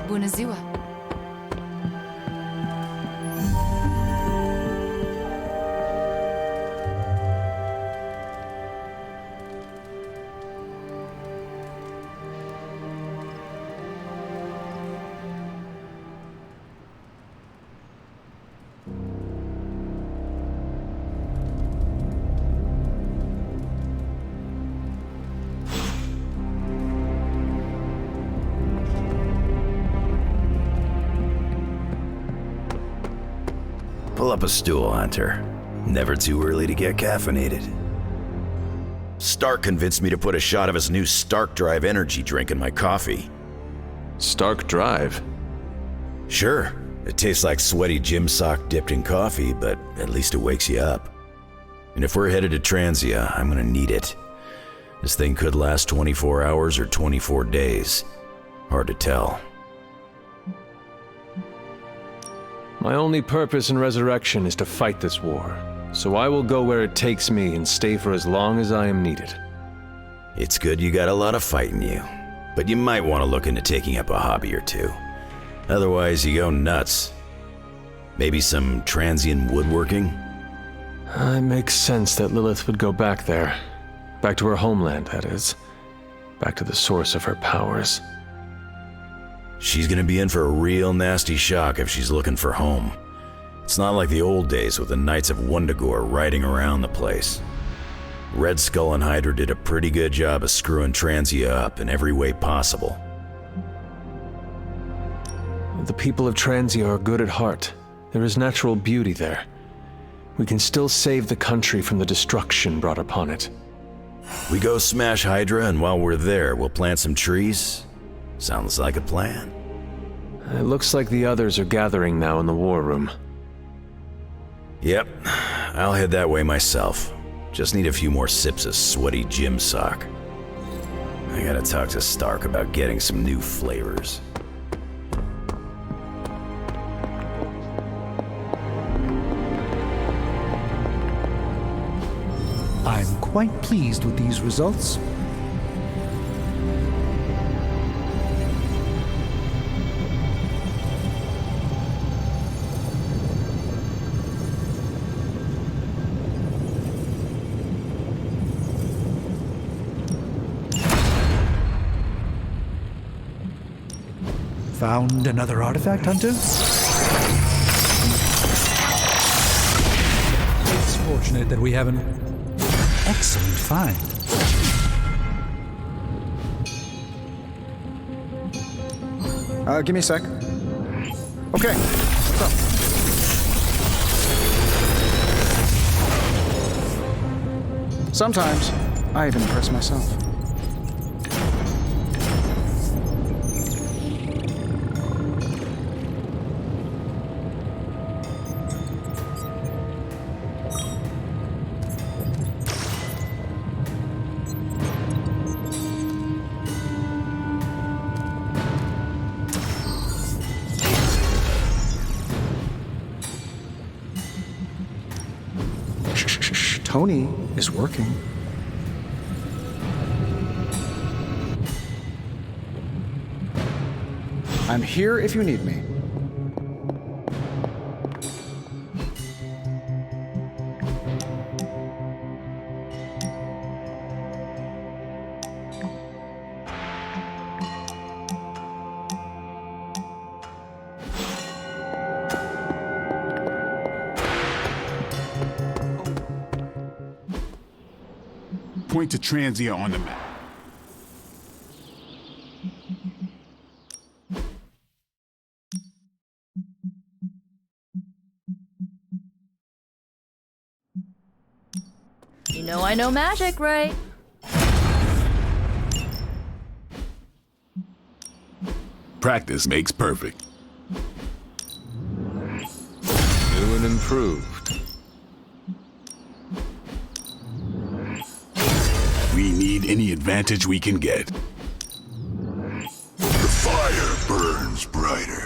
Bunazua. Pull up a stool, Hunter. Never too early to get caffeinated. Stark convinced me to put a shot of his new Stark Drive energy drink in my coffee. Stark Drive? Sure. It tastes like sweaty gym sock dipped in coffee, but at least it wakes you up. And if we're headed to Transia, I'm gonna need it. This thing could last 24 hours or 24 days. Hard to tell. My only purpose in Resurrection is to fight this war, so I will go where it takes me and stay for as long as I am needed. It's good you got a lot of fight in you, but you might want to look into taking up a hobby or two. Otherwise, you go nuts. Maybe some transient woodworking? It makes sense that Lilith would go back there. Back to her homeland, that is. Back to the source of her powers. She's gonna be in for a real nasty shock if she's looking for home. It's not like the old days with the Knights of Wundagore riding around the place. Red Skull and Hydra did a pretty good job of screwing Transia up in every way possible. The people of Transia are good at heart. There is natural beauty there. We can still save the country from the destruction brought upon it. We go smash Hydra, and while we're there, we'll plant some trees? Sounds like a plan. It looks like the others are gathering now in the war room. Yep, I'll head that way myself. Just need a few more sips of sweaty gym sock. I gotta talk to Stark about getting some new flavors. I'm quite pleased with these results. Found another artifact, Hunter? It's fortunate that we have an excellent find. Give me a sec. Okay, what's up? Sometimes, I even impress myself. Tony is working. I'm here if you need me. Point to Transia on the map. You know I know magic, right? Practice makes perfect. New and improved. We need any advantage we can get. The fire burns brighter.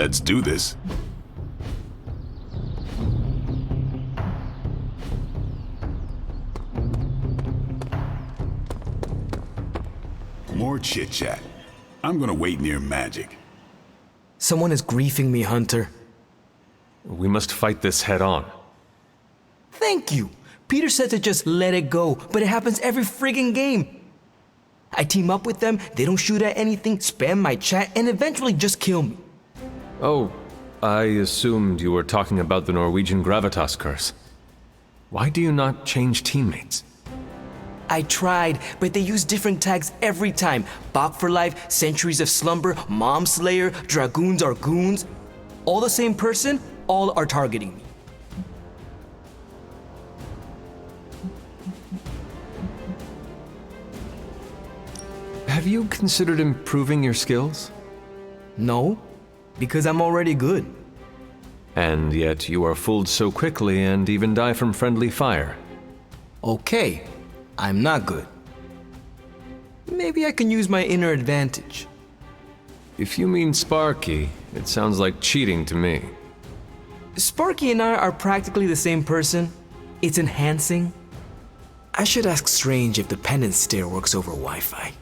Let's do this. More chit-chat. I'm gonna wait near Magic. Someone is griefing me, Hunter. We must fight this head on. Thank you. Peter said to just let it go, but it happens every friggin' game. I team up with them, they don't shoot at anything, spam my chat, and eventually just kill me. Oh, I assumed you were talking about the Norwegian Gravitas curse. Why do you not change teammates? I tried, but they use different tags every time. Bach for life, Centuries of Slumber, Mom Slayer, Dragoons are goons. All the same person, all are targeting me. Have you considered improving your skills? No, because I'm already good. And yet you are fooled so quickly and even die from friendly fire. Okay, I'm not good. Maybe I can use my inner advantage. If you mean Sparky, it sounds like cheating to me. Sparky and I are practically the same person. It's enhancing. I should ask Strange if the penance stair works over Wi-Fi.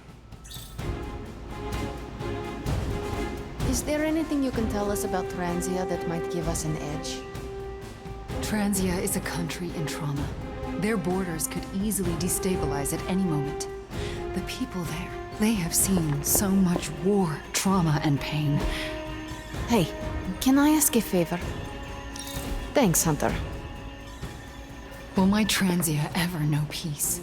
Is there anything you can tell us about Transia that might give us an edge? Transia is a country in trauma. Their borders could easily destabilize at any moment. The people there, they have seen so much war, trauma, and pain. Hey, can I ask a favor? Thanks, Hunter. Will my Transia ever know peace?